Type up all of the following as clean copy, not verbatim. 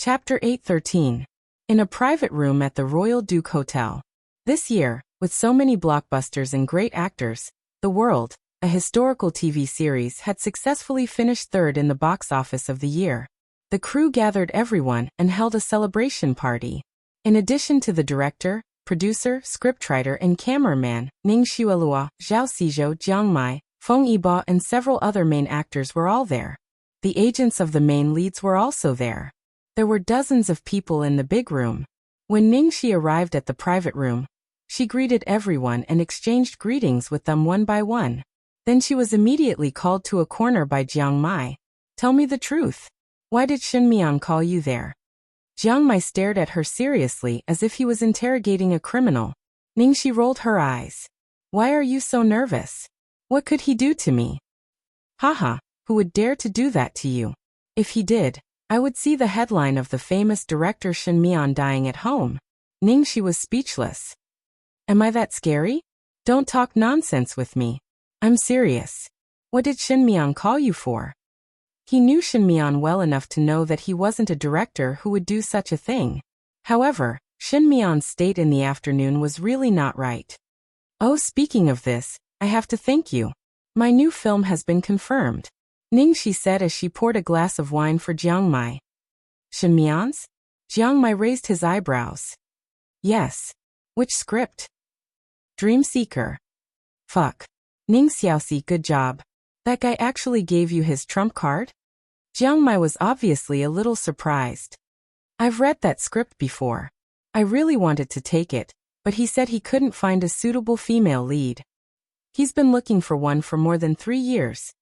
Chapter 813. In a private room at the Royal Duke Hotel. This year, with so many blockbusters and great actors, The World, a historical TV series, had successfully finished third in the box office of the year. The crew gathered everyone and held a celebration party. In addition to the director, producer, scriptwriter and cameraman, Ning Xiaolua, Zhao Xizhou, Jiang Mai, Feng Yibo and several other main actors were all there. The agents of the main leads were also there. There were dozens of people in the big room. When Ning Xi arrived at the private room, she greeted everyone and exchanged greetings with them one by one. Then she was immediately called to a corner by Jiang Mai. "Tell me the truth. Why did Shen Mian call you there?" Jiang Mai stared at her seriously as if he was interrogating a criminal. Ning Xi rolled her eyes. "Why are you so nervous? What could he do to me?" "Haha, who would dare to do that to you? If he did, I would see the headline of the famous director Shen Mian dying at home." Ning Xi was speechless. "Am I that scary? Don't talk nonsense with me. I'm serious. What did Shen Mian call you for?" He knew Shen Mian well enough to know that he wasn't a director who would do such a thing. However, Shen Mian's state in the afternoon was really not right. "Oh, speaking of this, I have to thank you. My new film has been confirmed," Ning Xi said as she poured a glass of wine for Jiang Mai. "Shen Mian's?" Jiang Mai raised his eyebrows. "Yes. Which script?" "Dream Seeker." "Fuck. Ning Xiaoxi, good job. That guy actually gave you his trump card?" Jiang Mai was obviously a little surprised. "I've read that script before. I really wanted to take it, but he said he couldn't find a suitable female lead. He's been looking for one for more than 3 years.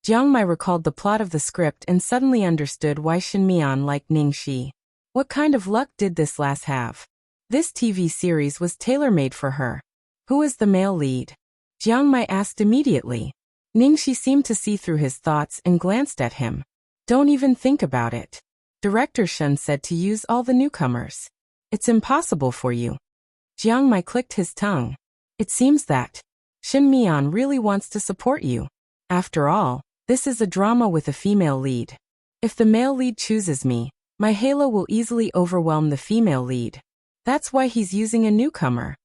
Jiang Mai recalled the plot of the script and suddenly understood why Shen Mian liked Ning Xi. What kind of luck did this lass have? This TV series was tailor-made for her. "Who is the male lead?" Jiang Mai asked immediately. Ning Xi seemed to see through his thoughts and glanced at him. "Don't even think about it. Director Shen said to use all the newcomers. It's impossible for you." Jiang Mai clicked his tongue. "It seems that Shen Mian really wants to support you. After all, this is a drama with a female lead. If the male lead chooses me, my halo will easily overwhelm the female lead. That's why he's using a newcomer."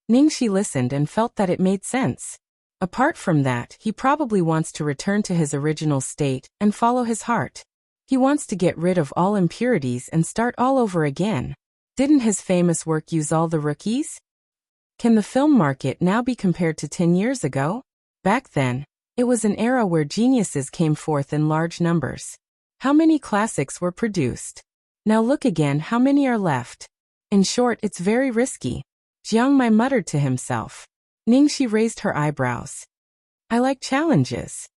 Ning Xi listened and felt that it made sense. Apart from that, he probably wants to return to his original state and follow his heart. He wants to get rid of all impurities and start all over again. Didn't his famous work use all the rookies? Can the film market now be compared to 10 years ago? Back then, it was an era where geniuses came forth in large numbers. How many classics were produced? Now look again, how many are left? In short, it's very risky. Jiang Mai muttered to himself. Ning Xi raised her eyebrows. "I like challenges."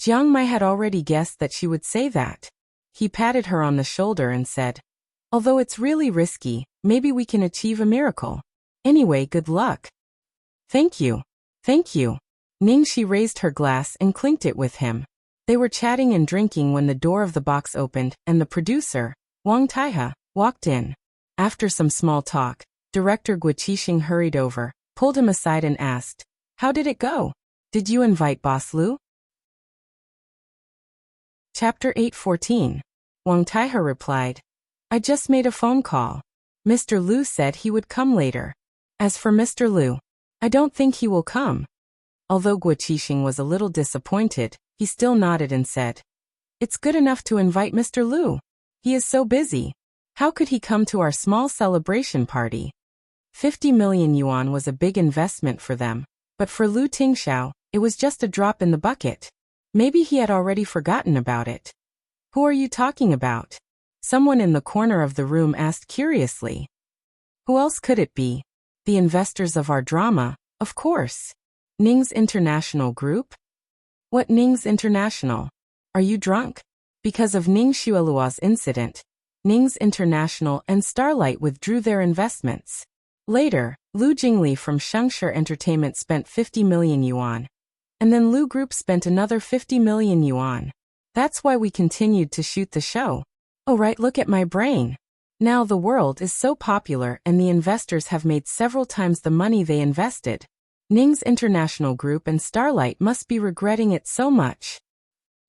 Jiang Mai had already guessed that she would say that. He patted her on the shoulder and said, "Although it's really risky, maybe we can achieve a miracle. Anyway, good luck." "Thank you. Thank you." Ning Xi raised her glass and clinked it with him. They were chatting and drinking when the door of the box opened and the producer, Wang Taihe, walked in. After some small talk, director Guo Qixing hurried over, pulled him aside and asked, "How did it go? Did you invite Boss Lu?" Chapter 814. Wang Taihe replied, "I just made a phone call. Mr. Lu said he would come later. As for Mr. Lu, I don't think he will come." Although Guo Qixing was a little disappointed, he still nodded and said, "It's good enough to invite Mr. Lu. He is so busy. How could he come to our small celebration party?" 50 million yuan was a big investment for them, but for Lu Tingxiao, it was just a drop in the bucket. Maybe he had already forgotten about it. "Who are you talking about?" Someone in the corner of the room asked curiously. "Who else could it be? The investors of our drama, of course. Ning's International Group?" "What Ning's International? Are you drunk?" Because of Ning Xiaolua's incident, Ning's International and Starlight withdrew their investments. Later, Lu Jingli from Shengshi Entertainment spent 50 million yuan. And then Lu Group spent another 50 million yuan. That's why we continued to shoot the show. Oh right, look at my brain. Now The World is so popular and the investors have made several times the money they invested. Ning's International Group and Starlight must be regretting it so much.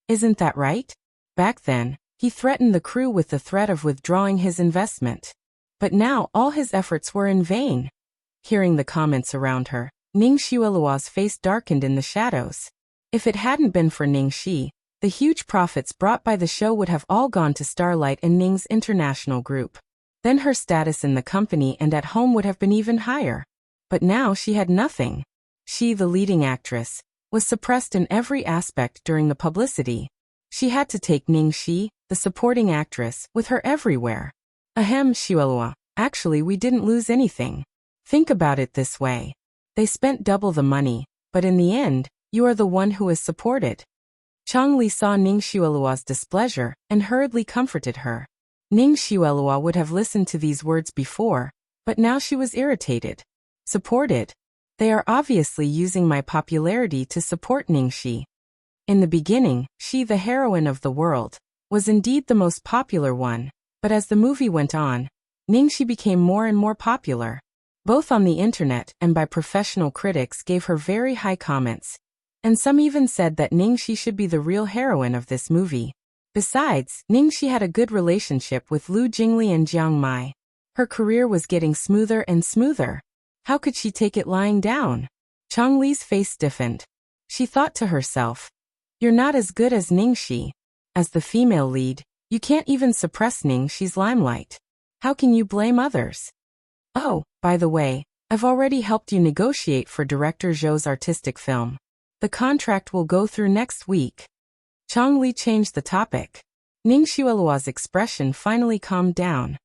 Isn't that right? Back then, He threatened the crew with the threat of withdrawing his investment. But now all his efforts were in vain. Hearing the comments around her, Ning Xiaoluo's face darkened in the shadows. If it hadn't been for Ning Xi, the huge profits brought by the show would have all gone to Starlight and Ning's international group. Then her status in the company and at home would have been even higher. But now she had nothing. She, the leading actress, was suppressed in every aspect during the publicity. She had to take Ning Xi, the supporting actress, with her everywhere. Ahem, Xiaoluo, actually we didn't lose anything. Think about it this way. They spent double the money, but in the end, you are the one who is supported. Changli saw Ning Xiaoluo's displeasure and hurriedly comforted her. Ning Xiaoluo would have listened to these words before, but now she was irritated. Supported? They are obviously using my popularity to support Ning Xi. In the beginning, she, the heroine of the world, was indeed the most popular one, but as the movie went on, Ning Xi became more and more popular. Both on the internet and by professional critics gave her very high comments, and some even said that Ning Xi should be the real heroine of this movie. Besides, Ning Xi had a good relationship with Lu Jingli and Jiang Mai. Her career was getting smoother and smoother. How could she take it lying down? Changli's face stiffened. She thought to herself, "You're not as good as Ning Xi. As the female lead, you can't even suppress Ning Xi's limelight. How can you blame others? Oh, by the way, I've already helped you negotiate for director Zhou's artistic film. The contract will go through next week." Changli changed the topic. Ning Xiaoluo's expression finally calmed down.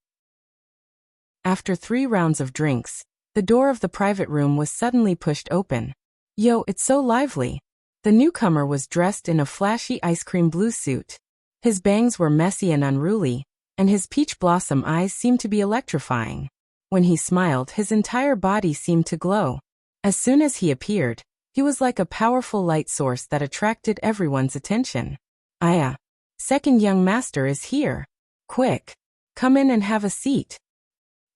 After 3 rounds of drinks, the door of the private room was suddenly pushed open. Yo, it's so lively. The newcomer was dressed in a flashy ice cream blue suit. His bangs were messy and unruly, and his peach blossom eyes seemed to be electrifying. When he smiled, his entire body seemed to glow. As soon as he appeared, he was like a powerful light source that attracted everyone's attention. Aya, second young master is here. Quick, come in and have a seat.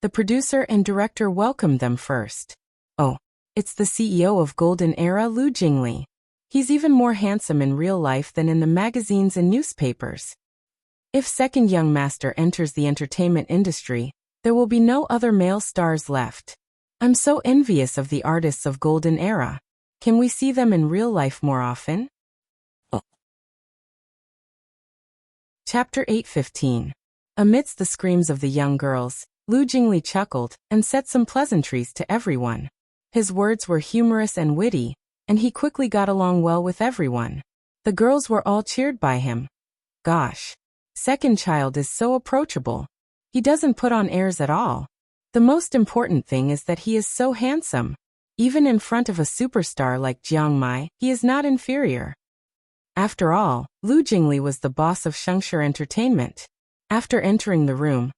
The producer and director welcomed them first. Oh, it's the CEO of Golden Era, Lu Jingli. He's even more handsome in real life than in the magazines and newspapers. If second young master enters the entertainment industry, there will be no other male stars left. I'm so envious of the artists of Golden Era. Can we see them in real life more often? Oh. Chapter 8:15. Amidst the screams of the young girls, Lu Jingli chuckled and said some pleasantries to everyone. His words were humorous and witty, and he quickly got along well with everyone. The girls were all cheered by him. Gosh, second child is so approachable. He doesn't put on airs at all. The most important thing is that he is so handsome. Even in front of a superstar like Jiang Mai, he is not inferior. After all, Lu Jingli was the boss of Shengshi Entertainment. After entering the room,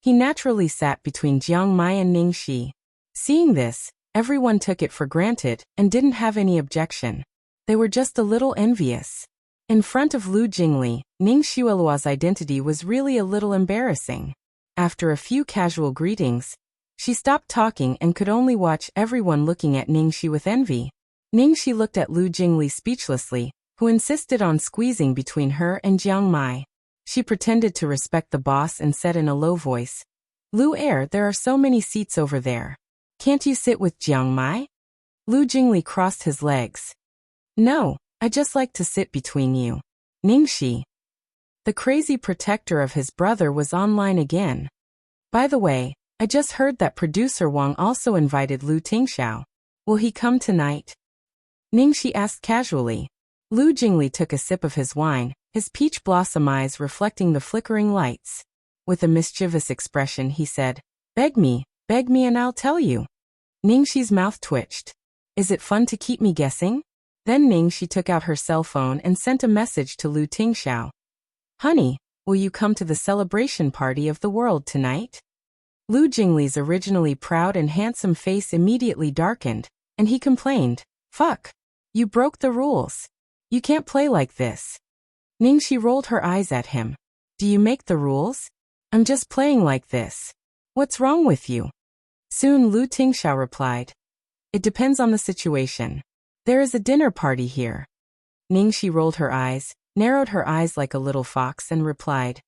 he naturally sat between Jiang Mai and Ning Xi. Seeing this, everyone took it for granted and didn't have any objection. They were just a little envious. In front of Lu Jingli, Ning Xiaoluo's identity was really a little embarrassing. After a few casual greetings, she stopped talking and could only watch everyone looking at Ning Xi with envy. Ning Xi looked at Lu Jingli speechlessly, who insisted on squeezing between her and Jiang Mai. She pretended to respect the boss and said in a low voice, "Lu there are so many seats over there. Can't you sit with Jiang Mai?" Lu Jingli crossed his legs. "No, I just like to sit between you." Ning Xi, the crazy protector of his brother, was online again. "By the way, I just heard that producer Wang also invited Lu Tingxiao. Will he come tonight?" Ning Xi asked casually. Lu Jingli took a sip of his wine, his peach blossom eyes reflecting the flickering lights. With a mischievous expression he said, beg me and I'll tell you." Ning Xi's mouth twitched. "Is it fun to keep me guessing?" Then Ning Xi took out her cell phone and sent a message to Lu Tingxiao. "Honey, will you come to the celebration party of the world tonight?" Lu Jingli's originally proud and handsome face immediately darkened, and he complained, "Fuck! You broke the rules. You can't play like this." Ning Xi rolled her eyes at him. "Do you make the rules? I'm just playing like this. What's wrong with you?" Soon Lu Tingxiao replied, "It depends on the situation. There is a dinner party here." Ning Xi rolled her eyes. narrowed her eyes like a little fox and replied,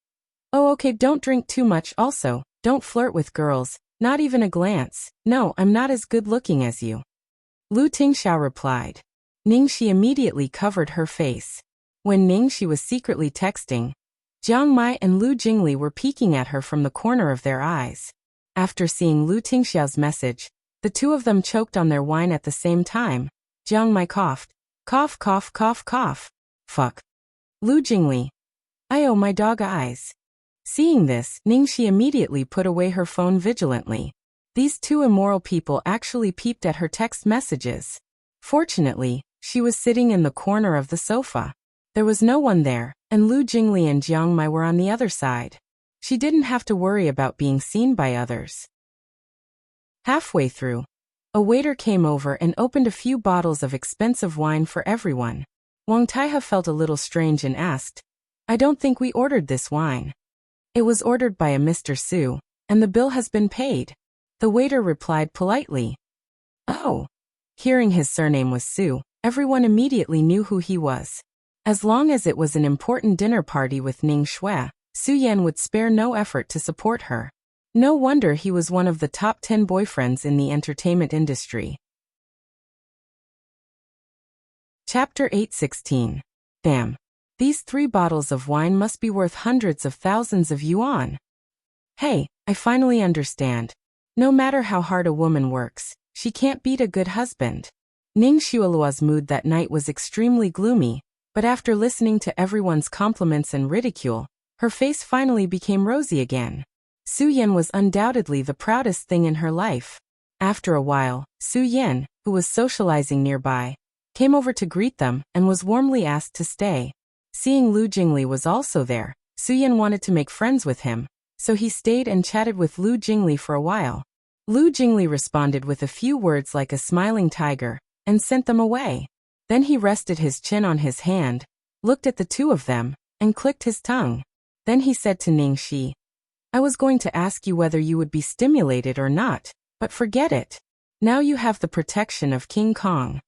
"Oh, okay, don't drink too much also, don't flirt with girls, not even a glance, no, I'm not as good looking as you." Lu Tingxiao replied. Ningxi immediately covered her face. When Ningxi was secretly texting, Jiang Mai and Lu Jingli were peeking at her from the corner of their eyes. After seeing Lu Tingxiao's message, the two of them choked on their wine at the same time. Jiang Mai coughed. Cough, cough, cough, cough. Fuck. Lu Jingli. Oh, my dog eyes. Seeing this, Ningxi immediately put away her phone vigilantly. These two immoral people actually peeped at her text messages. Fortunately, she was sitting in the corner of the sofa. There was no one there, and Lu Jingli and Jiang Mai were on the other side. She didn't have to worry about being seen by others. Halfway through, a waiter came over and opened a few bottles of expensive wine for everyone. Wang Taihe felt a little strange and asked, "I don't think we ordered this wine." "It was ordered by a Mr. Su, and the bill has been paid." The waiter replied politely. Oh. Hearing his surname was Su, everyone immediately knew who he was. As long as it was an important dinner party with Ning Shui, Su Yan would spare no effort to support her. No wonder he was one of the top 10 boyfriends in the entertainment industry. Chapter 8:16. Damn. These 3 bottles of wine must be worth hundreds of thousands of yuan. Hey, I finally understand. No matter how hard a woman works, she can't beat a good husband. Ning Xueluo's mood that night was extremely gloomy, but after listening to everyone's compliments and ridicule, her face finally became rosy again. Su Yan was undoubtedly the proudest thing in her life. After a while, Su Yan, who was socializing nearby, came over to greet them and was warmly asked to stay. Seeing Lu Jingli was also there, Su Yan wanted to make friends with him, so he stayed and chatted with Lu Jingli for a while. Lu Jingli responded with a few words like a smiling tiger, and sent them away. Then he rested his chin on his hand, looked at the two of them, and clicked his tongue. Then he said to Ningxi, "I was going to ask you whether you would be stimulated or not, but forget it. Now you have the protection of King Kong."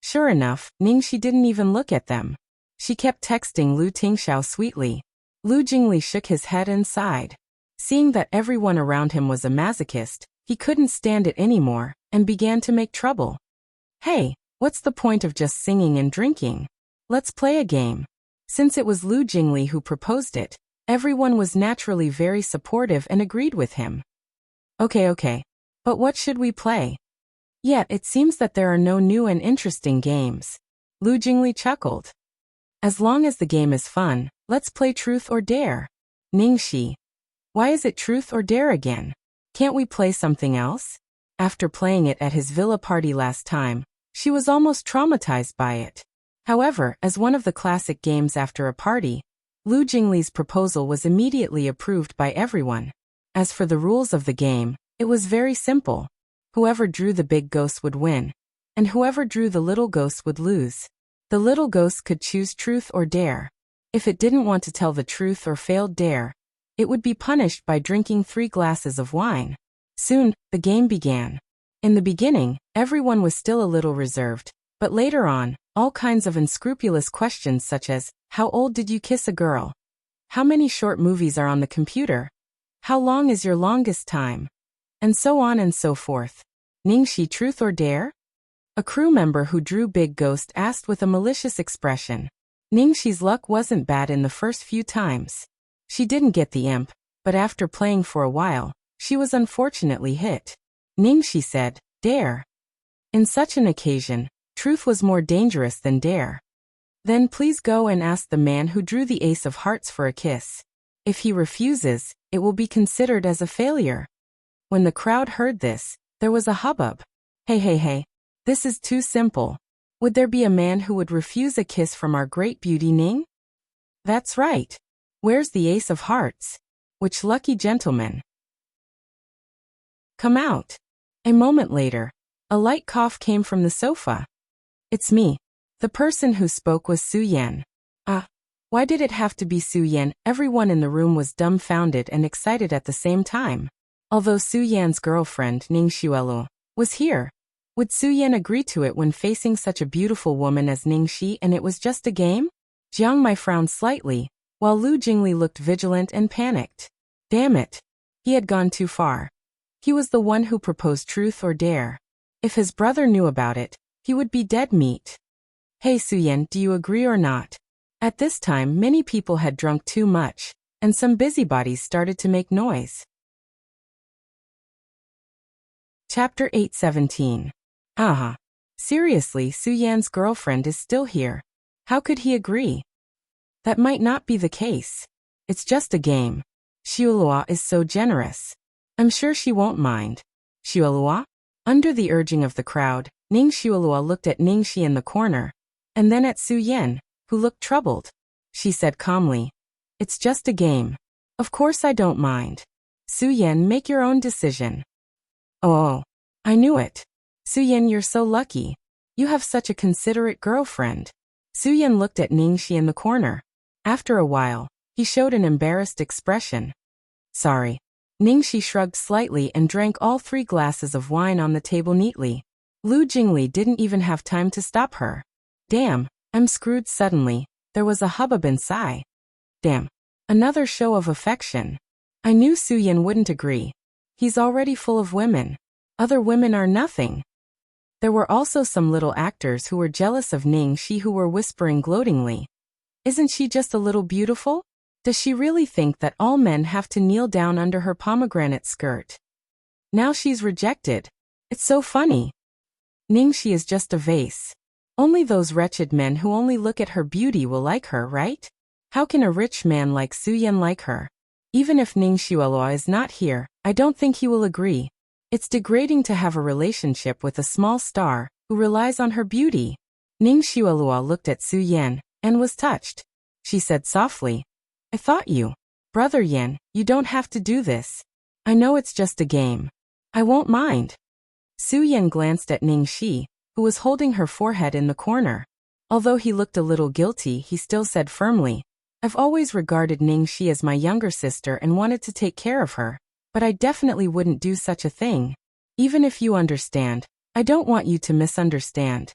Sure enough, Ningxi didn't even look at them. She kept texting Lu Tingxiao sweetly. Lu Jingli shook his head and sighed. Seeing that everyone around him was a masochist, he couldn't stand it anymore, and began to make trouble. "Hey, what's the point of just singing and drinking? Let's play a game." Since it was Lu Jingli who proposed it, everyone was naturally very supportive and agreed with him. Okay. But what should we play? Yet it seems that there are no new and interesting games. Lu Jingli chuckled. As long as the game is fun, let's play Truth or Dare. Ningxi. Why is it Truth or Dare again? Can't we play something else? After playing it at his villa party last time, she was almost traumatized by it. However, as one of the classic games after a party, Lu Jingli's proposal was immediately approved by everyone. As for the rules of the game, it was very simple. Whoever drew the big ghost would win, and whoever drew the little ghost would lose. The little ghost could choose Truth or Dare. If it didn't want to tell the truth or failed dare, it would be punished by drinking 3 glasses of wine. Soon, the game began. In the beginning, everyone was still a little reserved, but later on, all kinds of unscrupulous questions such as, how old did you kiss a girl? How many short movies are on the computer? How long is your longest time? And so on and so forth. Ningxi, Truth or Dare? A crew member who drew Big Ghost asked with a malicious expression. Ningxi's luck wasn't bad in the first few times. She didn't get the imp, but after playing for a while, she was unfortunately hit. Ningxi said, Dare. In such an occasion, truth was more dangerous than dare. Then please go and ask the man who drew the ace of hearts for a kiss. If he refuses, it will be considered as a failure. When the crowd heard this, there was a hubbub. Hey, this is too simple. Would there be a man who would refuse a kiss from our great beauty Ning? That's right. Where's the ace of hearts? Which lucky gentleman? Come out. A moment later, a light cough came from the sofa. It's me. The person who spoke was Su Yan. Why did it have to be Su Yan? Everyone in the room was dumbfounded and excited at the same time. Although Su Yan's girlfriend, Ning Xuelu, was here, would Su Yan agree to it when facing such a beautiful woman as Ningxi and it was just a game? Jiang Mai frowned slightly, while Lu Jingli looked vigilant and panicked. Damn it. He had gone too far. He was the one who proposed truth or dare. If his brother knew about it, he would be dead meat. Hey Suyen, do you agree or not? At this time many people had drunk too much, and some busybodies started to make noise. Chapter 8:17. Aha. Seriously, Su Yan's girlfriend is still here. How could he agree? That might not be the case. It's just a game. Xiaoluo is so generous. I'm sure she won't mind. Xiaoluo? Under the urging of the crowd, Ning Xiaoluo looked at Ning Shi in the corner, and then at Su Yan, who looked troubled. She said calmly, "It's just a game. Of course I don't mind. Su Yan, make your own decision." Oh, I knew it. Su Yan, you're so lucky. You have such a considerate girlfriend. Su Yan looked at Ning Shi in the corner. After a while, he showed an embarrassed expression. Sorry. Ning Shi shrugged slightly and drank all 3 glasses of wine on the table neatly. Lu Jingli didn't even have time to stop her. Damn, I'm screwed suddenly. There was a hubbub inside. Damn. Another show of affection. I knew Su Yan wouldn't agree. He's already full of women. Other women are nothing. There were also some little actors who were jealous of Ning Shi who were whispering gloatingly. Isn't she just a little beautiful? Does she really think that all men have to kneel down under her pomegranate skirt? Now she's rejected. It's so funny. Ning Shi is just a vase. Only those wretched men who only look at her beauty will like her, right? How can a rich man like Su Yan like her? Even if Ning Xiaoluo is not here, I don't think he will agree. It's degrading to have a relationship with a small star who relies on her beauty. Ning Xiaoluo looked at Su Yan and was touched. She said softly, I thought you. Brother Yan, you don't have to do this. I know it's just a game. I won't mind. Su Yan glanced at Ning Shi, who was holding her forehead in the corner. Although he looked a little guilty, he still said firmly, I've always regarded Ning Shi as my younger sister and wanted to take care of her, but I definitely wouldn't do such a thing. Even if you understand, I don't want you to misunderstand.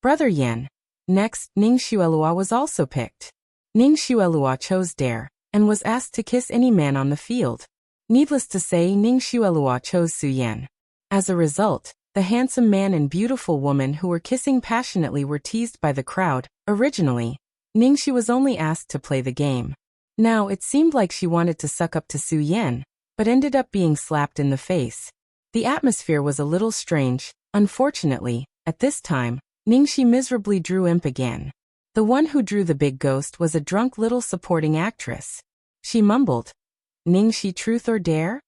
Brother Yan. Next, Ning Xiaoluo was also picked. Ning Xiaoluo chose Dare, and was asked to kiss any man on the field. Needless to say, Ning Xiaoluo chose Su Yan. As a result, the handsome man and beautiful woman who were kissing passionately were teased by the crowd. Originally, Ning Shi was only asked to play the game. Now it seemed like she wanted to suck up to Su Yan, but ended up being slapped in the face. The atmosphere was a little strange. Unfortunately, at this time, Ning Shi miserably drew imp again. The one who drew the big ghost was a drunk little supporting actress. She mumbled, Ning Shi, truth or dare?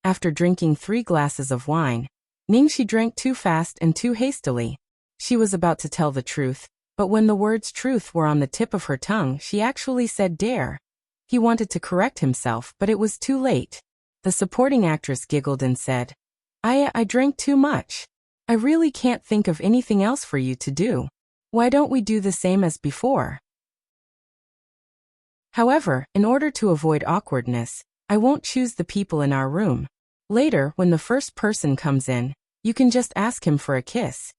After drinking 3 glasses of wine, Ning Shi drank too fast and too hastily. She was about to tell the truth, but when the words truth were on the tip of her tongue, she actually said dare. He wanted to correct himself, but it was too late. The supporting actress giggled and said, I drank too much. I really can't think of anything else for you to do. Why don't we do the same as before? However, in order to avoid awkwardness, I won't choose the people in our room. Later, when the first person comes in, you can just ask him for a kiss.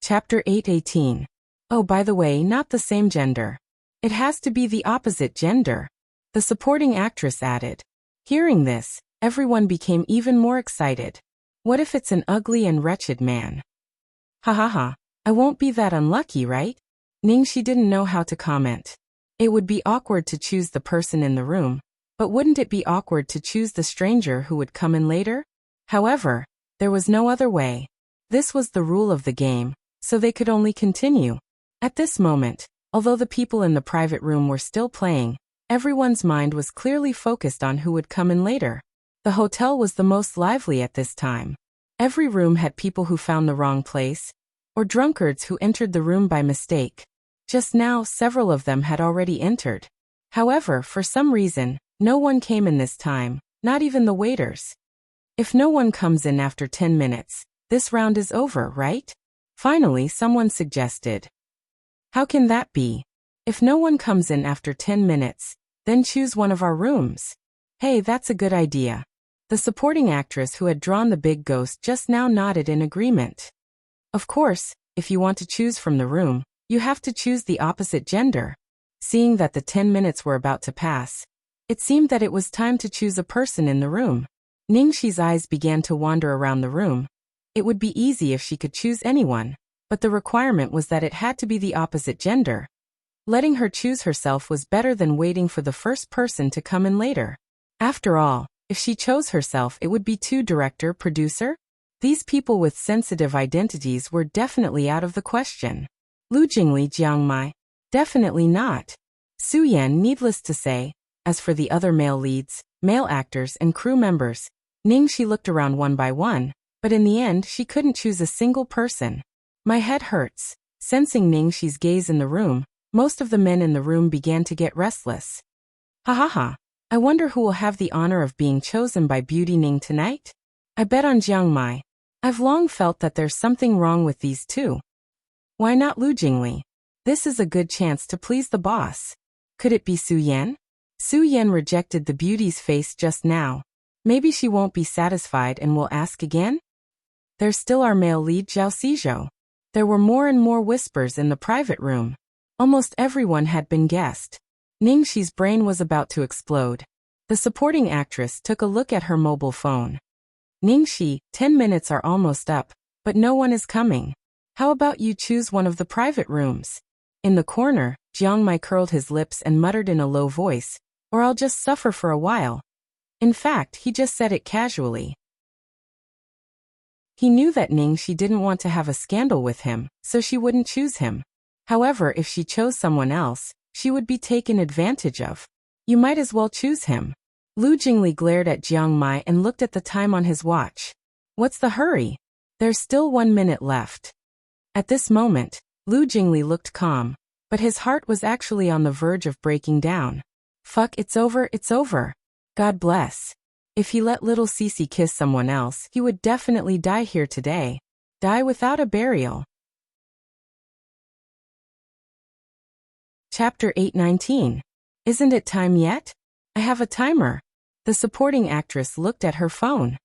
Chapter 8:18. Oh, by the way, not the same gender. It has to be the opposite gender. The supporting actress added. Hearing this, everyone became even more excited. What if it's an ugly and wretched man? Ha ha ha, I won't be that unlucky, right? Ning Shi didn't know how to comment. It would be awkward to choose the person in the room, but wouldn't it be awkward to choose the stranger who would come in later? However, there was no other way. This was the rule of the game, so they could only continue. At this moment, although the people in the private room were still playing, everyone's mind was clearly focused on who would come in later. The hotel was the most lively at this time. Every room had people who found the wrong place, or drunkards who entered the room by mistake. Just now, several of them had already entered. However, for some reason, no one came in this time, not even the waiters. If no one comes in after 10 minutes, this round is over, right? Finally, someone suggested. How can that be? If no one comes in after 10 minutes, then choose one of our rooms. Hey, that's a good idea. The supporting actress who had drawn the big ghost just now nodded in agreement. Of course, if you want to choose from the room, you have to choose the opposite gender. Seeing that the 10 minutes were about to pass, it seemed that it was time to choose a person in the room. Ningxi's eyes began to wander around the room. It would be easy if she could choose anyone, but the requirement was that it had to be the opposite gender. Letting her choose herself was better than waiting for the first person to come in later. After all, if she chose herself, it would be too director, producer. These people with sensitive identities were definitely out of the question. Lu Jingli, Jiang Mai? Definitely not. Su Yan, needless to say. As for the other male leads, male actors and crew members, Ningxi looked around one by one, but in the end she couldn't choose a single person. My head hurts. Sensing Ningxi's gaze in the room, most of the men in the room began to get restless. Ha ha ha. I wonder who will have the honor of being chosen by Beauty Ning tonight? I bet on Jiang Mai. I've long felt that there's something wrong with these two. Why not Lu Jingli? This is a good chance to please the boss. Could it be Su Yan? Su Yan rejected the beauty's face just now. Maybe she won't be satisfied and will ask again? There's still our male lead, Zhao Xizhou. There were more and more whispers in the private room. Almost everyone had been guessed. Ningxi's brain was about to explode. The supporting actress took a look at her mobile phone. Ningxi, 10 minutes are almost up, but no one is coming. How about you choose one of the private rooms? In the corner, Jiang Mai curled his lips and muttered in a low voice, or I'll just suffer for a while. In fact, he just said it casually. He knew that Ningxi didn't want to have a scandal with him, so she wouldn't choose him. However, if she chose someone else, she would be taken advantage of. You might as well choose him. Lu Jingli glared at Jiang Mai and looked at the time on his watch. What's the hurry? There's still 1 minute left. At this moment, Lu Jingli looked calm, but his heart was actually on the verge of breaking down. Fuck, it's over, it's over. God bless. If he let little Cece kiss someone else, he would definitely die here today. Die without a burial. Chapter 819. Isn't it time yet? I have a timer. The supporting actress looked at her phone.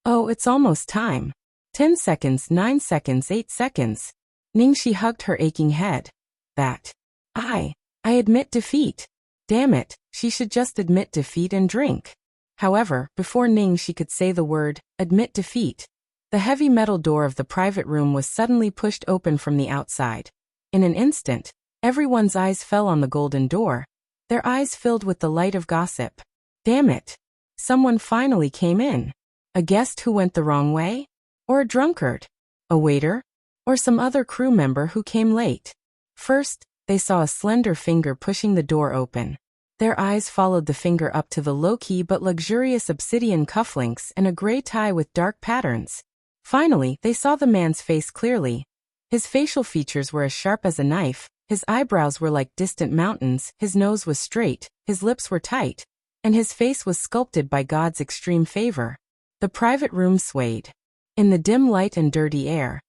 Oh, it's almost time. 10 seconds, 9 seconds, 8 seconds. Ningxi hugged her aching head. I admit defeat. Damn it, she should just admit defeat and drink. However, before Ningxi could say the word, admit defeat, the heavy metal door of the private room was suddenly pushed open from the outside. In an instant, everyone's eyes fell on the golden door. Their eyes filled with the light of gossip. Damn it. Someone finally came in. A guest who went the wrong way? Or a drunkard? A waiter? Or some other crew member who came late? First, they saw a slender finger pushing the door open. Their eyes followed the finger up to the low-key but luxurious obsidian cufflinks and a gray tie with dark patterns. Finally, they saw the man's face clearly. His facial features were as sharp as a knife, his eyebrows were like distant mountains, his nose was straight, his lips were tight, and his face was sculpted by God's extreme favor. The private room swayed. In the dim light and dirty air,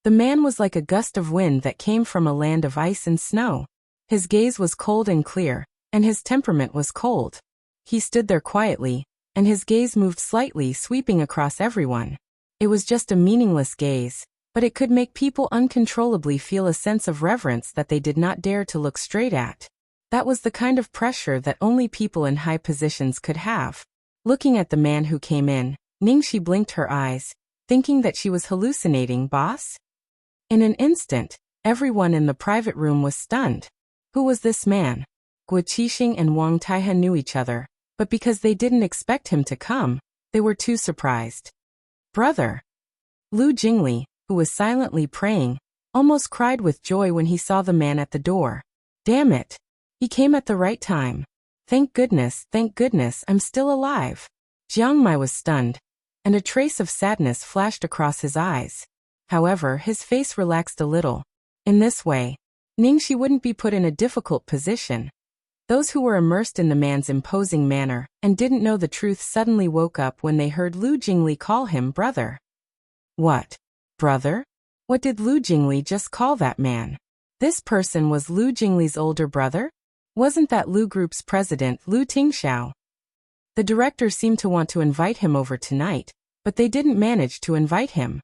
the man was like a gust of wind that came from a land of ice and snow. His gaze was cold and clear, and his temperament was cold. He stood there quietly, and his gaze moved slightly, sweeping across everyone. It was just a meaningless gaze, but it could make people uncontrollably feel a sense of reverence that they did not dare to look straight at. That was the kind of pressure that only people in high positions could have. Looking at the man who came in, Ningxi blinked her eyes, thinking that she was hallucinating, boss? In an instant, everyone in the private room was stunned. Who was this man? Guo Qixing and Wang Taihe knew each other, but because they didn't expect him to come, they were too surprised. Brother! Lu Jingli, who was silently praying, almost cried with joy when he saw the man at the door. Damn it! He came at the right time. Thank goodness, I'm still alive. Jiang Mai was stunned, and a trace of sadness flashed across his eyes. However, his face relaxed a little. In this way, Ningxi wouldn't be put in a difficult position. Those who were immersed in the man's imposing manner and didn't know the truth suddenly woke up when they heard Lu Jingli call him brother. What? Brother? What did Lu Jingli just call that man? This person was Lu Jingli's older brother? Wasn't that Lu Group's president, Lu Tingxiao? The director seemed to want to invite him over tonight, but they didn't manage to invite him.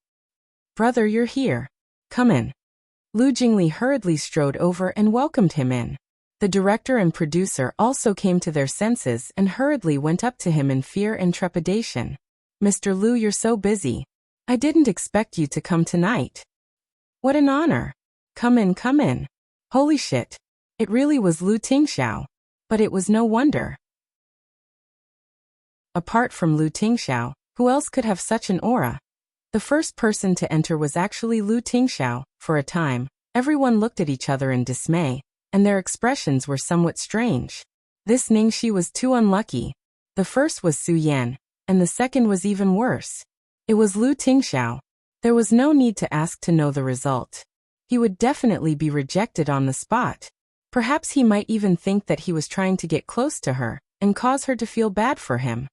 Brother, you're here. Come in. Lu Jingli hurriedly strode over and welcomed him in. The director and producer also came to their senses and hurriedly went up to him in fear and trepidation. Mr. Lu, you're so busy. I didn't expect you to come tonight. What an honor. Come in, come in. Holy shit. It really was Lu Tingxiao. But it was no wonder. Apart from Lu Tingxiao, who else could have such an aura? The first person to enter was actually Lu Tingxiao. For a time, everyone looked at each other in dismay, and their expressions were somewhat strange. This Ningxi was too unlucky. The first was Su Yan, and the second was even worse. It was Lu Tingxiao. There was no need to ask to know the result. He would definitely be rejected on the spot. Perhaps he might even think that he was trying to get close to her and cause her to feel bad for him.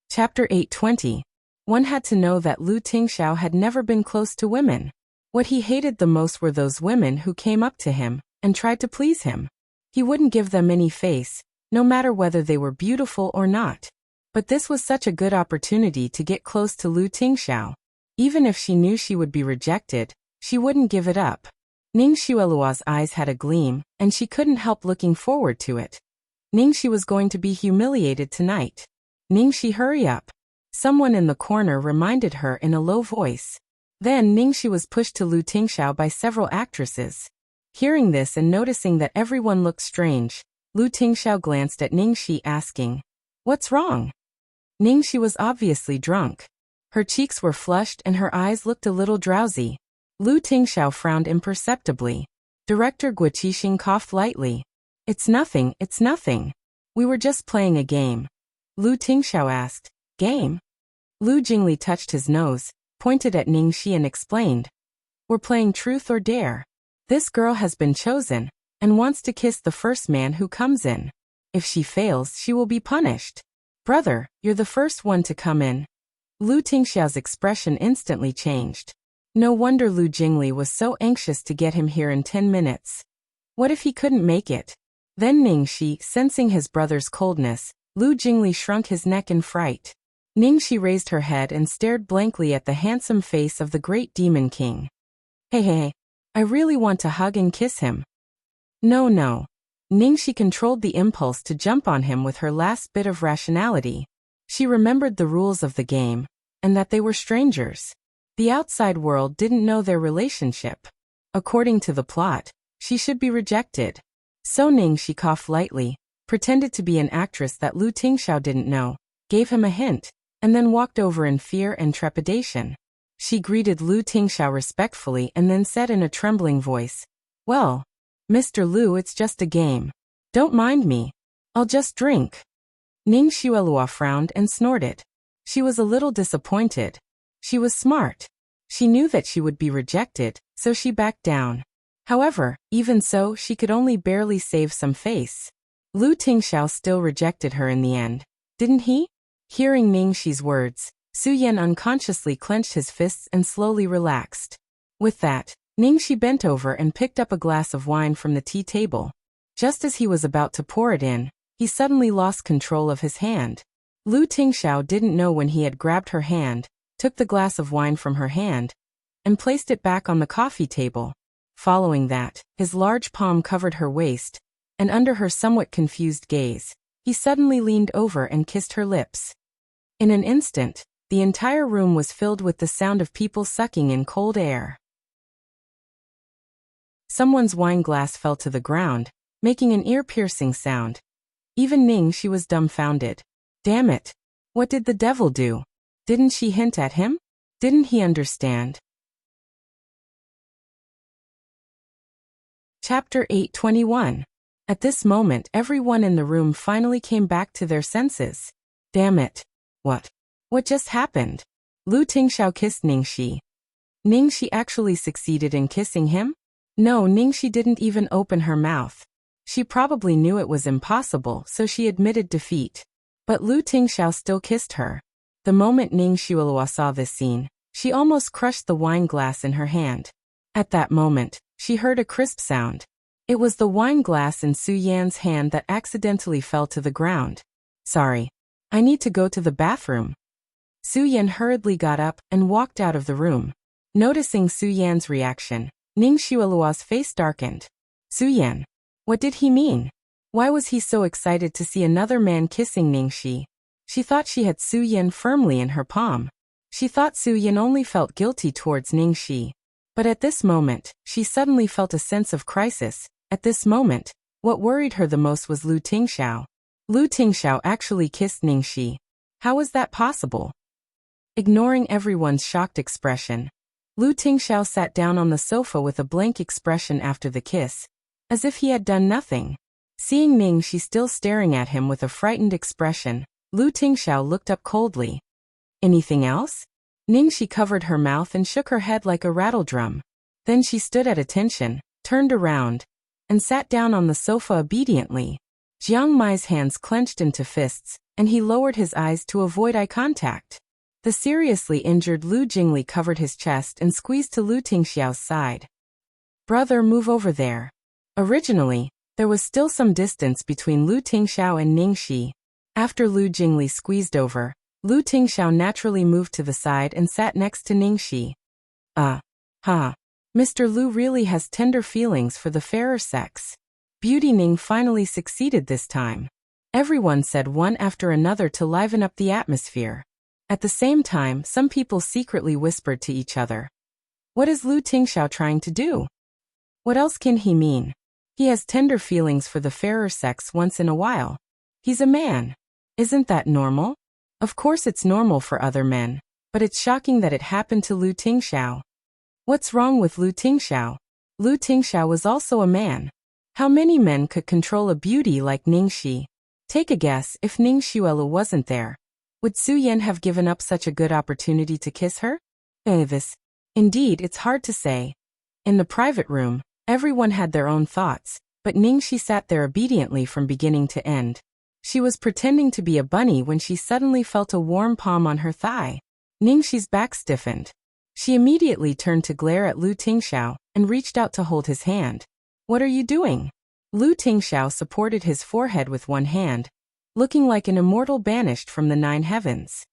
Chapter 820. One had to know that Lu Tingxiao had never been close to women. What he hated the most were those women who came up to him and tried to please him. He wouldn't give them any face, no matter whether they were beautiful or not. But this was such a good opportunity to get close to Lu Tingxiao. Even if she knew she would be rejected, she wouldn't give it up. Ning Xuelua's eyes had a gleam, and she couldn't help looking forward to it. Ningxi was going to be humiliated tonight. Ningxi, hurry up. Someone in the corner reminded her in a low voice. Then Ningxi was pushed to Lu Tingxiao by several actresses. Hearing this and noticing that everyone looked strange, Lu Tingxiao glanced at Ningxi asking, "What's wrong?" Ningxi was obviously drunk. Her cheeks were flushed and her eyes looked a little drowsy. Lu Tingxiao frowned imperceptibly. Director Guo Qixing coughed lightly. It's nothing. We were just playing a game." Lu Tingxiao asked, "Game?" Lu Jingli touched his nose, pointed at Ningxi and explained, "We're playing truth or dare. This girl has been chosen and wants to kiss the first man who comes in. If she fails, she will be punished. Brother, you're the first one to come in." Lu Tingxiao's expression instantly changed. No wonder Lu Jingli was so anxious to get him here in 10 minutes. What if he couldn't make it? Then Ningxi, sensing his brother's coldness, Lu Jingli shrunk his neck in fright. Ningxi raised her head and stared blankly at the handsome face of the great demon king. Hey, I really want to hug and kiss him. No. Ningxi controlled the impulse to jump on him with her last bit of rationality. She remembered the rules of the game, and that they were strangers. The outside world didn't know their relationship. According to the plot, she should be rejected. So Ningxi coughed lightly, pretended to be an actress that Lu Tingxiao didn't know, gave him a hint, and then walked over in fear and trepidation. She greeted Lu Tingxiao respectfully and then said in a trembling voice, "Well, Mr. Lu, it's just a game. Don't mind me. I'll just drink." Ning Xuelua frowned and snorted. She was a little disappointed. She was smart. She knew that she would be rejected, so she backed down. However, even so, she could only barely save some face. Lu Tingxiao still rejected her in the end, didn't he? Hearing Ningxi's words, Su Yan unconsciously clenched his fists and slowly relaxed. With that, Ningxi bent over and picked up a glass of wine from the tea table. Just as he was about to pour it in, he suddenly lost control of his hand. Lu Tingxiao didn't know when he had grabbed her hand, took the glass of wine from her hand, and placed it back on the coffee table. Following that, his large palm covered her waist, and under her somewhat confused gaze, he suddenly leaned over and kissed her lips. In an instant, the entire room was filled with the sound of people sucking in cold air. Someone's wine glass fell to the ground, making an ear-piercing sound. Even Ningxi was dumbfounded. Damn it! What did the devil do? Didn't she hint at him? Didn't he understand? Chapter 821. At this moment, everyone in the room finally came back to their senses. Damn it! What just happened? Lu Tingxiao kissed Ningxi. Ningxi actually succeeded in kissing him? No, Ningxi didn't even open her mouth. She probably knew it was impossible, so she admitted defeat. But Lu Tingxiao still kissed her. The moment Ning Xuelua saw this scene, she almost crushed the wine glass in her hand. At that moment, she heard a crisp sound. It was the wine glass in Su Yan's hand that accidentally fell to the ground. Sorry. I need to go to the bathroom. Su Yan hurriedly got up and walked out of the room. Noticing Su Yan's reaction, Ning Xueluo's face darkened. Su Yan. What did he mean? Why was he so excited to see another man kissing Ningxi? She thought she had Su Yan firmly in her palm. She thought Su Yan only felt guilty towards Ningxi. But at this moment, she suddenly felt a sense of crisis. At this moment, what worried her the most was Lu Tingxiao. Lu Tingxiao actually kissed Ningxi. How was that possible? Ignoring everyone's shocked expression, Lu Tingxiao sat down on the sofa with a blank expression after the kiss, as if he had done nothing. Seeing Ningxi still staring at him with a frightened expression, Lu Tingxiao looked up coldly. Anything else? Ningxi covered her mouth and shook her head like a rattledrum. Then she stood at attention, turned around, and sat down on the sofa obediently. Jiang Mai's hands clenched into fists, and he lowered his eyes to avoid eye contact. The seriously injured Lu Jingli covered his chest and squeezed to Lu Tingxiao's side. Brother, move over there. Originally, there was still some distance between Lu Tingxiao and Ningxi. After Lu Jingli squeezed over, Lu Tingxiao naturally moved to the side and sat next to Ningxi. Mr. Lu really has tender feelings for the fairer sex. Beauty Ning finally succeeded this time. Everyone said one after another to liven up the atmosphere. At the same time, some people secretly whispered to each other. What is Lu Tingxiao trying to do? What else can he mean? He has tender feelings for the fairer sex once in a while. He's a man. Isn't that normal? Of course it's normal for other men, but it's shocking that it happened to Lu Tingxiao. What's wrong with Lu Tingxiao? Lu Tingxiao was also a man. How many men could control a beauty like Ningxi? Take a guess, if Ning Xuelu wasn't there, would Su Yan have given up such a good opportunity to kiss her? Indeed, it's hard to say. In the private room, everyone had their own thoughts, but Ningxi sat there obediently from beginning to end. She was pretending to be a bunny when she suddenly felt a warm palm on her thigh. Ningxi's back stiffened. She immediately turned to glare at Lu Tingxiao and reached out to hold his hand. What are you doing? Lu Tingxiao supported his forehead with one hand, looking like an immortal banished from the 9 heavens.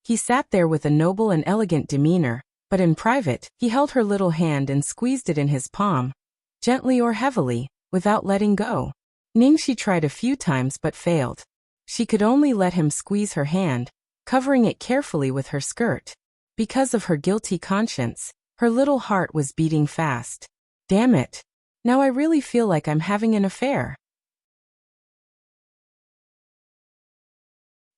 He sat there with a noble and elegant demeanor, but in private, he held her little hand and squeezed it in his palm, gently or heavily, without letting go. Ningxi tried a few times but failed. She could only let him squeeze her hand, covering it carefully with her skirt. Because of her guilty conscience, her little heart was beating fast. Damn it. Now I really feel like I'm having an affair.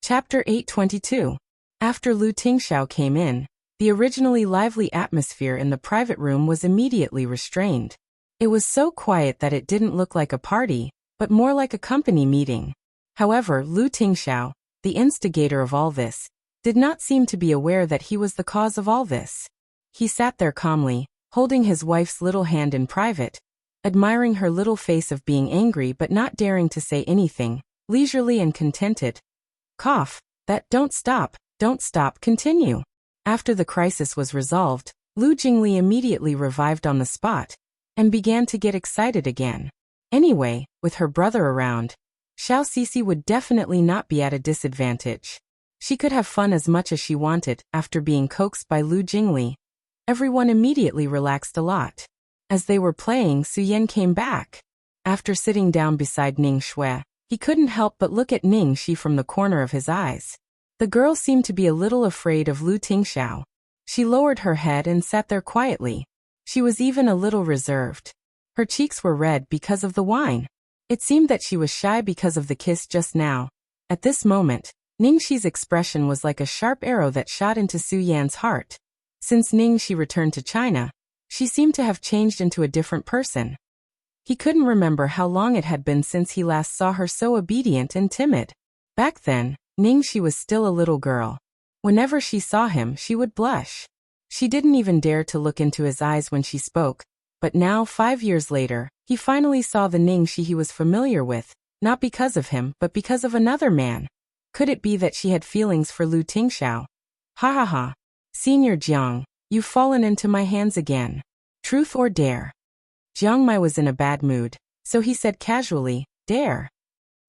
Chapter 822. After Lu Tingxiao came in, the originally lively atmosphere in the private room was immediately restrained. It was so quiet that it didn't look like a party, but more like a company meeting. However, Lu Tingxiao, the instigator of all this, did not seem to be aware that he was the cause of all this. He sat there calmly, holding his wife's little hand in private, admiring her little face of being angry but not daring to say anything, leisurely and contented. Cough. Don't stop, continue. After the crisis was resolved, Lu Jingli immediately revived on the spot, and began to get excited again. Anyway, with her brother around, Xiao Sisi would definitely not be at a disadvantage. She could have fun as much as she wanted after being coaxed by Lu Jingli. Everyone immediately relaxed a lot. As they were playing, Su Yan came back. After sitting down beside Ning Shui, he couldn't help but look at Ningxi from the corner of his eyes. The girl seemed to be a little afraid of Lu Tingxiao. She lowered her head and sat there quietly. She was even a little reserved. Her cheeks were red because of the wine. It seemed that she was shy because of the kiss just now. At this moment, Ningxi's expression was like a sharp arrow that shot into Su Yan's heart. Since Ningxi returned to China, she seemed to have changed into a different person. He couldn't remember how long it had been since he last saw her so obedient and timid. Back then, Ningxi was still a little girl. Whenever she saw him, she would blush. She didn't even dare to look into his eyes when she spoke, but now, 5 years later, he finally saw the Ningxi he was familiar with, not because of him but because of another man. Could it be that she had feelings for Lu Tingxiao? Ha ha ha. Senior Jiang, you've fallen into my hands again. Truth or dare? Jiang Mai was in a bad mood, so he said casually, dare.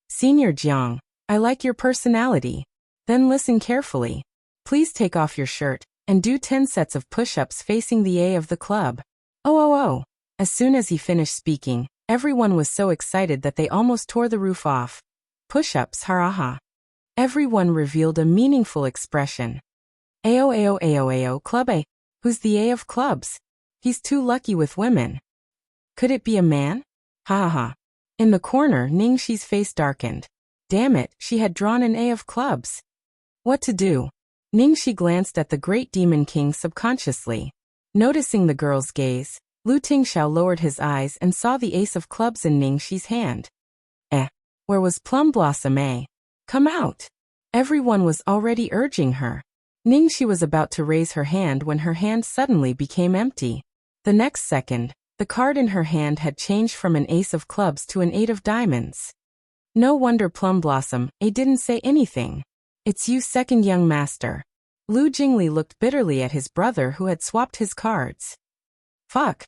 Senior Jiang, I like your personality. Then listen carefully. Please take off your shirt and do 10 sets of push-ups facing the A of the club. Oh. As soon as he finished speaking, everyone was so excited that they almost tore the roof off. Push-ups, haraha. Everyone revealed a meaningful expression. Ao, club A. Who's the A of clubs? He's too lucky with women. Could it be a man? Ha ha ha. In the corner, Ningxi's face darkened. Damn it, she had drawn an A of clubs. What to do? Ningxi glanced at the great demon king subconsciously. Noticing the girl's gaze, Lu Tingxiao lowered his eyes and saw the ace of clubs in Ningxi's hand. Where was Plum Blossom A? Come out. Everyone was already urging her. Ningxi was about to raise her hand when her hand suddenly became empty. The next second, the card in her hand had changed from an ace of clubs to an 8 of diamonds. No wonder Plum Blossom A didn't say anything. It's you, second young master. Lu Jingli looked bitterly at his brother who had swapped his cards. Fuck.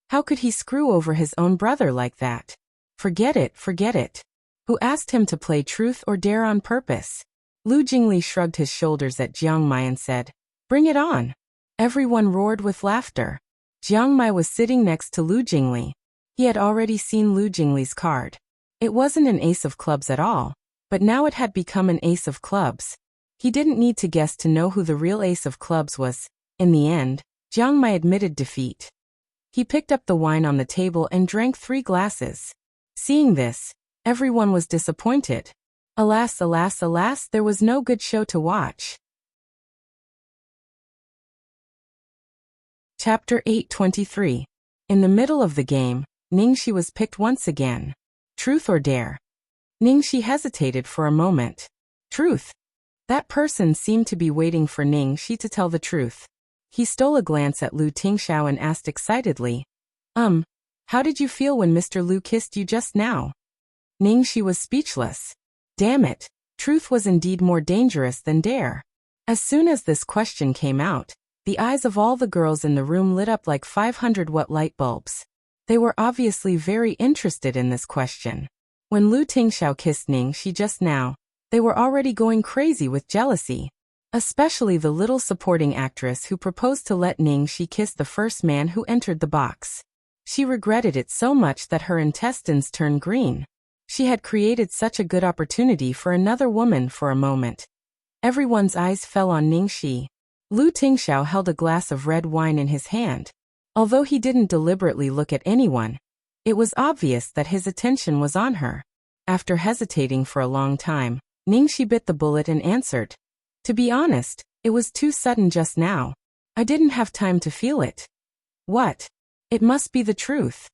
How could he screw over his own brother like that? Forget it. Who asked him to play truth or dare on purpose? Lu Jingli shrugged his shoulders at Jiang Mai and said, Bring it on. Everyone roared with laughter. Jiang Mai was sitting next to Lu Jingli. He had already seen Lu Jingli's card. It wasn't an ace of clubs at all, but now it had become an ace of clubs. He didn't need to guess to know who the real ace of clubs was. In the end, Jiang Mai admitted defeat. He picked up the wine on the table and drank 3 glasses. Seeing this, everyone was disappointed. Alas, there was no good show to watch. Chapter 823. In the middle of the game, Ningxi was picked once again. Truth or dare? Ningxi hesitated for a moment. Truth. That person seemed to be waiting for Ningxi to tell the truth. He stole a glance at Lu Tingxiao and asked excitedly, how did you feel when Mr. Lu kissed you just now? Ningxi was speechless. Damn it, truth was indeed more dangerous than dare. As soon as this question came out, the eyes of all the girls in the room lit up like 500-watt light bulbs. They were obviously very interested in this question. When Lu Tingxiao kissed Ningxi just now, they were already going crazy with jealousy. Especially the little supporting actress who proposed to let Ningxi kiss the first man who entered the box. She regretted it so much that her intestines turned green. She had created such a good opportunity for another woman for a moment. Everyone's eyes fell on Ningxi. Lu Tingxiao held a glass of red wine in his hand. Although he didn't deliberately look at anyone, it was obvious that his attention was on her. After hesitating for a long time, Ningxi bit the bullet and answered. To be honest, it was too sudden just now. I didn't have time to feel it. What? It must be the truth.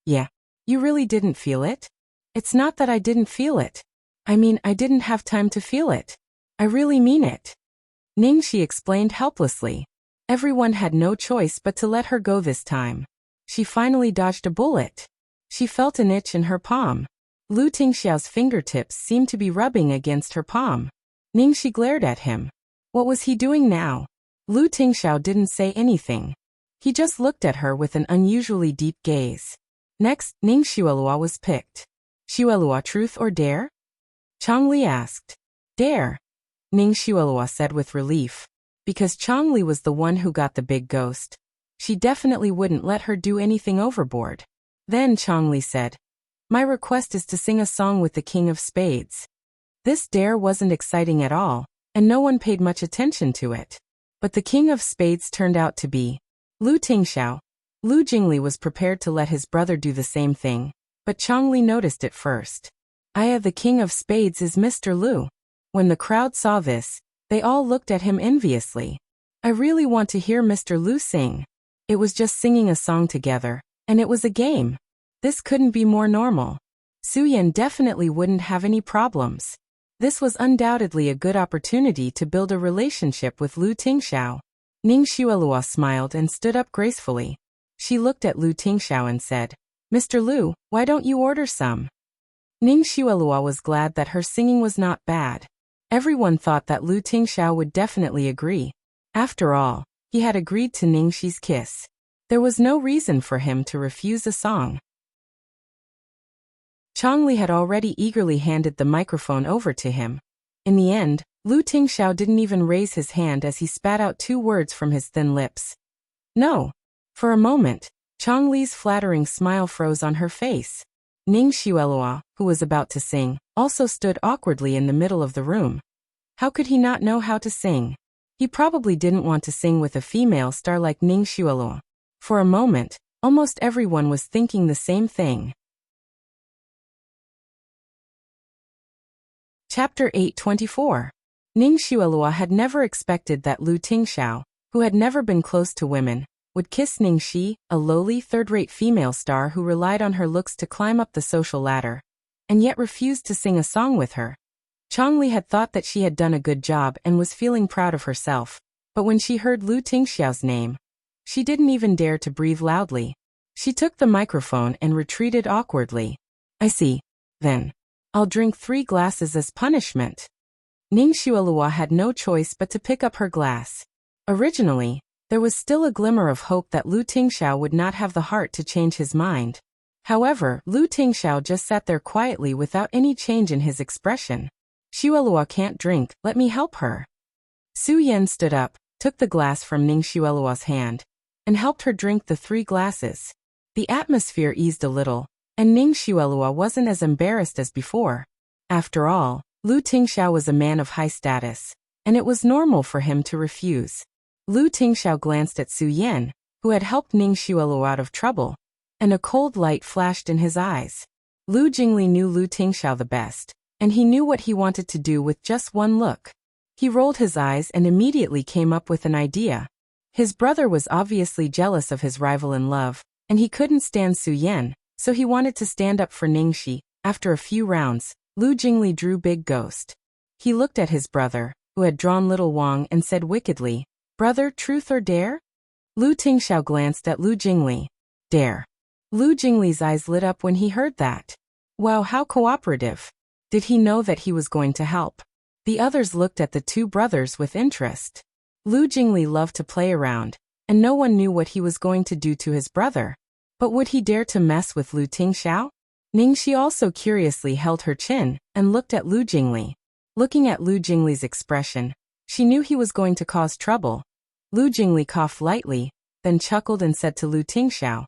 Yeah. You really didn't feel it? It's not that I didn't feel it. I mean, I didn't have time to feel it. I really mean it. Ningxi explained helplessly. Everyone had no choice but to let her go this time. She finally dodged a bullet. She felt an itch in her palm. Lu Tingxiao's fingertips seemed to be rubbing against her palm. Ningxi glared at him. What was he doing now? Lu Tingxiao didn't say anything. He just looked at her with an unusually deep gaze. Next, Ning Xiuelua was picked. Xiuelua, truth or dare? Changli asked. Dare. Ning Xiuelua said with relief. Because Changli was the one who got the big ghost. She definitely wouldn't let her do anything overboard. Then Changli said, My request is to sing a song with the King of Spades. This dare wasn't exciting at all, and no one paid much attention to it. But the King of Spades turned out to be Lu Tingxiao. Lu Jingli was prepared to let his brother do the same thing, but Changli noticed it first. The King of Spades is Mr. Lu. When the crowd saw this, they all looked at him enviously. I really want to hear Mr. Lu sing. It was just singing a song together, and it was a game. This couldn't be more normal. Su Yan definitely wouldn't have any problems. This was undoubtedly a good opportunity to build a relationship with Lu Tingxiao. Ning Xiuelua smiled and stood up gracefully. She looked at Lu Tingxiao and said, Mr. Lu, why don't you order some? Ning Xiuelua was glad that her singing was not bad. Everyone thought that Lu Tingxiao would definitely agree. After all, he had agreed to Ningxi's kiss. There was no reason for him to refuse a song. Changli had already eagerly handed the microphone over to him. In the end, Lu Tingxiao didn't even raise his hand as he spat out 2 words from his thin lips. No. For a moment, Chong Li's flattering smile froze on her face. Ning Xuelua, who was about to sing, also stood awkwardly in the middle of the room. How could he not know how to sing? He probably didn't want to sing with a female star like Ning Xuelua. For a moment, almost everyone was thinking the same thing. Chapter 824. Ning Xuelua had never expected that Lu Tingxiao, who had never been close to women, would kiss Ning Shi, a lowly, third-rate female star who relied on her looks to climb up the social ladder, and yet refused to sing a song with her. Chong Li had thought that she had done a good job and was feeling proud of herself, but when she heard Lu Tingxiao's name, she didn't even dare to breathe loudly. She took the microphone and retreated awkwardly. I see. Then. I'll drink 3 glasses as punishment. Ning Xuelua had no choice but to pick up her glass. Originally, there was still a glimmer of hope that Lu Tingxiao would not have the heart to change his mind. However, Lu Tingxiao just sat there quietly without any change in his expression. Xuelua can't drink, let me help her. Su Yan stood up, took the glass from Ning Xuelua's hand, and helped her drink the 3 glasses. The atmosphere eased a little, and Ning Xuelua wasn't as embarrassed as before. After all, Lu Tingxiao was a man of high status, and it was normal for him to refuse. Lu Tingxiao glanced at Su Yan, who had helped Ning Xuelua out of trouble, and a cold light flashed in his eyes. Lu Jingli knew Lu Tingxiao the best, and he knew what he wanted to do with just one look. He rolled his eyes and immediately came up with an idea. His brother was obviously jealous of his rival in love, and he couldn't stand Su Yan, so he wanted to stand up for Ning Shi. After a few rounds, Lu Jingli drew Big Ghost. He looked at his brother, who had drawn Little Wang, and said wickedly, "Brother, truth or dare?" Lu Tingxiao glanced at Lu Jingli. Dare. Lu Jingli's eyes lit up when he heard that. Wow, how cooperative. Did he know that he was going to help? The others looked at the 2 brothers with interest. Lu Jingli loved to play around, and no one knew what he was going to do to his brother. But would he dare to mess with Lu Tingxiao? Ning Shi also curiously held her chin and looked at Lu Jingli. Looking at Lu Jingli's expression, she knew he was going to cause trouble. Lu Jingli coughed lightly, then chuckled and said to Lu Tingxiao,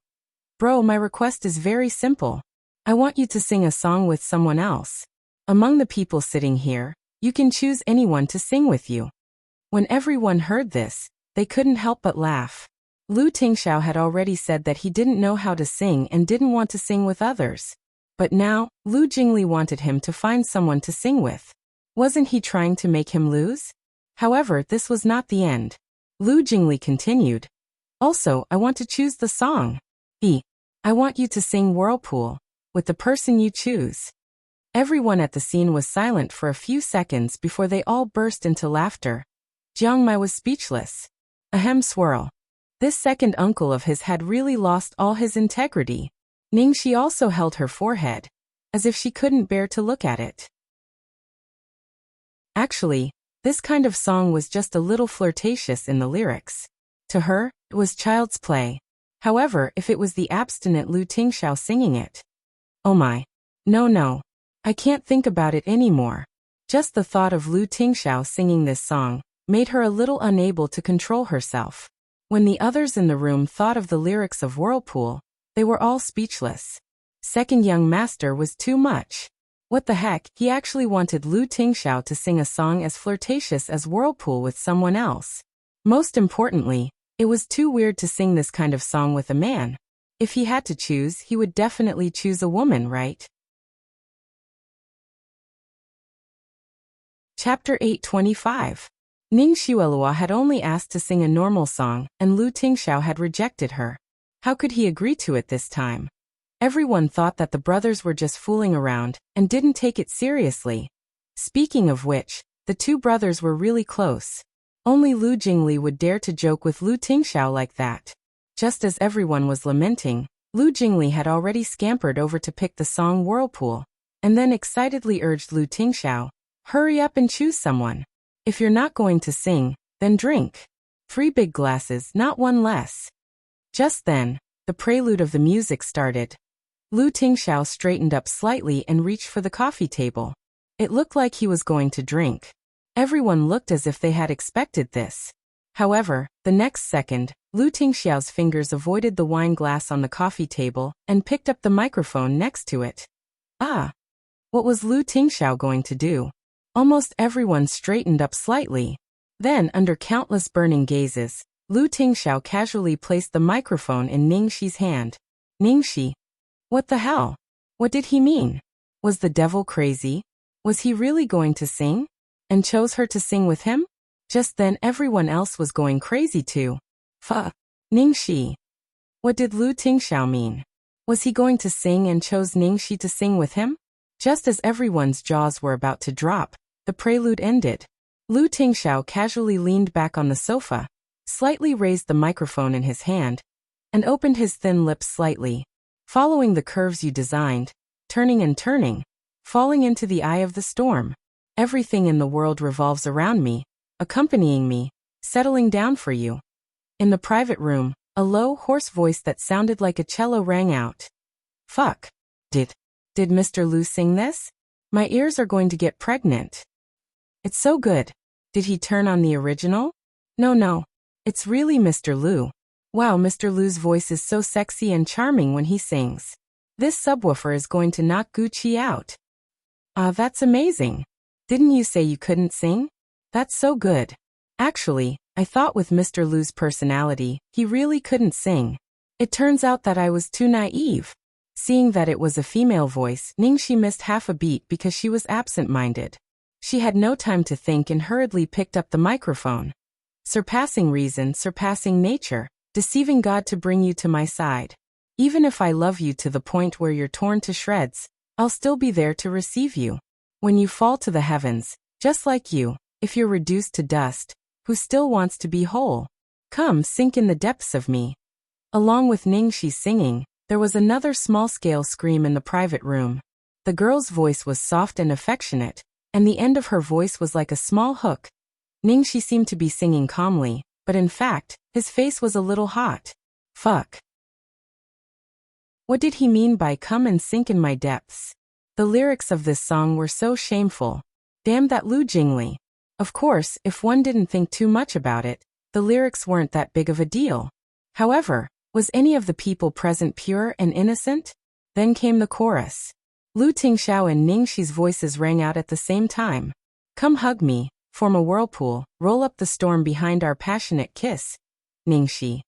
"Bro, my request is very simple. I want you to sing a song with someone else. Among the people sitting here, you can choose anyone to sing with you." When everyone heard this, they couldn't help but laugh. Lu Tingxiao had already said that he didn't know how to sing and didn't want to sing with others. But now, Lu Jingli wanted him to find someone to sing with. Wasn't he trying to make him lose? However, this was not the end. Lu Jingli continued. Also, I want to choose the song. I want you to sing Whirlpool, with the person you choose. Everyone at the scene was silent for a few seconds before they all burst into laughter. Jiang Mai was speechless. Ahem, swirl. This second uncle of his had really lost all his integrity. Ning Shi also held her forehead, as if she couldn't bear to look at it. Actually, this kind of song was just a little flirtatious in the lyrics. To her, it was child's play. However, if it was the abstinent Lu Tingxiao singing it. Oh my. No. I can't think about it anymore. Just the thought of Lu Tingxiao singing this song made her a little unable to control herself. When the others in the room thought of the lyrics of Whirlpool, they were all speechless. Second young master was too much. What the heck, he actually wanted Lu Tingxiao to sing a song as flirtatious as Whirlpool with someone else. Most importantly, it was too weird to sing this kind of song with a man. If he had to choose, he would definitely choose a woman, right? Chapter 825. Ning Xuelua had only asked to sing a normal song, and Lu Tingxiao had rejected her. How could he agree to it this time? Everyone thought that the brothers were just fooling around, and didn't take it seriously. Speaking of which, the 2 brothers were really close. Only Lu Jingli would dare to joke with Lu Tingxiao like that. Just as everyone was lamenting, Lu Jingli had already scampered over to pick the song Whirlpool, and then excitedly urged Lu Tingxiao, "Hurry up and choose someone. If you're not going to sing, then drink. 3 big glasses, not 1 less." Just then, the prelude of the music started. Lu Tingxiao straightened up slightly and reached for the coffee table. It looked like he was going to drink. Everyone looked as if they had expected this. However, the next second, Lu Tingxiao's fingers avoided the wine glass on the coffee table and picked up the microphone next to it. Ah! What was Lu Tingxiao going to do? Almost everyone straightened up slightly. Then, under countless burning gazes, Lu Tingxiao casually placed the microphone in Ningxi's hand. Ningxi? What the hell? What did he mean? Was the devil crazy? Was he really going to sing? And chose her to sing with him? Just then everyone else was going crazy too. Ningxi. What did Lu Tingxiao mean? Was he going to sing and chose Ningxi to sing with him? Just as everyone's jaws were about to drop, the prelude ended. Lu Tingxiao casually leaned back on the sofa, slightly raised the microphone in his hand, and opened his thin lips slightly, following the curves you designed, turning and turning, falling into the eye of the storm. Everything in the world revolves around me, accompanying me, settling down for you. In the private room, a low, hoarse voice that sounded like a cello rang out. Fuck. Did Mr. Lu sing this? My ears are going to get pregnant. It's so good. Did he turn on the original? No. It's really Mr. Lu. Wow, Mr. Lu's voice is so sexy and charming when he sings. This subwoofer is going to knock Gucci out. Ah, that's amazing. Didn't you say you couldn't sing? That's so good. Actually, I thought with Mr. Lu's personality, he really couldn't sing. It turns out that I was too naive. Seeing that it was a female voice, Ningxi missed half a beat because she was absent-minded. She had no time to think and hurriedly picked up the microphone. Surpassing reason, surpassing nature, deceiving God to bring you to my side. Even if I love you to the point where you're torn to shreds, I'll still be there to receive you. When you fall to the heavens, just like you, if you're reduced to dust, who still wants to be whole? Come sink in the depths of me. Along with Ningxi's singing, there was another small-scale scream in the private room. The girl's voice was soft and affectionate, and the end of her voice was like a small hook. Ningxi seemed to be singing calmly, but in fact, his face was a little hot. Fuck. What did he mean by come and sink in my depths? The lyrics of this song were so shameful. Damn that Lu Jingli. Of course, if one didn't think too much about it, the lyrics weren't that big of a deal. However, was any of the people present pure and innocent? Then came the chorus. Lu Tingxiao and Ningxi's voices rang out at the same time. Come hug me, form a whirlpool, roll up the storm behind our passionate kiss. Ningxi.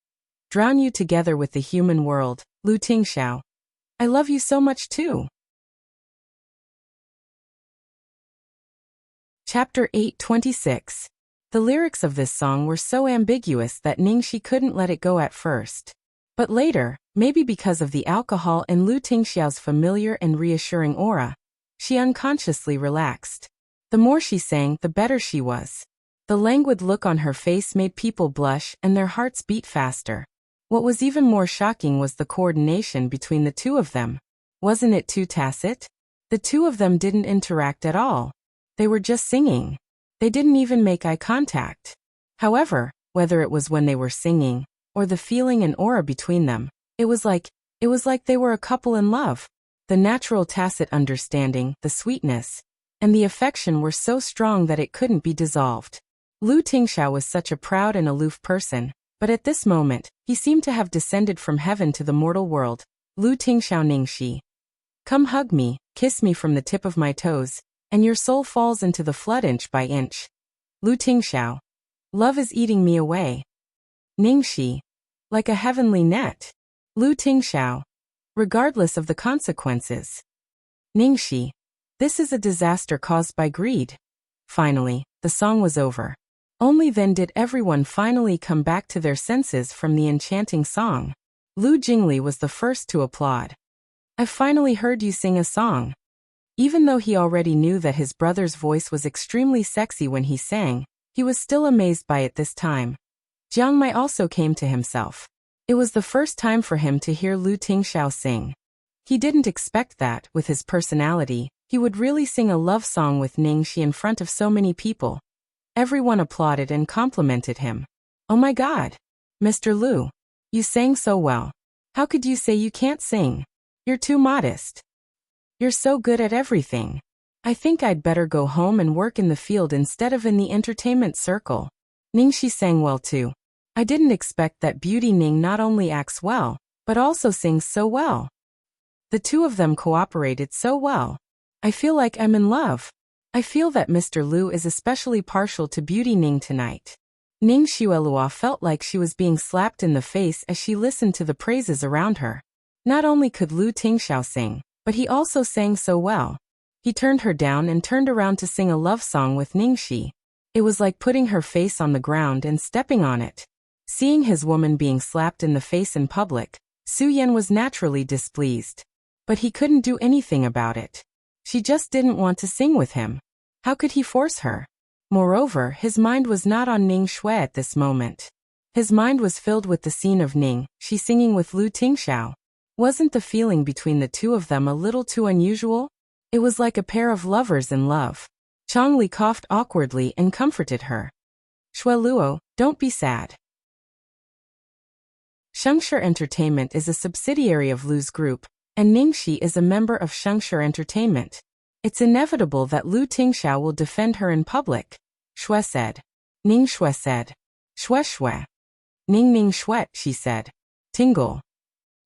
Drown you together with the human world, Lu Tingxiao. I love you so much too. Chapter 8:26. The lyrics of this song were so ambiguous that Ningxi couldn't let it go at first. But later, maybe because of the alcohol and Lu Tingxiao's familiar and reassuring aura, she unconsciously relaxed. The more she sang, the better she was. The languid look on her face made people blush and their hearts beat faster. What was even more shocking was the coordination between the two of them. Wasn't it too tacit? The two of them didn't interact at all. They were just singing. They didn't even make eye contact. However, whether it was when they were singing, or the feeling and aura between them, it was like they were a couple in love. The natural tacit understanding, the sweetness, and the affection were so strong that it couldn't be dissolved. Lu Tingxiao was such a proud and aloof person, but at this moment, he seemed to have descended from heaven to the mortal world. Lu Tingxiao Ningxi. Come hug me, kiss me from the tip of my toes, and your soul falls into the flood inch by inch. Lu Tingxiao. Love is eating me away. Ningxi. Like a heavenly net. Lu Tingxiao. Regardless of the consequences. Ningxi. This is a disaster caused by greed. Finally, the song was over. Only then did everyone finally come back to their senses from the enchanting song. Lu Jingli was the first to applaud. I finally heard you sing a song. Even though he already knew that his brother's voice was extremely sexy when he sang, he was still amazed by it this time. Jiang Mai also came to himself. It was the first time for him to hear Lu Tingxiao sing. He didn't expect that, with his personality, he would really sing a love song with Ningxi in front of so many people. Everyone applauded and complimented him. Oh my God! Mr. Lu, you sang so well. How could you say you can't sing? You're too modest. You're so good at everything. I think I'd better go home and work in the field instead of in the entertainment circle. Ningxi sang well too. I didn't expect that Beauty Ning not only acts well, but also sings so well. The two of them cooperated so well. I feel like I'm in love. I feel that Mr. Liu is especially partial to Beauty Ning tonight. Ning Xuelua felt like she was being slapped in the face as she listened to the praises around her. Not only could Lu Tingxiao sing, but he also sang so well. He turned her down and turned around to sing a love song with Ningxi. It was like putting her face on the ground and stepping on it. Seeing his woman being slapped in the face in public, Su Yan was naturally displeased. But he couldn't do anything about it. She just didn't want to sing with him. How could he force her? Moreover, his mind was not on Ning Shui at this moment. His mind was filled with the scene of Ning Shi singing with Lu Tingxiao. Wasn't the feeling between the two of them a little too unusual? It was like a pair of lovers in love. Changli coughed awkwardly and comforted her. Shueluo, don't be sad. Shengshi Entertainment is a subsidiary of Lu's group, and Ningxi is a member of Shengshi Entertainment. It's inevitable that Lu Tingxiao will defend her in public, Shui said. Ning Shui said. Shui. Ning Shui, she said. Tingle.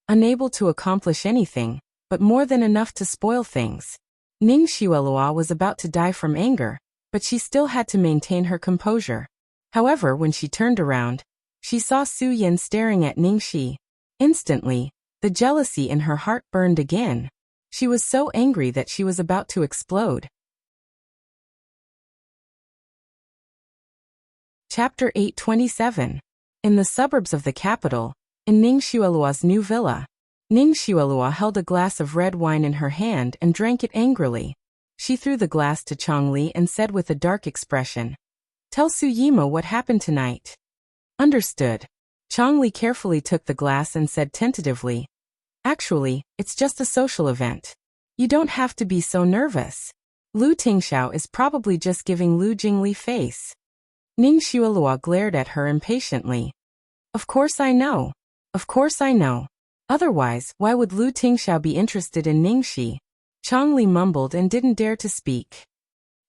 Unable to accomplish anything, but more than enough to spoil things. Ning Xuelua was about to die from anger, but she still had to maintain her composure. However, when she turned around, she saw Su Yan staring at Ningxi. Instantly, the jealousy in her heart burned again. She was so angry that she was about to explode. Chapter 827. In the suburbs of the capital, in Ning Xuelua's new villa, Ning Xuelua held a glass of red wine in her hand and drank it angrily. She threw the glass to Changli and said with a dark expression, "Tell Su Yima what happened tonight." Understood. Changli carefully took the glass and said tentatively, "Actually, it's just a social event. You don't have to be so nervous. Lu Tingxiao is probably just giving Lu Jingli face." Ning Xuelua glared at her impatiently. "Of course I know. Of course I know. Otherwise, why would Lu Tingxiao be interested in Ningxi?" Changli mumbled and didn't dare to speak.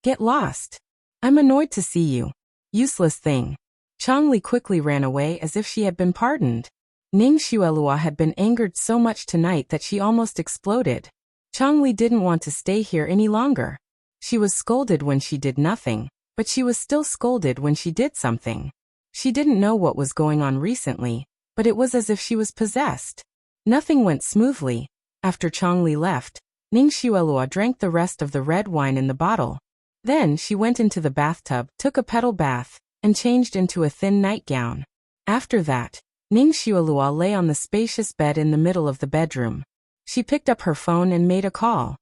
"Get lost. I'm annoyed to see you. Useless thing." Changli quickly ran away as if she had been pardoned. Ning Xuelua had been angered so much tonight that she almost exploded. Changli didn't want to stay here any longer. She was scolded when she did nothing, but she was still scolded when she did something. She didn't know what was going on recently, but it was as if she was possessed. Nothing went smoothly. After Changli left, Ning Xuelua drank the rest of the red wine in the bottle. Then she went into the bathtub, took a petal bath, and changed into a thin nightgown. After that, Ning Xuelua lay on the spacious bed in the middle of the bedroom. She picked up her phone and made a call.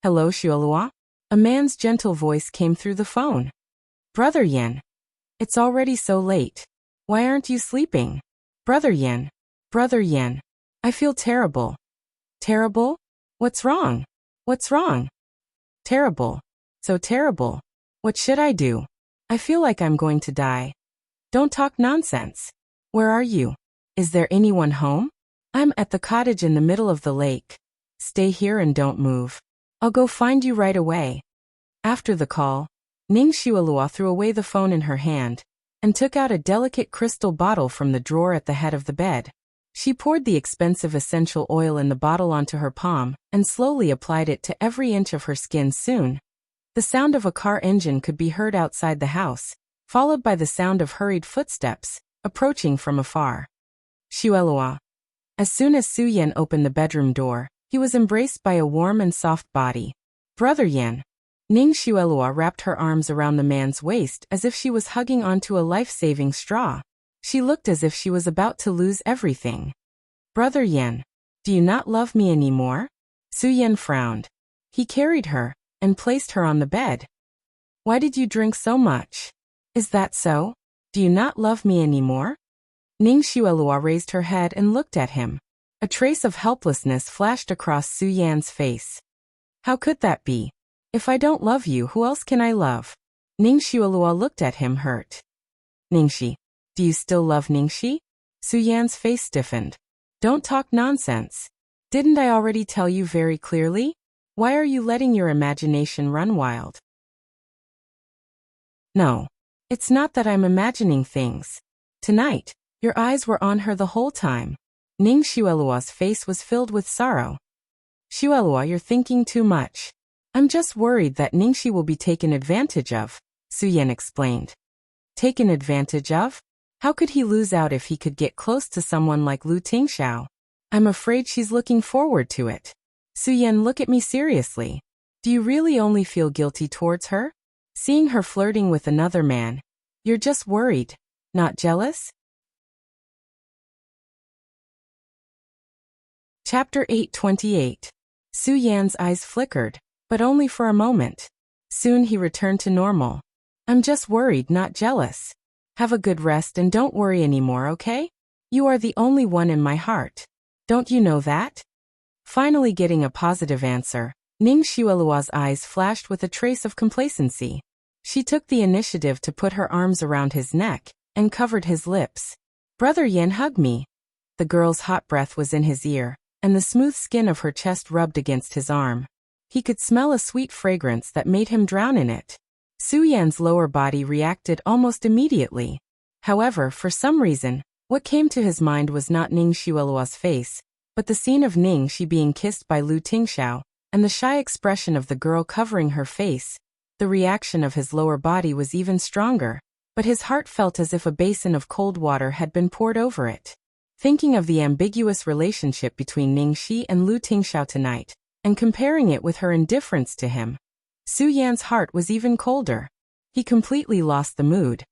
"Hello, Xuelua?" A man's gentle voice came through the phone. "Brother Yan. It's already so late. Why aren't you sleeping?" "Brother Yan. Brother Yan. I feel terrible." "Terrible? What's wrong? What's wrong?" "Terrible. So terrible. What should I do? I feel like I'm going to die." "Don't talk nonsense. Where are you? Is there anyone home?" "I'm at the cottage in the middle of the lake. Stay here and don't move. I'll go find you right away." After the call, Ning Xuelua threw away the phone in her hand and took out a delicate crystal bottle from the drawer at the head of the bed. She poured the expensive essential oil in the bottle onto her palm and slowly applied it to every inch of her skin. Soon, the sound of a car engine could be heard outside the house, followed by the sound of hurried footsteps, approaching from afar. Xuelua. As soon as Su Yan opened the bedroom door, he was embraced by a warm and soft body. "Brother Yan." Ning Xuelua wrapped her arms around the man's waist as if she was hugging onto a life-saving straw. She looked as if she was about to lose everything. "Brother Yan, do you not love me anymore?" Su Yan frowned. He carried her and placed her on the bed. "Why did you drink so much? Is that so? Do you not love me anymore?" Ning Xuelua raised her head and looked at him. A trace of helplessness flashed across Su Yan's face. "How could that be? If I don't love you, who else can I love?" Ning Xuelua looked at him hurt. "Ningxi, do you still love Ningxi?" Su Yan's face stiffened. "Don't talk nonsense. Didn't I already tell you very clearly? Why are you letting your imagination run wild? No. It's not that I'm imagining things. Tonight, your eyes were on her the whole time. Ning Xuelua's face was filled with sorrow. Xuelua, you're thinking too much. I'm just worried that Ningxi will be taken advantage of, Su Yan explained. Taken advantage of? How could he lose out if he could get close to someone like Lu Tingxiao? I'm afraid she's looking forward to it. Su Yan, look at me seriously. Do you really only feel guilty towards her? Seeing her flirting with another man, you're just worried, not jealous? Chapter 828. Su Yan's eyes flickered, but only for a moment. Soon he returned to normal. I'm just worried, not jealous. Have a good rest and don't worry anymore, okay? You are the only one in my heart. Don't you know that? Finally getting a positive answer, Ning Xuelua's eyes flashed with a trace of complacency. She took the initiative to put her arms around his neck and covered his lips. Brother Yan, hug me. The girl's hot breath was in his ear, and the smooth skin of her chest rubbed against his arm. He could smell a sweet fragrance that made him drown in it. Su Yan's lower body reacted almost immediately. However, for some reason, what came to his mind was not Ning Xuelua's face, but the scene of Ningxi being kissed by Lu Tingxiao, and the shy expression of the girl covering her face. The reaction of his lower body was even stronger, but his heart felt as if a basin of cold water had been poured over it. Thinking of the ambiguous relationship between Ningxi and Lu Tingxiao tonight, and comparing it with her indifference to him, Su Yan's heart was even colder. He completely lost the mood.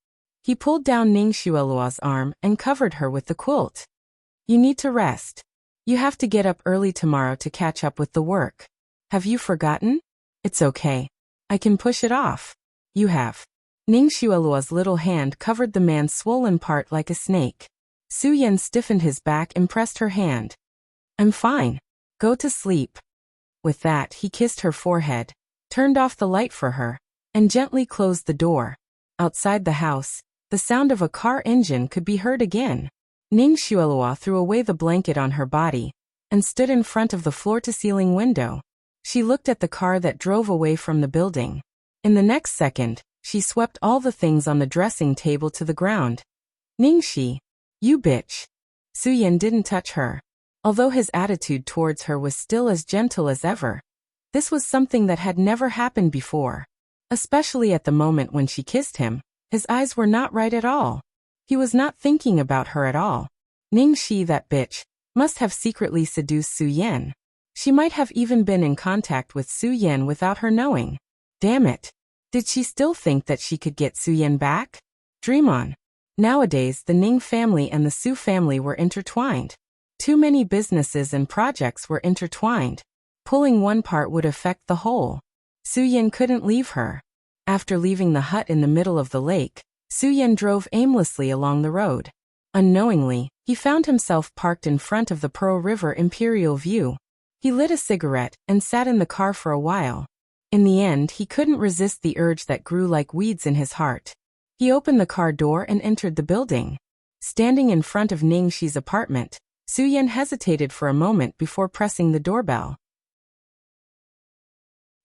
He pulled down Ning Xuelua's arm and covered her with the quilt. You need to rest. You have to get up early tomorrow to catch up with the work. Have you forgotten? It's okay. I can push it off. You have. Ning Xuelua's little hand covered the man's swollen part like a snake. Su Yan stiffened his back and pressed her hand. I'm fine. Go to sleep. With that, he kissed her forehead, turned off the light for her, and gently closed the door. Outside the house, the sound of a car engine could be heard again. Ning Xuelua threw away the blanket on her body and stood in front of the floor-to-ceiling window. She looked at the car that drove away from the building. In the next second, she swept all the things on the dressing table to the ground. Ningxi, you bitch. Su Yan didn't touch her, although his attitude towards her was still as gentle as ever. This was something that had never happened before. Especially at the moment when she kissed him, his eyes were not right at all. He was not thinking about her at all. Ningxi, that bitch, must have secretly seduced Su Yan. She might have even been in contact with Su Yan without her knowing. Damn it. Did she still think that she could get Su Yan back? Dream on. Nowadays, the Ning family and the Su family were intertwined. Too many businesses and projects were intertwined. Pulling one part would affect the whole. Su Yan couldn't leave her. After leaving the hut in the middle of the lake, Su Yan drove aimlessly along the road. Unknowingly, he found himself parked in front of the Pearl River Imperial View. He lit a cigarette and sat in the car for a while. In the end, he couldn't resist the urge that grew like weeds in his heart. He opened the car door and entered the building. Standing in front of Ningxi's apartment, Su Yan hesitated for a moment before pressing the doorbell.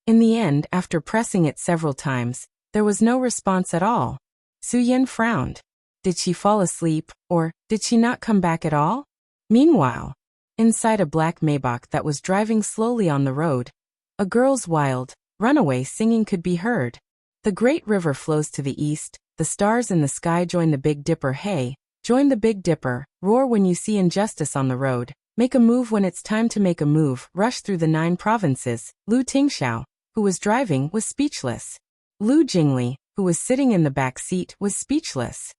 In the end, after pressing it several times, there was no response at all. Su Yan frowned. Did she fall asleep, or did she not come back at all? Meanwhile, inside a black Maybach that was driving slowly on the road, a girl's wild, runaway singing could be heard. The great river flows to the east, the stars in the sky join the Big Dipper. Hey, join the Big Dipper, roar when you see injustice on the road, make a move when it's time to make a move, rush through the 9 provinces. Lu Tingxiao, who was driving, was speechless. Lu Jingli, who was sitting in the back seat, was speechless.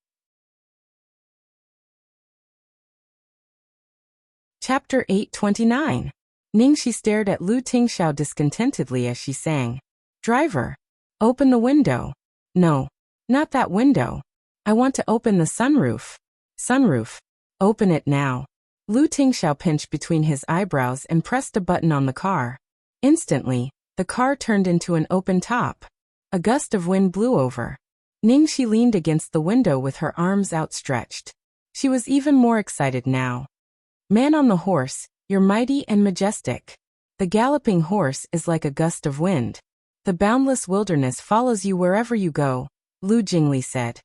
Chapter 829. Ningxi stared at Lu Tingxiao discontentedly as she sang. Driver, open the window. No, not that window. I want to open the sunroof. Sunroof. Open it now. Lu Tingxiao pinched between his eyebrows and pressed a button on the car. Instantly, the car turned into an open top. A gust of wind blew over. Ningxi leaned against the window with her arms outstretched. She was even more excited now. Man on the horse, you're mighty and majestic. The galloping horse is like a gust of wind. The boundless wilderness follows you wherever you go, Lu Jingli said.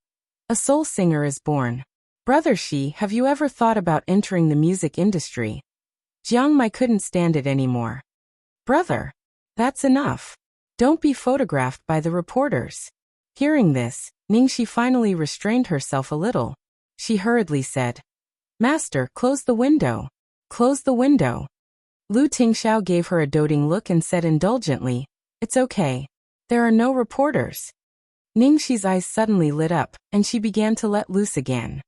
A soul singer is born. Brother Shi, have you ever thought about entering the music industry? Jiang Mai couldn't stand it anymore. Brother, that's enough. Don't be photographed by the reporters. Hearing this, Ningxi finally restrained herself a little. She hurriedly said, Master, close the window. Close the window. Lu Tingxiao gave her a doting look and said indulgently, It's okay. There are no reporters. Ningxi's eyes suddenly lit up, and she began to let loose again.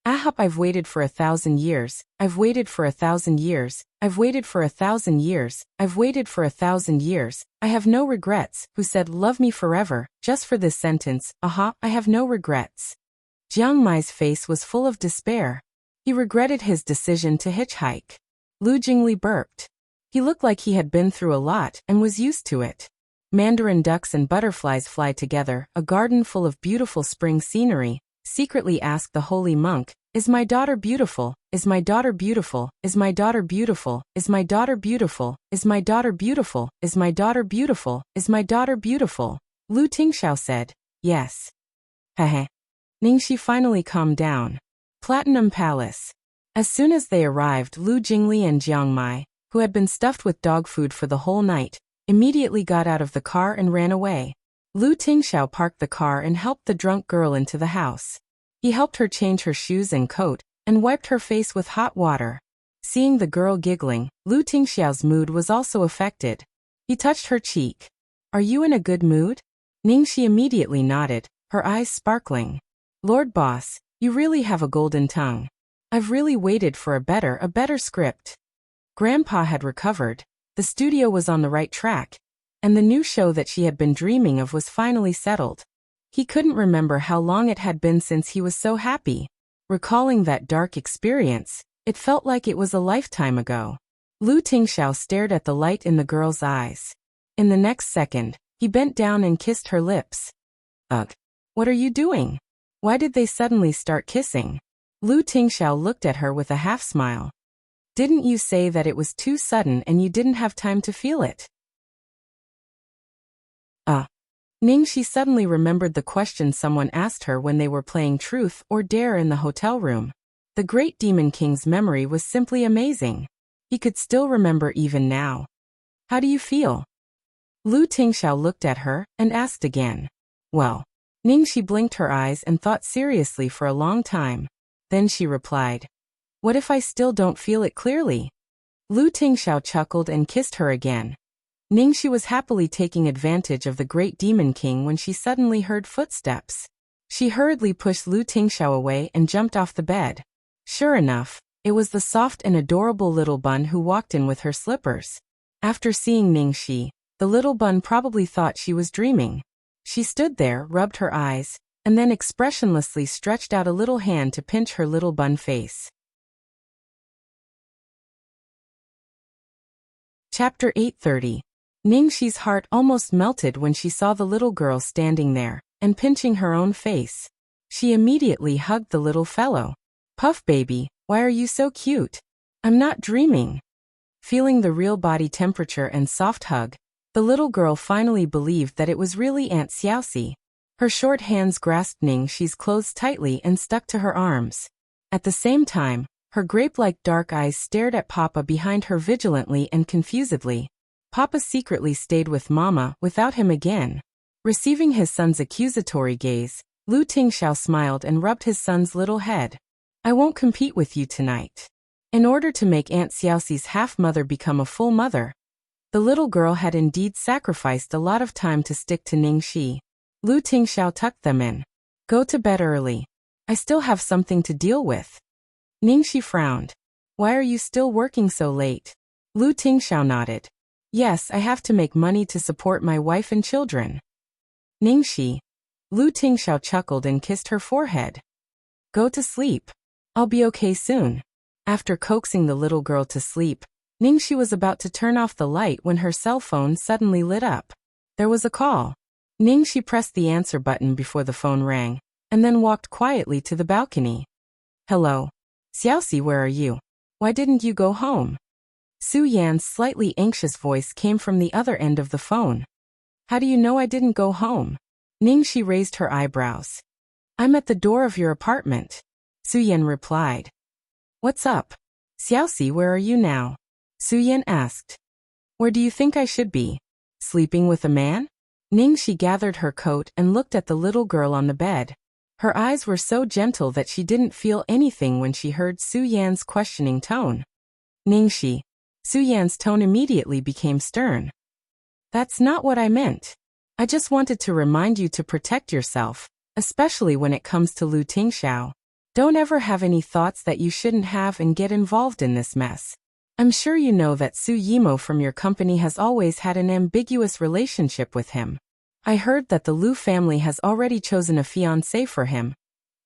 Ahop, I've waited for 1,000 years, I've waited for 1,000 years, I've waited for 1,000 years, I've waited for 1,000 years, I have no regrets, who said love me forever, just for this sentence, aha, I have no regrets. Jiang Mai's face was full of despair. He regretted his decision to hitchhike. Lu Jingli burped. He looked like he had been through a lot and was used to it. Mandarin ducks and butterflies fly together, a garden full of beautiful spring scenery. Secretly asked the holy monk, Is my daughter beautiful? Is my daughter beautiful? Is my daughter beautiful? Is my daughter beautiful? Is my daughter beautiful? Is my daughter beautiful? Is my daughter beautiful? Lu Tingxiao said, Yes. Heh. Ningxi finally calmed down. Platinum Palace. As soon as they arrived, Lu Jingli and Jiang Mai, who had been stuffed with dog food for the whole night, immediately got out of the car and ran away. Lu Tingxiao parked the car and helped the drunk girl into the house. He helped her change her shoes and coat, and wiped her face with hot water. Seeing the girl giggling, Lu Tingxiao's mood was also affected. He touched her cheek. Are you in a good mood? Ningxi immediately nodded, her eyes sparkling. Lord Boss, you really have a golden tongue. I've really waited for a better script. Grandpa had recovered. The studio was on the right track. And the new show that she had been dreaming of was finally settled. He couldn't remember how long it had been since he was so happy. Recalling that dark experience, it felt like it was a lifetime ago. Lu Tingxiao stared at the light in the girl's eyes. In the next second, he bent down and kissed her lips. Ugh. What are you doing? Why did they suddenly start kissing? Lu Tingxiao looked at her with a half-smile. Didn't you say that it was too sudden and you didn't have time to feel it? Ningxi suddenly remembered the question someone asked her when they were playing Truth or Dare in the hotel room. The Great Demon King's memory was simply amazing. He could still remember even now. How do you feel? Lu Tingxiao looked at her and asked again. Well. Ningxi blinked her eyes and thought seriously for a long time. Then she replied. What if I still don't feel it clearly? Lu Tingxiao chuckled and kissed her again. Ningxi was happily taking advantage of the Great Demon King when she suddenly heard footsteps. She hurriedly pushed Lu Tingxiao away and jumped off the bed. Sure enough, it was the soft and adorable little bun who walked in with her slippers. After seeing Ningxi, the little bun probably thought she was dreaming. She stood there, rubbed her eyes, and then expressionlessly stretched out a little hand to pinch her little bun face. Chapter 830. Ningxi's heart almost melted when she saw the little girl standing there, and pinching her own face. She immediately hugged the little fellow. Puff baby, why are you so cute? I'm not dreaming. Feeling the real body temperature and soft hug, the little girl finally believed that it was really Aunt Xiaoxi. Her short hands grasped Ningxi's clothes tightly and stuck to her arms. At the same time, her grape-like dark eyes stared at Papa behind her vigilantly and confusedly. Papa secretly stayed with Mama without him again. Receiving his son's accusatory gaze, Lu Tingxiao smiled and rubbed his son's little head. I won't compete with you tonight. In order to make Aunt Xiaoxi's half-mother become a full mother, the little girl had indeed sacrificed a lot of time to stick to Ningxi. Lu Tingxiao tucked them in. Go to bed early. I still have something to deal with. Ningxi frowned. Why are you still working so late? Lu Tingxiao nodded. Yes, I have to make money to support my wife and children. Ningxi. Lu Tingxiao chuckled and kissed her forehead. Go to sleep. I'll be okay soon. After coaxing the little girl to sleep, Ningxi was about to turn off the light when her cell phone suddenly lit up. There was a call. Ningxi pressed the answer button before the phone rang, and then walked quietly to the balcony. Hello. Xiaoxi, where are you? Why didn't you go home? Su Yan's slightly anxious voice came from the other end of the phone. How do you know I didn't go home? Ningxi raised her eyebrows. I'm at the door of your apartment. Su Yan replied. What's up? Xiaoxi, where are you now? Su Yan asked. Where do you think I should be? Sleeping with a man? Ningxi gathered her coat and looked at the little girl on the bed. Her eyes were so gentle that she didn't feel anything when she heard Su Yan's questioning tone. Ningxi. Su Yan's tone immediately became stern. That's not what I meant. I just wanted to remind you to protect yourself, especially when it comes to Lu Tingxiao. Don't ever have any thoughts that you shouldn't have and get involved in this mess. I'm sure you know that Su Yimo from your company has always had an ambiguous relationship with him. I heard that the Lu family has already chosen a fiancé for him,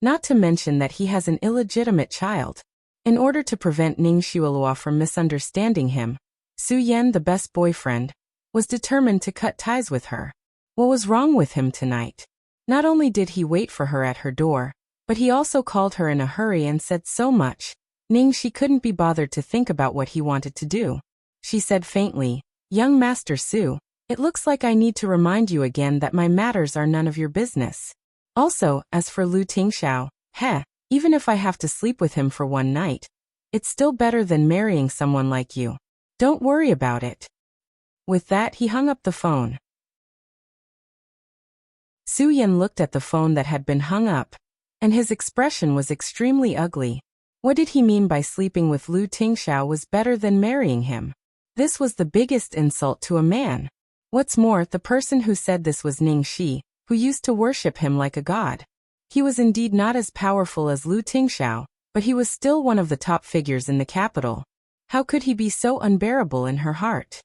not to mention that he has an illegitimate child. In order to prevent Ning Xuelua from misunderstanding him, Su Yan, the best boyfriend, was determined to cut ties with her. What was wrong with him tonight? Not only did he wait for her at her door, but he also called her in a hurry and said so much. She couldn't be bothered to think about what he wanted to do. She said faintly, Young Master Su, it looks like I need to remind you again that my matters are none of your business. Also, as for Lu Tingxiao, even if I have to sleep with him for one night, it's still better than marrying someone like you. Don't worry about it. With that, he hung up the phone. Su Yan looked at the phone that had been hung up, and his expression was extremely ugly. What did he mean by sleeping with Lu Tingxiao was better than marrying him? This was the biggest insult to a man. What's more, the person who said this was Ning Shi, who used to worship him like a god. He was indeed not as powerful as Lu Tingxiao, but he was still one of the top figures in the capital. How could he be so unbearable in her heart?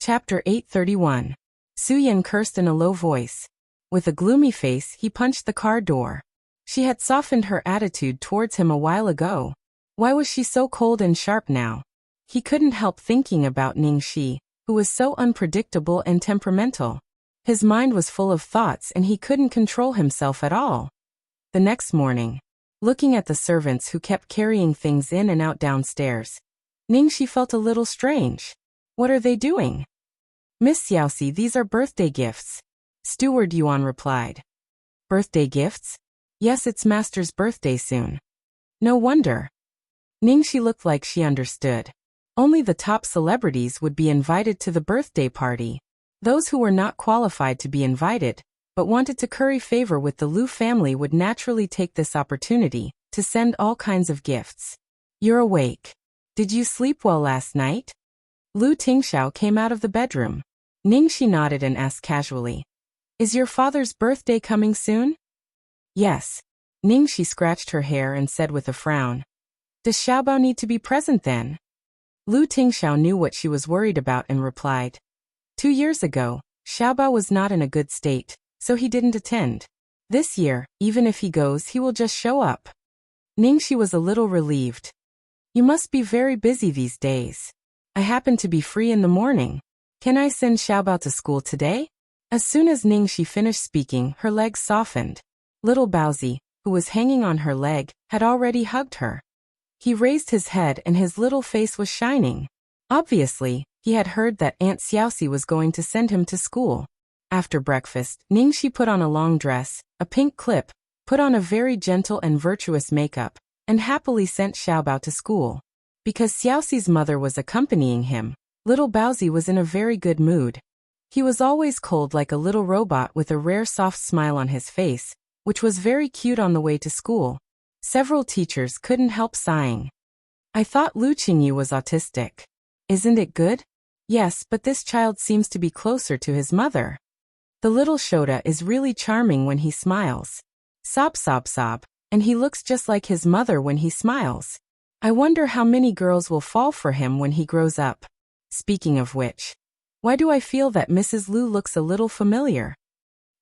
Chapter 831. Su Yan cursed in a low voice. With a gloomy face, he punched the car door. She had softened her attitude towards him a while ago. Why was she so cold and sharp now? He couldn't help thinking about Ning Shi, who was so unpredictable and temperamental. His mind was full of thoughts and he couldn't control himself at all. The next morning, looking at the servants who kept carrying things in and out downstairs, Ning Shi felt a little strange. What are they doing? Miss Xiaoxi, these are birthday gifts. Steward Yuan replied. Birthday gifts? Yes, it's Master's birthday soon. No wonder. Ningxi looked like she understood. Only the top celebrities would be invited to the birthday party. Those who were not qualified to be invited, but wanted to curry favor with the Lu family would naturally take this opportunity to send all kinds of gifts. You're awake. Did you sleep well last night? Lu Tingxiao came out of the bedroom. Ningxi nodded and asked casually. Is your father's birthday coming soon? Yes. Ningxi scratched her hair and said with a frown. Does Xiaobao need to be present then? Lu Tingxiao knew what she was worried about and replied. 2 years ago, Xiaobao was not in a good state, so he didn't attend. This year, even if he goes, he will just show up. Ningxi was a little relieved. You must be very busy these days. I happen to be free in the morning. Can I send Xiaobao to school today? As soon as Ningxi finished speaking, her legs softened. Little Baozi, who was hanging on her leg, had already hugged her. He raised his head and his little face was shining. Obviously, he had heard that Aunt Xiaoxi was going to send him to school. After breakfast, Ningxi put on a long dress, a pink clip, put on a very gentle and virtuous makeup, and happily sent Xiaobao to school. Because Xiaoxi's mother was accompanying him, little Baozi was in a very good mood. He was always cold like a little robot with a rare soft smile on his face, which was very cute on the way to school. Several teachers couldn't help sighing. I thought Lu Qingyu was autistic. Isn't it good? Yes, but this child seems to be closer to his mother. The little Shota is really charming when he smiles. Sob sob sob, and he looks just like his mother when he smiles. I wonder how many girls will fall for him when he grows up. Speaking of which, why do I feel that Mrs. Lu looks a little familiar?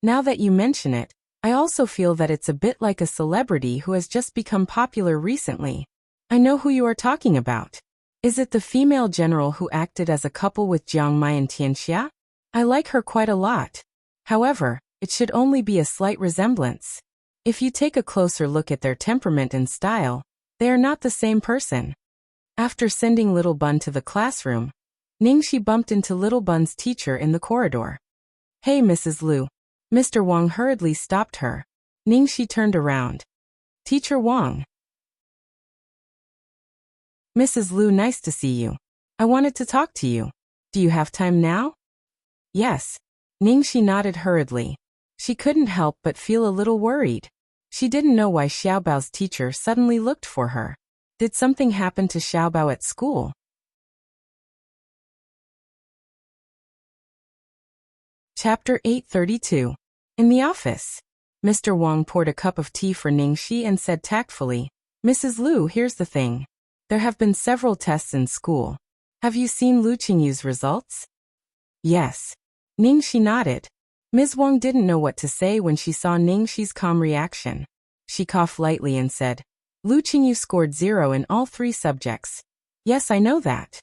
Now that you mention it, I also feel that it's a bit like a celebrity who has just become popular recently. I know who you are talking about. Is it the female general who acted as a couple with Jiang Mai and Tianxia? I like her quite a lot. However, it should only be a slight resemblance. If you take a closer look at their temperament and style, They are not the same person. After sending Little Bun to the classroom, Ningxi bumped into Little Bun's teacher in the corridor. "Hey, Mrs. Liu." Mr. Wang hurriedly stopped her. Ningxi turned around. "Teacher Wang." "Mrs. Liu, nice to see you. I wanted to talk to you. Do you have time now?" "Yes." Ningxi nodded hurriedly. She couldn't help but feel a little worried. She didn't know why Xiaobao's teacher suddenly looked for her. Did something happen to Xiaobao at school? Chapter 832. In the office. Mr. Wang poured a cup of tea for Ningxi and said tactfully, "Mrs. Liu, here's the thing. There have been several tests in school. Have you seen Lu Qingyu's results?" "Yes." Ningxi nodded. Ms. Wang didn't know what to say when she saw Ningxi's calm reaction. She coughed lightly and said, "Lu Qingyu scored 0 in all 3 subjects. Yes, I know that.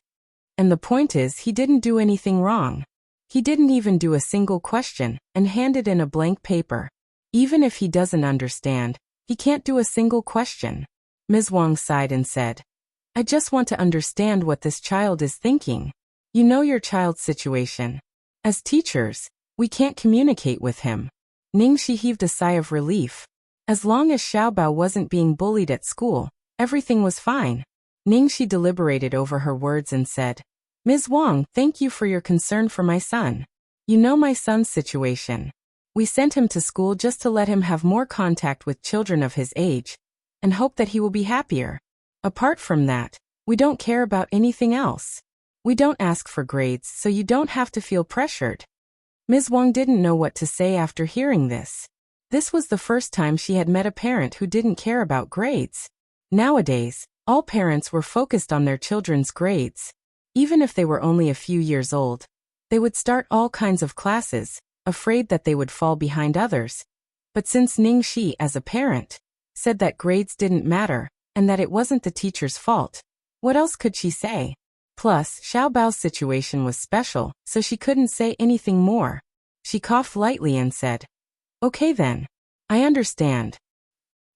And the point is, he didn't do anything wrong. He didn't even do a single question and handed in a blank paper. Even if he doesn't understand, he can't do a single question." Ms. Wang sighed and said, "I just want to understand what this child is thinking. You know your child's situation. As teachers, we can't communicate with him." Ningxi heaved a sigh of relief. As long as Xiaobao wasn't being bullied at school, everything was fine. Ningxi deliberated over her words and said, "Ms. Wang, thank you for your concern for my son. You know my son's situation. We sent him to school just to let him have more contact with children of his age, and hope that he will be happier. Apart from that, we don't care about anything else. We don't ask for grades, so you don't have to feel pressured." Ms. Wang didn't know what to say after hearing this. This was the first time she had met a parent who didn't care about grades. Nowadays, all parents were focused on their children's grades. Even if they were only a few years old, they would start all kinds of classes, afraid that they would fall behind others. But since Ningxi, as a parent, said that grades didn't matter, and that it wasn't the teacher's fault, what else could she say? Plus, Xiaobao's situation was special, so she couldn't say anything more. She coughed lightly and said, "Okay then. I understand.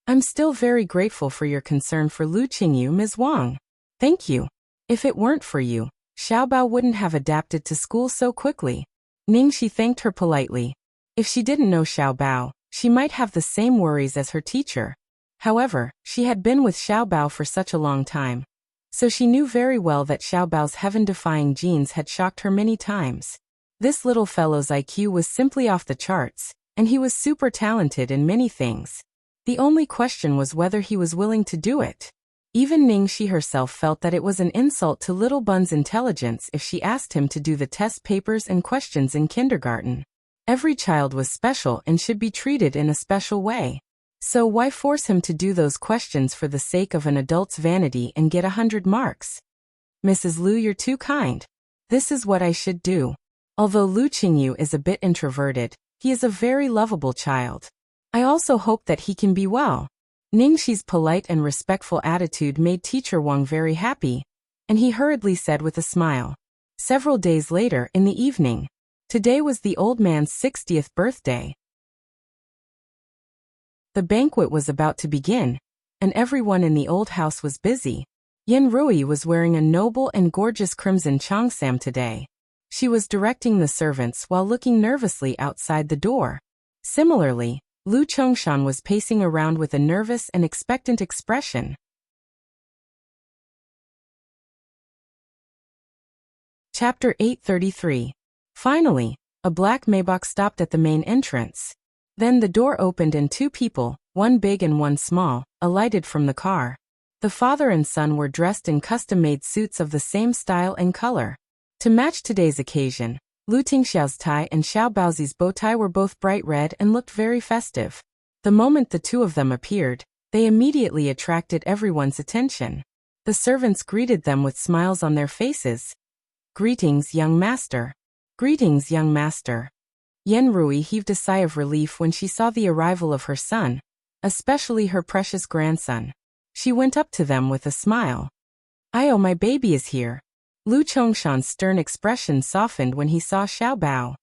I'm still very grateful for your concern for Lu Qingyu, Ms. Wang. Thank you. If it weren't for you, Xiaobao wouldn't have adapted to school so quickly." Ningxi thanked her politely. If she didn't know Xiaobao, she might have the same worries as her teacher. However, she had been with Xiaobao for such a long time, so she knew very well that Xiaobao's heaven-defying genes had shocked her many times. This little fellow's IQ was simply off the charts, and he was super talented in many things. The only question was whether he was willing to do it. Even Ningxi herself felt that it was an insult to Little Bun's intelligence if she asked him to do the test papers and questions in kindergarten. Every child was special and should be treated in a special way. So why force him to do those questions for the sake of an adult's vanity and get 100 marks? "Mrs. Liu, you're too kind. This is what I should do." Although Lu Qingyu is a bit introverted, he is a very lovable child. I also hope that he can be well. Ningxi's polite and respectful attitude made Teacher Wang very happy, and he hurriedly said with a smile. Several days later, in the evening, today was the old man's 60th birthday. The banquet was about to begin, and everyone in the old house was busy. Yin Rui was wearing a noble and gorgeous crimson cheongsam today. She was directing the servants while looking nervously outside the door. Similarly, Lu Chongshan was pacing around with a nervous and expectant expression. Chapter 833. Finally, a black Maybach stopped at the main entrance. Then the door opened and 2 people, one big and one small, alighted from the car. The father and son were dressed in custom-made suits of the same style and color. To match today's occasion, Lu Tingxiao's tie and Xiao Baozi's bow tie were both bright red and looked very festive. The moment the 2 of them appeared, they immediately attracted everyone's attention. The servants greeted them with smiles on their faces. "Greetings, young master." "Greetings, young master." Yen Rui heaved a sigh of relief when she saw the arrival of her son, especially her precious grandson. She went up to them with a smile. "Oh, my baby is here." Lu Chongshan's stern expression softened when he saw Xiao Bao.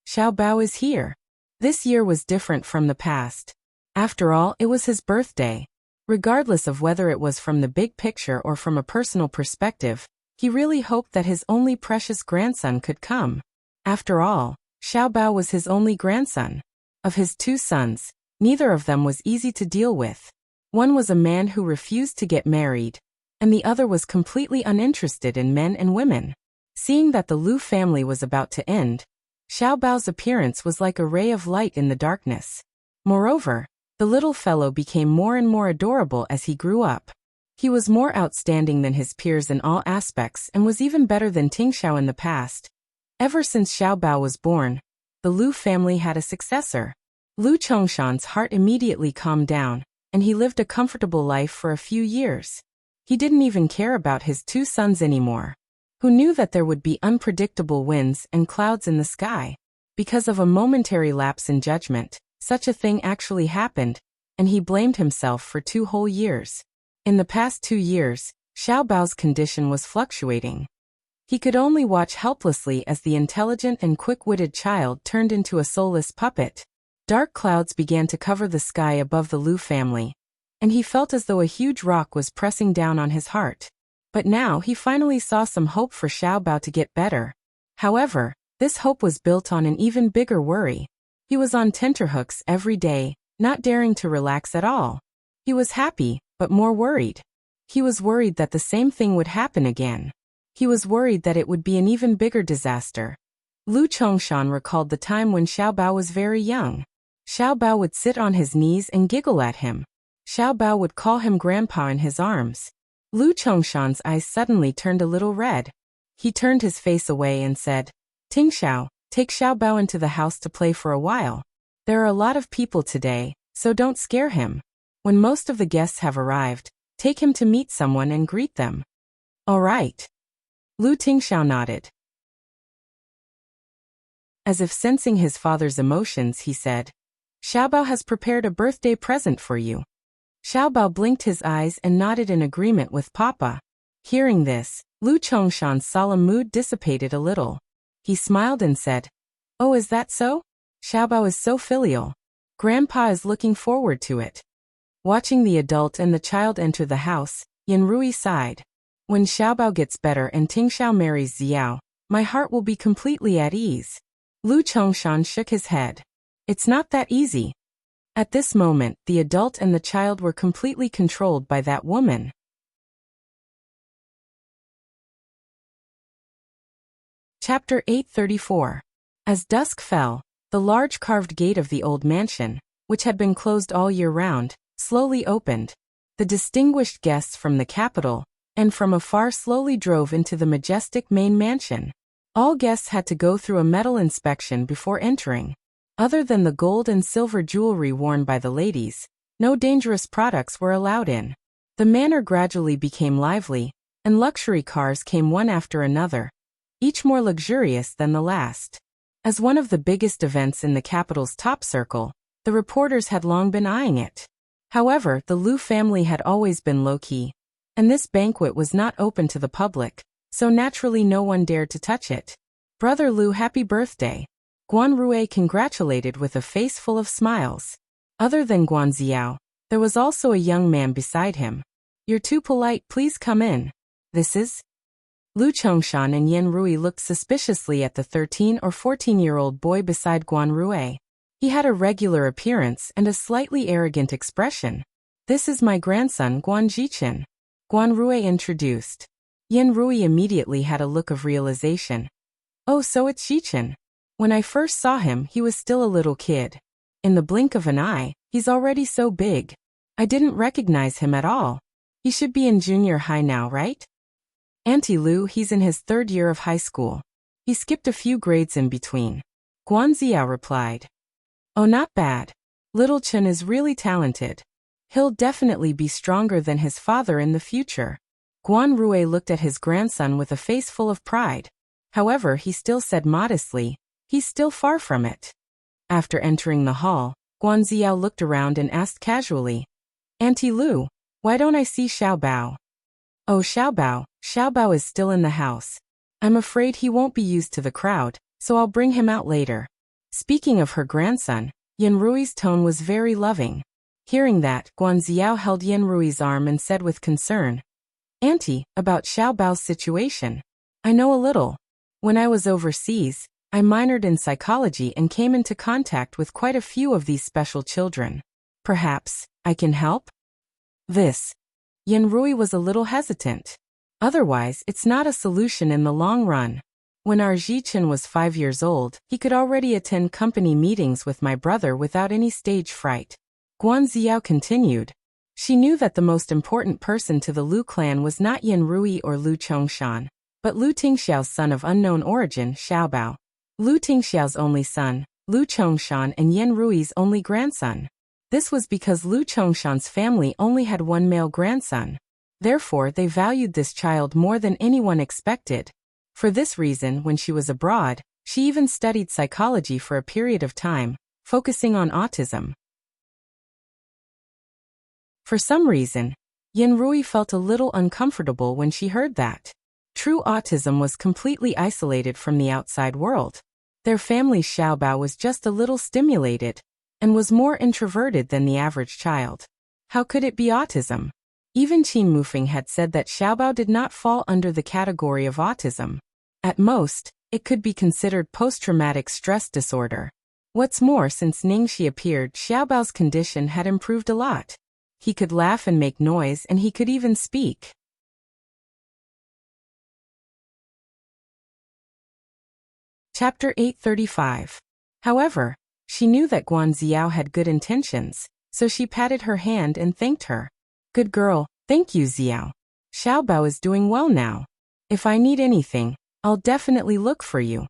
Xiao Bao is here. This year was different from the past. After all, it was his birthday. Regardless of whether it was from the big picture or from a personal perspective, he really hoped that his only precious grandson could come. After all, Xiaobao was his only grandson. Of his 2 sons, neither of them was easy to deal with. One was a man who refused to get married, and the other was completely uninterested in men and women. Seeing that the Lu family was about to end, Xiaobao's appearance was like a ray of light in the darkness. Moreover, the little fellow became more and more adorable as he grew up. He was more outstanding than his peers in all aspects and was even better than Tingxiao in the past. Ever since Xiaobao was born, the Lu family had a successor. Lu Chongshan's heart immediately calmed down, and he lived a comfortable life for a few years. He didn't even care about his 2 sons anymore. Who knew that there would be unpredictable winds and clouds in the sky? Because of a momentary lapse in judgment, such a thing actually happened, and he blamed himself for 2 whole years. In the past 2 years, Xiaobao's condition was fluctuating. He could only watch helplessly as the intelligent and quick-witted child turned into a soulless puppet. Dark clouds began to cover the sky above the Lu family, and he felt as though a huge rock was pressing down on his heart. But now he finally saw some hope for Xiaobao to get better. However, this hope was built on an even bigger worry. He was on tenterhooks every day, not daring to relax at all. He was happy, but more worried. He was worried that the same thing would happen again. He was worried that it would be an even bigger disaster. Lu Chongshan recalled the time when Xiaobao was very young. Xiaobao would sit on his knees and giggle at him. Xiaobao would call him grandpa in his arms. Lu Chongshan's eyes suddenly turned a little red. He turned his face away and said, "Tingxiao, take Xiaobao into the house to play for a while. There are a lot of people today, so don't scare him. When most of the guests have arrived, take him to meet someone and greet them." "All right." Lu Tingxiao nodded. As if sensing his father's emotions, he said, "Xiaobao has prepared a birthday present for you." Xiaobao blinked his eyes and nodded in agreement with Papa. Hearing this, Lu Chongshan's solemn mood dissipated a little. He smiled and said, "Oh, is that so? Xiaobao is so filial. Grandpa is looking forward to it." Watching the adult and the child enter the house, Yanrui sighed. "When Xiaobao gets better and Tingxiao marries Xiao, my heart will be completely at ease." Lu Chongshan shook his head. "It's not that easy." At this moment, the adult and the child were completely controlled by that woman. Chapter 834. As dusk fell, the large carved gate of the old mansion, which had been closed all year round, slowly opened. The distinguished guests from the capital and from afar slowly drove into the majestic main mansion. All guests had to go through a metal inspection before entering. Other than the gold and silver jewelry worn by the ladies, no dangerous products were allowed in. The manor gradually became lively, and luxury cars came one after another, each more luxurious than the last. As one of the biggest events in the capital's top circle, the reporters had long been eyeing it. However, the Lu family had always been low-key, and this banquet was not open to the public, so naturally no one dared to touch it. "Brother Lu, happy birthday." Guan Rui congratulated with a face full of smiles. Other than Guan Xiao, there was also a young man beside him. "You're too polite, please come in." "This is?" Lu Chongshan and Yan Rui looked suspiciously at the 13 or 14-year-old boy beside Guan Rui. He had a regular appearance and a slightly arrogant expression. "This is my grandson Guan Zhichen," Guan Rui introduced. Yan Rui immediately had a look of realization. "Oh, so it's Zhichen. When I first saw him, he was still a little kid. In the blink of an eye, he's already so big. I didn't recognize him at all. He should be in junior high now, right?" "Auntie Lu, he's in his 3rd year of high school. He skipped a few grades in between," Guan Xiao replied. "Oh, not bad. Little Chen is really talented. He'll definitely be stronger than his father in the future." Guan Rui looked at his grandson with a face full of pride. However, he still said modestly, "He's still far from it." After entering the hall, Guan Xiao looked around and asked casually, "Auntie Lu, why don't I see Xiaobao?" "Oh, Xiaobao is still in the house. I'm afraid he won't be used to the crowd, so I'll bring him out later." Speaking of her grandson, Yan Rui's tone was very loving. Hearing that, Guanxiao held Yan Rui's arm and said with concern, "Auntie, about Xiao Bao's situation. I know a little. When I was overseas, I minored in psychology and came into contact with quite a few of these special children. Perhaps I can help?" Yan Rui was a little hesitant. Otherwise, it's not a solution in the long run. When our Zhichen was 5 years old, he could already attend company meetings with my brother without any stage fright. Guanxiao continued. She knew that the most important person to the Lu clan was not Yan Rui or Lu Chongshan, but Lu Tingxiao's son of unknown origin, Xiao Bao. Lu Tingxiao's only son, Lu Chongshan, and Yan Rui's only grandson. This was because Lu Chongshan's family only had one male grandson. Therefore, they valued this child more than anyone expected. For this reason, when she was abroad, she even studied psychology for a period of time, focusing on autism. For some reason, Yan Rui felt a little uncomfortable when she heard that. True autism was completely isolated from the outside world. Their family's Xiao Bao was just a little stimulated, and was more introverted than the average child. How could it be autism? Even Qin Mufeng had said that Xiao Bao did not fall under the category of autism. At most, it could be considered post-traumatic stress disorder. What's more, since Ningxi appeared, Xiao Bao's condition had improved a lot. He could laugh and make noise, and he could even speak. Chapter 835. However, she knew that Guanxiao had good intentions, so she patted her hand and thanked her. "Good girl, thank you, Xiao. Xiao Bao is doing well now. If I need anything, I'll definitely look for you."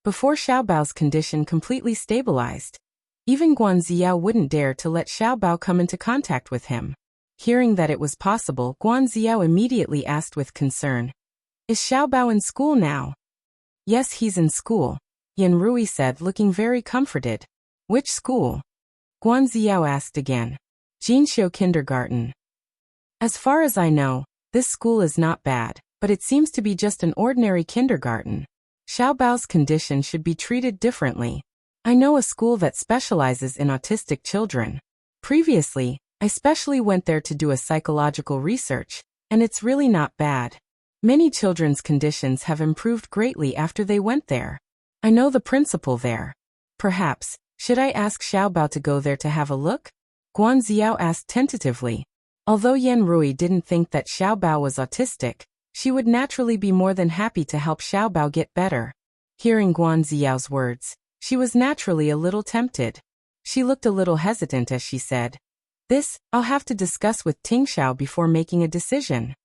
Before Xiao Bao's condition completely stabilized, even Guanxiao wouldn't dare to let Xiao Bao come into contact with him. Hearing that it was possible, Guanxiao immediately asked with concern, "Is Xiao Bao in school now?" "Yes, he's in school," Yan Rui said, looking very comforted. "Which school?" Guanxiao asked again. "Jinxiu Kindergarten." "As far as I know, this school is not bad, but it seems to be just an ordinary kindergarten. Xiao Bao's condition should be treated differently. I know a school that specializes in autistic children. Previously, I specially went there to do a psychological research, and it's really not bad. Many children's conditions have improved greatly after they went there. I know the principal there. Perhaps, should I ask Xiao Bao to go there to have a look?" Guanxiao asked tentatively. Although Yan Rui didn't think that Xiao Bao was autistic, she would naturally be more than happy to help Xiao Bao get better. Hearing Guanxiao's words, she was naturally a little tempted. She looked a little hesitant as she said, "This, I'll have to discuss with Tingxiao before making a decision."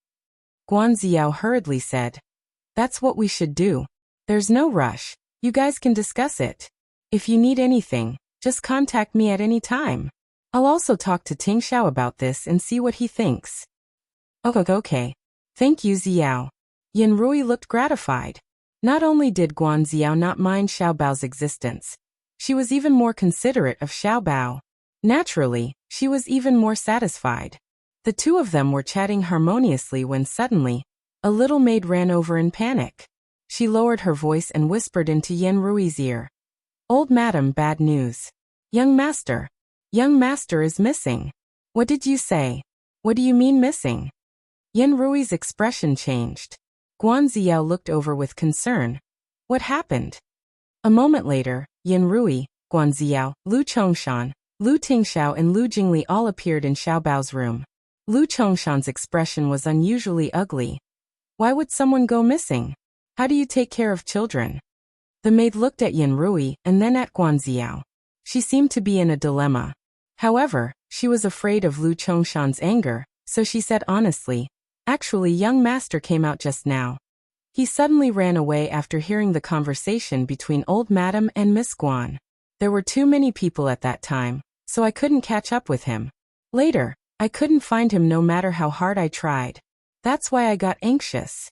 Guanxiao hurriedly said, "That's what we should do. There's no rush. You guys can discuss it. If you need anything, just contact me at any time. I'll also talk to Tingxiao about this and see what he thinks." Okay. Thank you, Xiao." Yan Rui looked gratified. Not only did Guanxiao not mind Xiao Bao's existence, she was even more considerate of Xiao Bao. Naturally, she was even more satisfied. The two of them were chatting harmoniously when suddenly, a little maid ran over in panic. She lowered her voice and whispered into Yan Rui's ear. "Old madam, bad news. Young master is missing." "What did you say? What do you mean missing?" Yan Rui's expression changed. Guanxiao looked over with concern. "What happened?" A moment later, Yan Rui, Guanxiao, Lu Chongshan, Lu Tingxiao and Lu Jingli all appeared in Xiao Bao's room. Lu Chongshan's expression was unusually ugly. "Why would someone go missing? How do you take care of children?" The maid looked at Yan Rui and then at Guanxiao. She seemed to be in a dilemma. However, she was afraid of Lu Chongshan's anger, so she said honestly, "Actually, young master came out just now. He suddenly ran away after hearing the conversation between old madam and Miss Guan. There were too many people at that time, so I couldn't catch up with him. Later, I couldn't find him no matter how hard I tried. That's why I got anxious."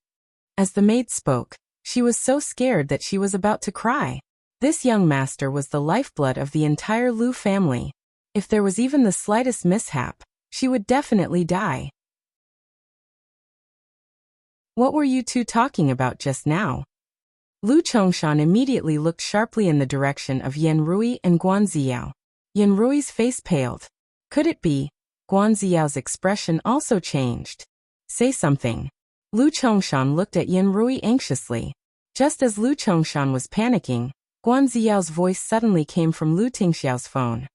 As the maid spoke, she was so scared that she was about to cry. This young master was the lifeblood of the entire Lu family. If there was even the slightest mishap, she would definitely die. "What were you two talking about just now?" Lu Chongshan immediately looked sharply in the direction of Yan Rui and Guanxiao. Yan Rui's face paled. Could it be? Guan Ziyao's expression also changed. Say something. Lu Chongshan looked at Yin Rui anxiously. Just as Lu Chongshan was panicking, Guan Ziyao's voice suddenly came from Lu Tingxiao's phone.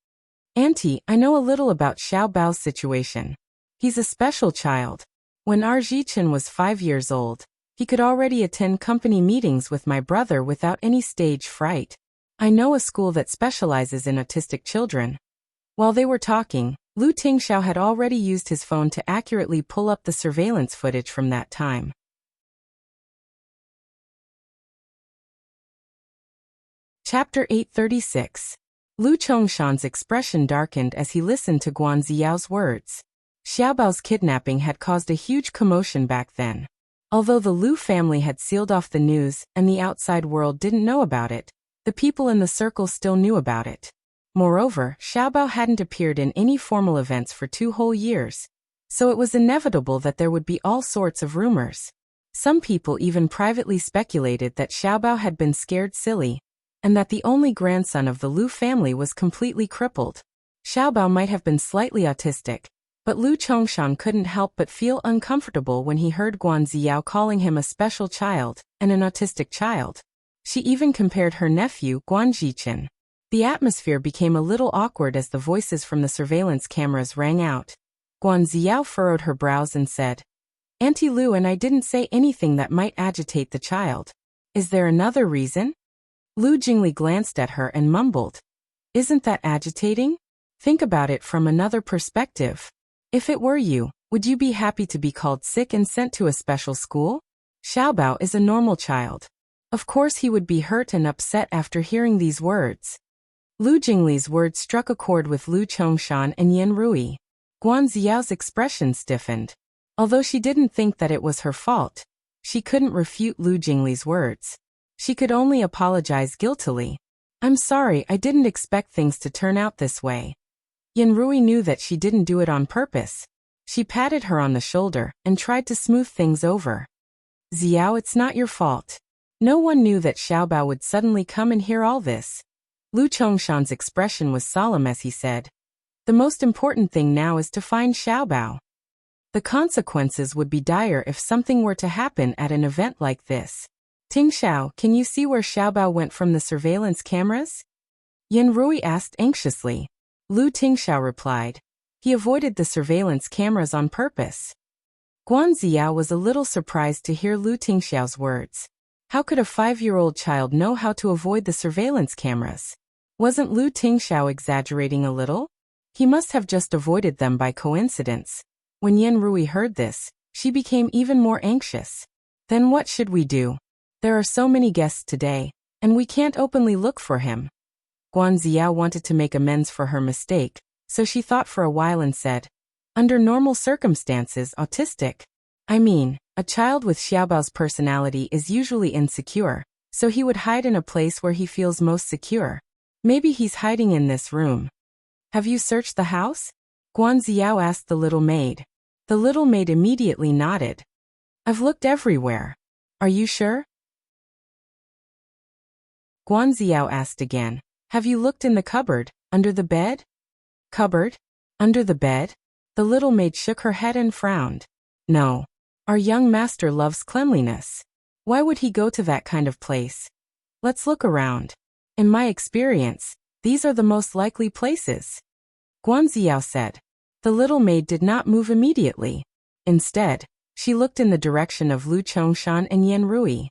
Auntie, I know a little about Xiao Bao's situation. He's a special child. When Zhichen was 5 years old, he could already attend company meetings with my brother without any stage fright. I know a school that specializes in autistic children. While they were talking, Lu Tingxiao had already used his phone to accurately pull up the surveillance footage from that time. Chapter 836. Lu Chongshan's expression darkened as he listened to Guan Ziyao's words. Xiaobao's kidnapping had caused a huge commotion back then. Although the Lu family had sealed off the news and the outside world didn't know about it, the people in the circle still knew about it. Moreover, Xiaobao hadn't appeared in any formal events for 2 whole years, so it was inevitable that there would be all sorts of rumors. Some people even privately speculated that Xiaobao had been scared silly, and that the only grandson of the Lu family was completely crippled. Xiaobao might have been slightly autistic, but Lu Chongshan couldn't help but feel uncomfortable when he heard Guan Ziyao calling him a special child and an autistic child. She even compared her nephew, Guan Zhichen. The atmosphere became a little awkward as the voices from the surveillance cameras rang out. Guan Ziyao furrowed her brows and said, Auntie Lu and I didn't say anything that might agitate the child. Is there another reason? Lu Jingli glanced at her and mumbled, Isn't that agitating? Think about it from another perspective. If it were you, would you be happy to be called sick and sent to a special school? Xiaobao is a normal child. Of course he would be hurt and upset after hearing these words. Lu Jingli's words struck a chord with Lu Chongshan and Yin Rui. Guan Ziyao's expression stiffened. Although she didn't think that it was her fault, she couldn't refute Lu Jingli's words. She could only apologize guiltily. I'm sorry, I didn't expect things to turn out this way. Yin Rui knew that she didn't do it on purpose. She patted her on the shoulder and tried to smooth things over. Ziao, it's not your fault. No one knew that Xiaobao would suddenly come and hear all this. Lu Chongshan's expression was solemn as he said, The most important thing now is to find Xiaobao. The consequences would be dire if something were to happen at an event like this. Tingxiao, can you see where Xiaobao went from the surveillance cameras? Yin Rui asked anxiously. Lu Tingxiao replied, He avoided the surveillance cameras on purpose. Guan Ziyao was a little surprised to hear Lu Tingxiao's words. How could a 5-year-old child know how to avoid the surveillance cameras? Wasn't Lu Tingxiao exaggerating a little? He must have just avoided them by coincidence. When Yin Rui heard this, she became even more anxious. Then what should we do? There are so many guests today, and we can't openly look for him. Guan Ziyao wanted to make amends for her mistake, so she thought for a while and said, Under normal circumstances, autistic. A child with Xiaobao's personality is usually insecure, so he would hide in a place where he feels most secure. Maybe he's hiding in this room. Have you searched the house? Guan Ziyao asked the little maid. The little maid immediately nodded. I've looked everywhere. Are you sure? Guan Ziyao asked again. Have you looked in the cupboard, under the bed? Cupboard? Under the bed? The little maid shook her head and frowned. No. Our young master loves cleanliness. Why would he go to that kind of place? Let's look around. In my experience, these are the most likely places. Guan Ziyao said. The little maid did not move immediately. Instead, she looked in the direction of Lu Chongshan and Yin Rui.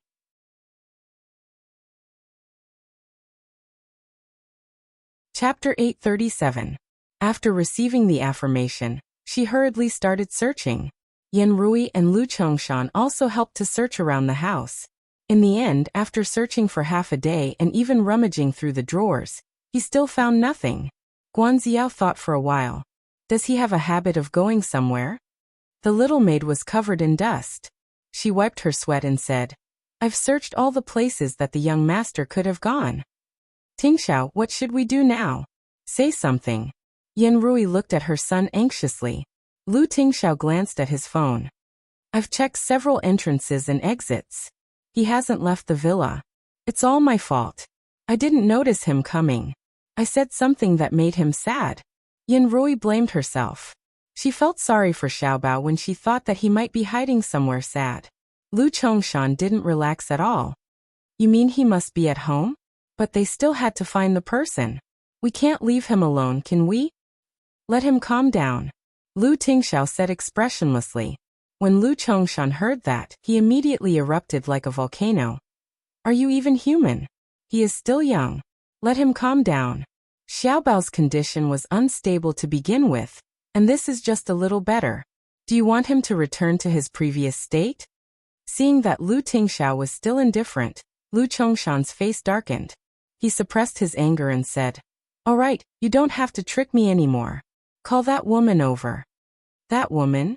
Chapter 837. After receiving the affirmation, she hurriedly started searching. Yin Rui and Lu Chongshan also helped to search around the house. In the end, after searching for half a day and even rummaging through the drawers, he still found nothing. Guan Ziyao thought for a while. Does he have a habit of going somewhere? The little maid was covered in dust. She wiped her sweat and said, I've searched all the places that the young master could have gone. Tingxiao, what should we do now? Say something. Yin Rui looked at her son anxiously. Lu Tingxiao glanced at his phone. I've checked several entrances and exits. He hasn't left the villa. It's all my fault. I didn't notice him coming. I said something that made him sad. Yin Rui blamed herself. She felt sorry for Xiaobao when she thought that he might be hiding somewhere sad. Lu Chongshan didn't relax at all. You mean he must be at home? But they still had to find the person. We can't leave him alone, can we? Let him calm down, Lu Tingxiao said expressionlessly. When Lu Chongshan heard that, he immediately erupted like a volcano. Are you even human? He is still young. Let him calm down. Xiaobao's condition was unstable to begin with, and this is just a little better. Do you want him to return to his previous state? Seeing that Lu Tingxiao was still indifferent, Lu Chongshan's face darkened. He suppressed his anger and said, All right, you don't have to trick me anymore. Call that woman over. That woman?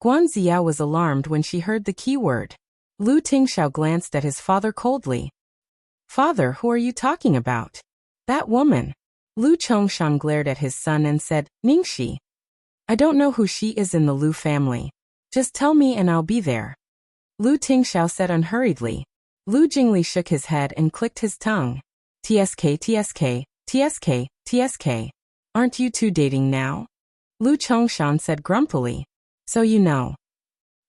Guan Ziya was alarmed when she heard the key word. Lu Tingxiao glanced at his father coldly. Father, who are you talking about? That woman. Lu Chongshan glared at his son and said, Ningxi. I don't know who she is in the Lu family. Just tell me and I'll be there. Lu Tingxiao said unhurriedly. Lu Jingli shook his head and clicked his tongue. TSK, TSK, TSK, TSK. Aren't you two dating now? Lu Chongshan said grumpily. So you know.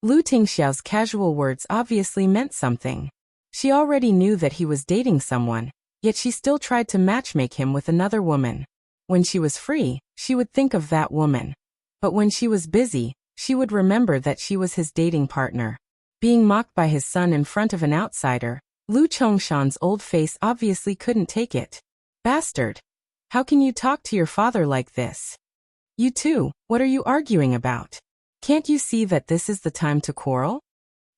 Lu Tingxiao's casual words obviously meant something. She already knew that he was dating someone, yet she still tried to matchmake him with another woman. When she was free, she would think of that woman. But when she was busy, she would remember that she was his dating partner. Being mocked by his son in front of an outsider, Lu Chongshan's old face obviously couldn't take it. Bastard! How can you talk to your father like this? You two, what are you arguing about? Can't you see that this is the time to quarrel?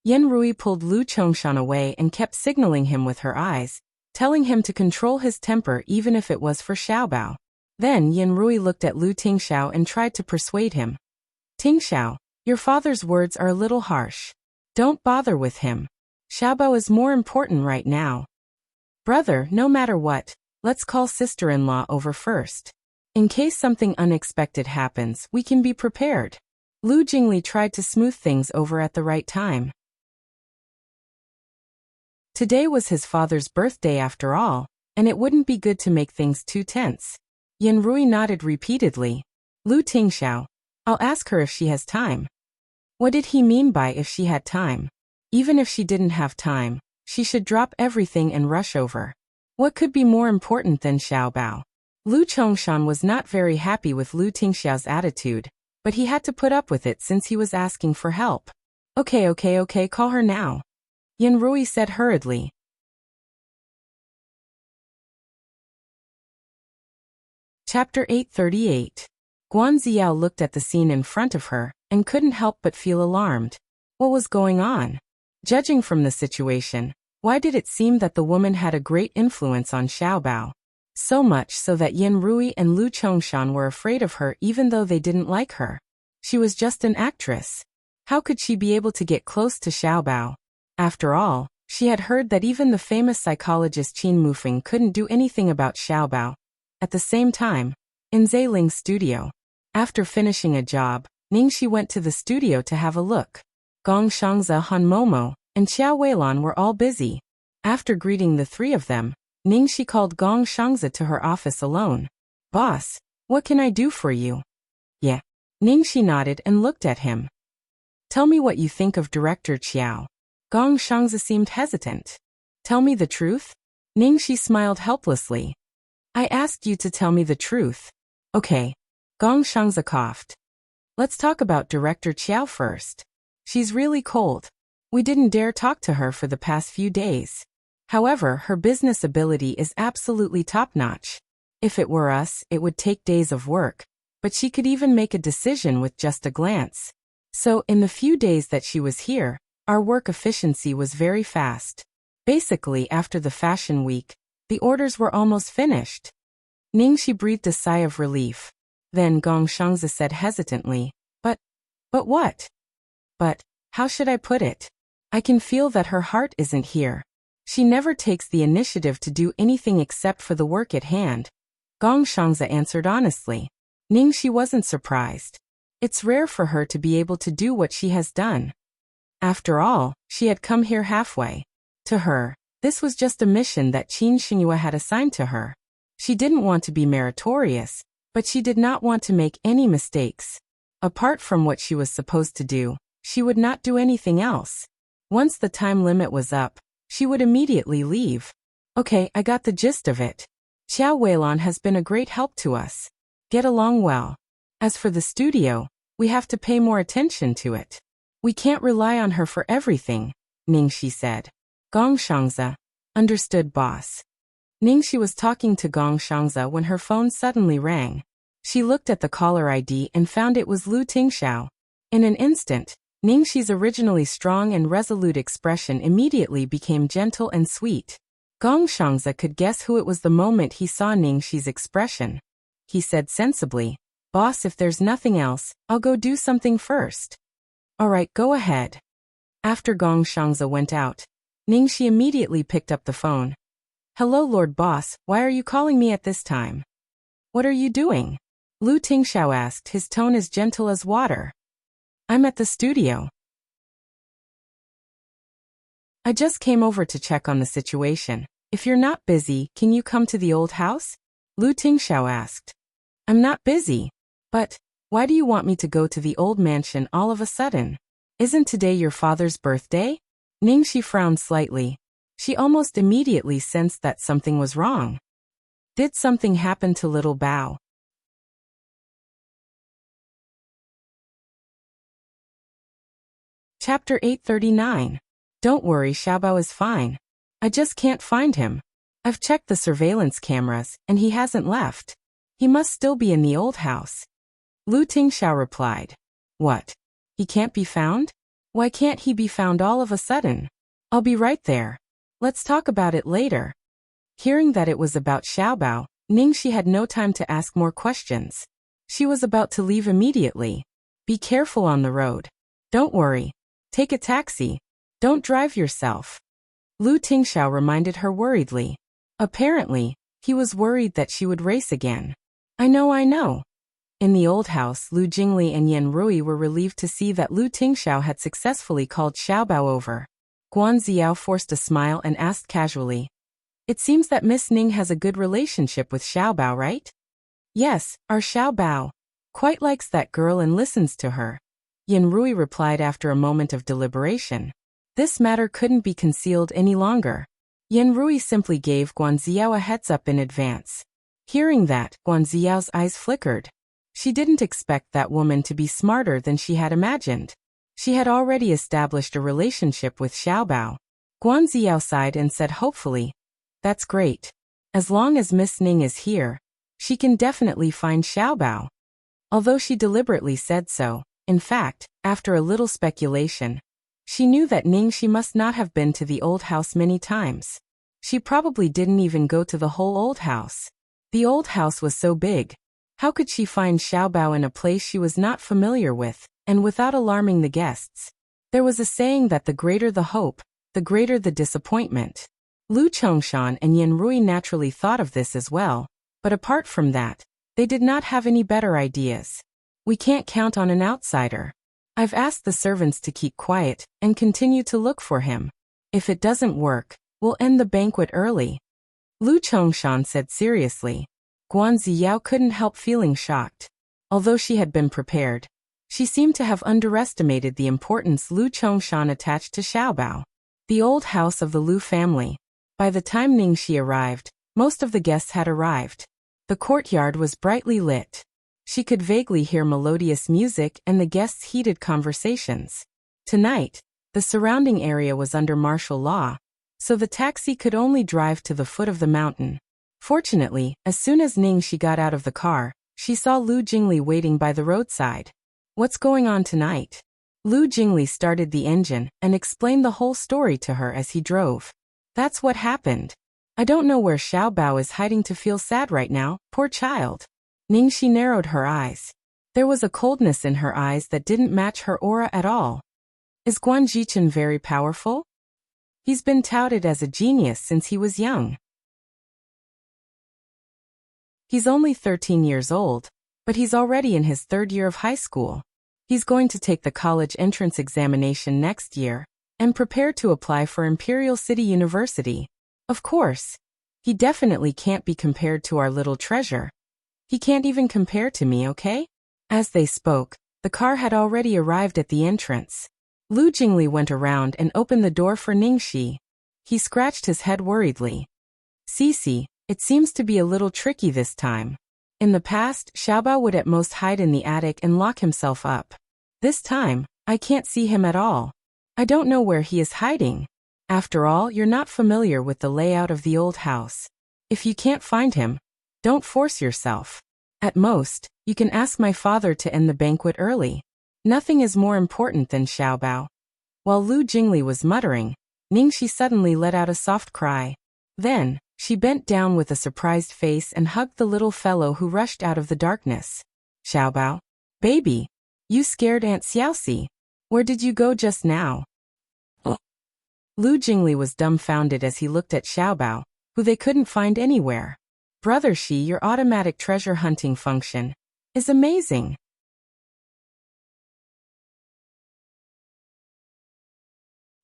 Yen Rui pulled Lu Chongshan away and kept signaling him with her eyes, telling him to control his temper even if it was for Xiaobao. Then Yen Rui looked at Lu Tingxiao and tried to persuade him. Tingxiao, your father's words are a little harsh. Don't bother with him. Xiaobao is more important right now. Brother, no matter what, let's call sister-in-law over first. In case something unexpected happens, we can be prepared. Lu Jingli tried to smooth things over at the right time. Today was his father's birthday after all, and it wouldn't be good to make things too tense. Yen Rui nodded repeatedly. Lu Tingxiao, I'll ask her if she has time. What did he mean by if she had time? Even if she didn't have time, she should drop everything and rush over. What could be more important than Xiaobao? Lu Chongshan was not very happy with Lu Tingxiao's attitude, but he had to put up with it since he was asking for help. Okay, call her now. Yen Rui said hurriedly. Chapter 838. Guan Ziyao looked at the scene in front of her and couldn't help but feel alarmed. What was going on? Judging from the situation, why did it seem that the woman had a great influence on Xiaobao? So much so that Yen Rui and Lu Chongshan were afraid of her even though they didn't like her. She was just an actress. How could she be able to get close to Xiaobao? After all, she had heard that even the famous psychologist Qin Mufeng couldn't do anything about Xiaobao. At the same time, in Zeiling's studio, after finishing a job, Ningxi went to the studio to have a look. Gong Shangzi, Han Momo, and Xiao Weilan were all busy. After greeting the three of them, Ningxi called Gong Shangzi to her office alone. Boss, what can I do for you? Yeah. Ningxi nodded and looked at him. Tell me what you think of Director Qiao. Gong Shangzi seemed hesitant. Tell me the truth? Ningxi smiled helplessly. I asked you to tell me the truth. Okay. Gong Shangzi coughed. Let's talk about Director Qiao first. She's really cold. We didn't dare talk to her for the past few days. However, her business ability is absolutely top-notch. If it were us, it would take days of work, but she could even make a decision with just a glance. So, in the few days that she was here, our work efficiency was very fast. Basically, after the fashion week, the orders were almost finished. Ningxi breathed a sigh of relief. Then Gong Shangzi said hesitantly, But what? But, how should I put it? I can feel that her heart isn't here. She never takes the initiative to do anything except for the work at hand. Gong Shangzi answered honestly. Ningxi wasn't surprised. It's rare for her to be able to do what she has done. After all, she had come here halfway. To her, this was just a mission that Qin Xinhua had assigned to her. She didn't want to be meritorious, But she did not want to make any mistakes. Apart from what she was supposed to do, she would not do anything else. Once the time limit was up, she would immediately leave. Okay, I got the gist of it. Xiao Weilon has been a great help to us. Get along well. As for the studio, we have to pay more attention to it. We can't rely on her for everything, Ningxi said. Gong Shangzi. Understood, boss. Ningxi was talking to Gong Shangzi when her phone suddenly rang. She looked at the caller ID and found it was Lu Tingxiao. In an instant, Ningxi's originally strong and resolute expression immediately became gentle and sweet. Gong Shangzi could guess who it was the moment he saw Ningxi's expression. He said sensibly, "Boss, if there's nothing else, I'll go do something first." "All right, go ahead." After Gong Shangzi went out, Ningxi immediately picked up the phone. "Hello, Lord Boss, why are you calling me at this time?" "What are you doing?" Lu Tingxiao asked, his tone as gentle as water. "I'm at the studio. I just came over to check on the situation. If you're not busy, can you come to the old house?" Lu Tingxiao asked. "I'm not busy. But, why do you want me to go to the old mansion all of a sudden? Isn't today your father's birthday?" Ningxi frowned slightly. She almost immediately sensed that something was wrong. Did something happen to little Bao? Chapter 839. Don't worry, Xiaobao is fine. I just can't find him. I've checked the surveillance cameras, and he hasn't left. He must still be in the old house. Lu Tingxiao replied. What? He can't be found? Why can't he be found all of a sudden? I'll be right there. Let's talk about it later. Hearing that it was about Xiaobao, Ningxi had no time to ask more questions. She was about to leave immediately. Be careful on the road. Don't worry. Take a taxi. Don't drive yourself. Lu Tingxiao reminded her worriedly. Apparently, he was worried that she would race again. I know. In the old house, Lu Jingli and Yan Rui were relieved to see that Lu Tingxiao had successfully called Xiaobao over. Guan Ziao forced a smile and asked casually. It seems that Miss Ning has a good relationship with Xiaobao, right? Yes, our Xiaobao quite likes that girl and listens to her. Yan Rui replied after a moment of deliberation. This matter couldn't be concealed any longer. Yan Rui simply gave Guan Ziao a heads up in advance. Hearing that, Guan Ziao's eyes flickered. She didn't expect that woman to be smarter than she had imagined. She had already established a relationship with Xiaobao. Guan Ziao sighed and said hopefully, That's great. As long as Miss Ning is here, she can definitely find Xiaobao. Although she deliberately said so, in fact, after a little speculation, she knew that Ningxi must not have been to the old house many times. She probably didn't even go to the whole old house. The old house was so big. How could she find Xiaobao in a place she was not familiar with, and without alarming the guests? There was a saying that the greater the hope, the greater the disappointment. Lu Chongshan and Yan Rui naturally thought of this as well, but apart from that, they did not have any better ideas. We can't count on an outsider. I've asked the servants to keep quiet and continue to look for him. If it doesn't work, we'll end the banquet early. Lu Chongshan said seriously. Guan Ziyao couldn't help feeling shocked. Although she had been prepared, she seemed to have underestimated the importance Lu Chongshan attached to Xiaobao. The old house of the Lu family. By the time Ningxi arrived, most of the guests had arrived. The courtyard was brightly lit. She could vaguely hear melodious music and the guests' heated conversations. Tonight, the surrounding area was under martial law, so the taxi could only drive to the foot of the mountain. Fortunately, as soon as Ningxi got out of the car, she saw Lu Jingli waiting by the roadside. What's going on tonight? Lu Jingli started the engine and explained the whole story to her as he drove. That's what happened. I don't know where Xiaobao is hiding to feel sad right now, poor child. Ningxi narrowed her eyes. There was a coldness in her eyes that didn't match her aura at all. Is Guan Jichen very powerful? He's been touted as a genius since he was young. He's only 13 years old, but he's already in his third year of high school. He's going to take the college entrance examination next year and prepare to apply for Imperial City University. Of course, he definitely can't be compared to our little treasure. He can't even compare to me, okay? As they spoke, the car had already arrived at the entrance. Lu Jingli went around and opened the door for Ningxi. He scratched his head worriedly. Cece, it seems to be a little tricky this time. In the past, Xiaobao would at most hide in the attic and lock himself up. This time, I can't see him at all. I don't know where he is hiding. After all, you're not familiar with the layout of the old house. If you can't find him, don't force yourself. At most, you can ask my father to end the banquet early. Nothing is more important than Xiaobao. While Lu Jingli was muttering, Ningxi suddenly let out a soft cry. Then, she bent down with a surprised face and hugged the little fellow who rushed out of the darkness. Xiaobao, baby, you scared Aunt Xiaoxi. Where did you go just now? Lu Jingli was dumbfounded as he looked at Xiaobao, who they couldn't find anywhere. Brother Shi, your automatic treasure hunting function is amazing.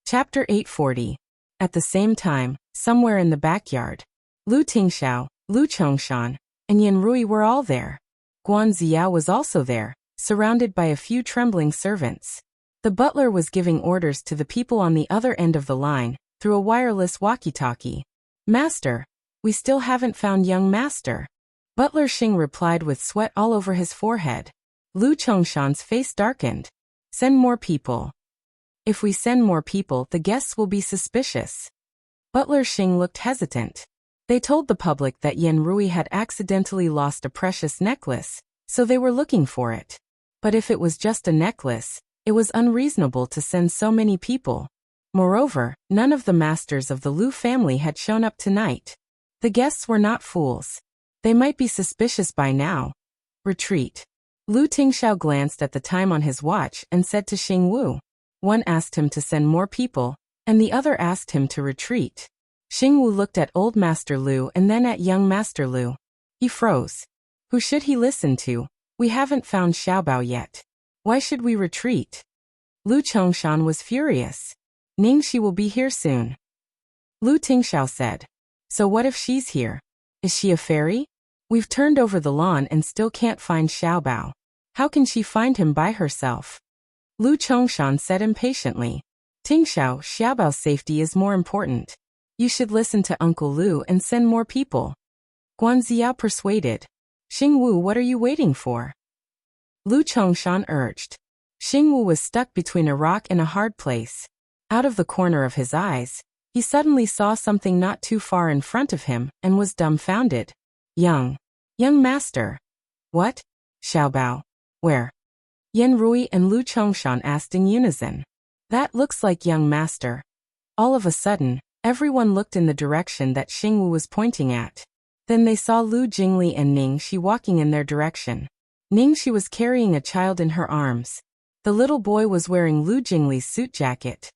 Chapter 840. At the same time, somewhere in the backyard, Lu Tingxiao, Lu Chongshan, and Yan Rui were all there. Guan Ziya was also there, surrounded by a few trembling servants. The butler was giving orders to the people on the other end of the line, through a wireless walkie-talkie. Master, we still haven't found young master. Butler Xing replied with sweat all over his forehead. Lu Chongshan's face darkened. Send more people. If we send more people, the guests will be suspicious. Butler Xing looked hesitant. They told the public that Yan Rui had accidentally lost a precious necklace, so they were looking for it. But if it was just a necklace, it was unreasonable to send so many people. Moreover, none of the masters of the Lu family had shown up tonight. The guests were not fools. They might be suspicious by now. Retreat. Lu Tingxiao glanced at the time on his watch and said to Xing Wu. One asked him to send more people, and the other asked him to retreat. Xing Wu looked at old Master Lu and then at young Master Lu. He froze. Who should he listen to? We haven't found Xiaobao yet. Why should we retreat? Lu Chongshan was furious. Ningxi will be here soon. Lu Tingxiao said. So what if she's here? Is she a fairy? We've turned over the lawn and still can't find Xiaobao. How can she find him by herself? Lu Chongshan said impatiently. Tingxiao, Xiaobao's safety is more important. You should listen to Uncle Lu and send more people. Guan Ziya persuaded. Xing Wu, what are you waiting for? Lu Chongshan urged. Xing Wu was stuck between a rock and a hard place. Out of the corner of his eyes, he suddenly saw something not too far in front of him and was dumbfounded. Young master. What? Xiaobao. Where? Yan Rui and Lu Chongshan asked in unison. That looks like young master. All of a sudden, everyone looked in the direction that Xing Wu was pointing at. Then they saw Lu Jingli and Ningxi walking in their direction. Ningxi was carrying a child in her arms. The little boy was wearing Lu Jingli's suit jacket.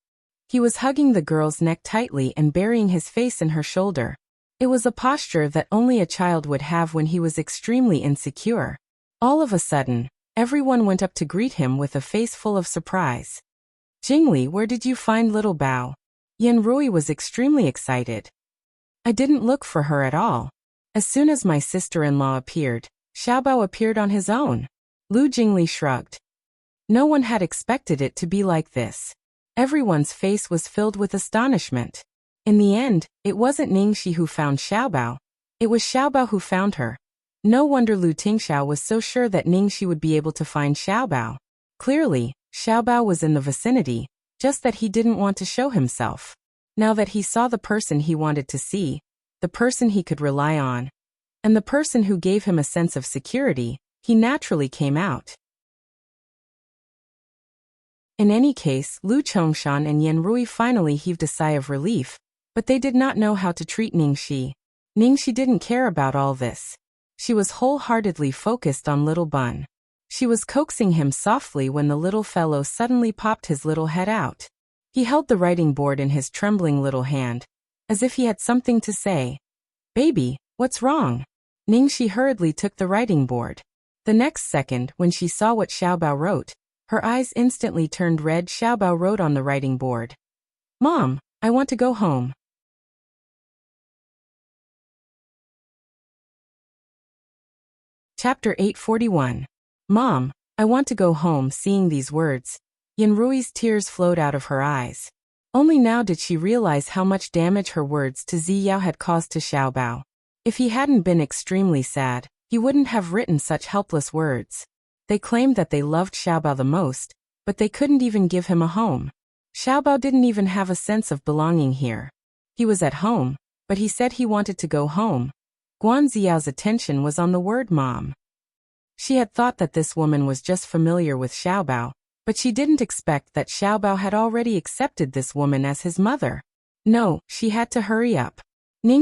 He was hugging the girl's neck tightly and burying his face in her shoulder. It was a posture that only a child would have when he was extremely insecure. All of a sudden, everyone went up to greet him with a face full of surprise. Jingli, where did you find little Bao? Yan Rui was extremely excited. I didn't look for her at all. As soon as my sister-in-law appeared, Xiaobao appeared on his own. Lu Jingli shrugged. No one had expected it to be like this. Everyone's face was filled with astonishment. In the end, it wasn't Ningxi who found Xiaobao. It was Xiaobao who found her. No wonder Lu Tingxiao was so sure that Ningxi would be able to find Xiaobao. Clearly, Xiaobao was in the vicinity, just that he didn't want to show himself. Now that he saw the person he wanted to see, the person he could rely on, and the person who gave him a sense of security, he naturally came out. In any case, Lu Chongshan and Yan Rui finally heaved a sigh of relief, but they did not know how to treat Ningxi. Ningxi didn't care about all this. She was wholeheartedly focused on little Bun. She was coaxing him softly when the little fellow suddenly popped his little head out. He held the writing board in his trembling little hand, as if he had something to say. Baby, what's wrong? Ningxi hurriedly took the writing board. The next second, when she saw what Xiaobao wrote, her eyes instantly turned red. Xiaobao wrote on the writing board. Mom, I want to go home. Chapter 841. Mom, I want to go home. Seeing these words, Yanrui's tears flowed out of her eyes. Only now did she realize how much damage her words to Ziyao had caused to Xiaobao. If he hadn't been extremely sad, he wouldn't have written such helpless words. They claimed that they loved Xiaobao the most, but they couldn't even give him a home. Xiaobao didn't even have a sense of belonging here. He was at home, but he said he wanted to go home. Guan Ziyao's attention was on the word mom. She had thought that this woman was just familiar with Xiaobao, but she didn't expect that Xiaobao had already accepted this woman as his mother. No, she had to hurry up.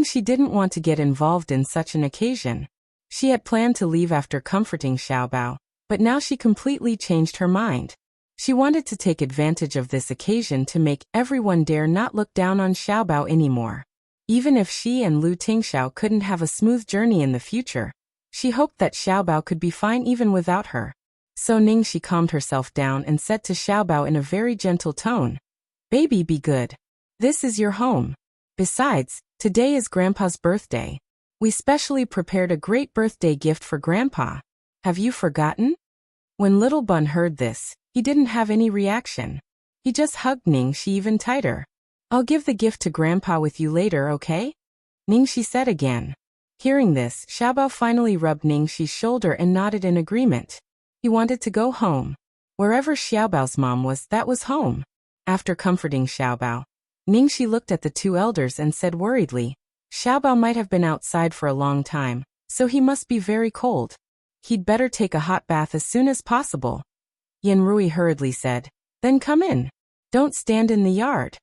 She didn't want to get involved in such an occasion. She had planned to leave after comforting Xiaobao, but now she completely changed her mind. She wanted to take advantage of this occasion to make everyone dare not look down on Xiaobao anymore. Even if she and Lu Tingxiao couldn't have a smooth journey in the future, she hoped that Xiaobao could be fine even without her. So she calmed herself down and said to Xiaobao in a very gentle tone, "Baby, be good. This is your home. Besides, today is Grandpa's birthday. We specially prepared a great birthday gift for Grandpa. Have you forgotten?" When Little Bun heard this, he didn't have any reaction. He just hugged Ningxi even tighter. "I'll give the gift to Grandpa with you later, okay?" Ningxi said again. Hearing this, Xiaobao finally rubbed Ningxi's shoulder and nodded in agreement. He wanted to go home. Wherever Xiaobao's mom was, that was home. After comforting Xiaobao, Ningxi looked at the two elders and said worriedly, "Xiaobao might have been outside for a long time, so he must be very cold. He'd better take a hot bath as soon as possible." Yanrui hurriedly said, "Then come in. Don't stand in the yard."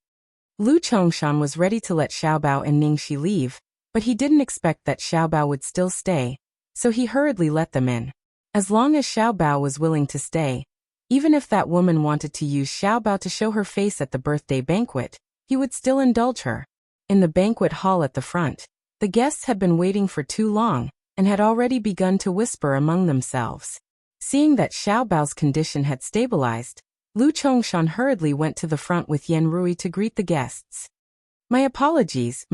Lu Chongshan was ready to let Xiaobao and Ningxi leave, but he didn't expect that Xiaobao would still stay, so he hurriedly let them in. As long as Xiaobao was willing to stay, even if that woman wanted to use Xiaobao to show her face at the birthday banquet, he would still indulge her. In the banquet hall at the front, the guests had been waiting for too long, and had already begun to whisper among themselves. Seeing that Xiaobao's condition had stabilized, Lu Chongshan hurriedly went to the front with Yanrui to greet the guests. My apologies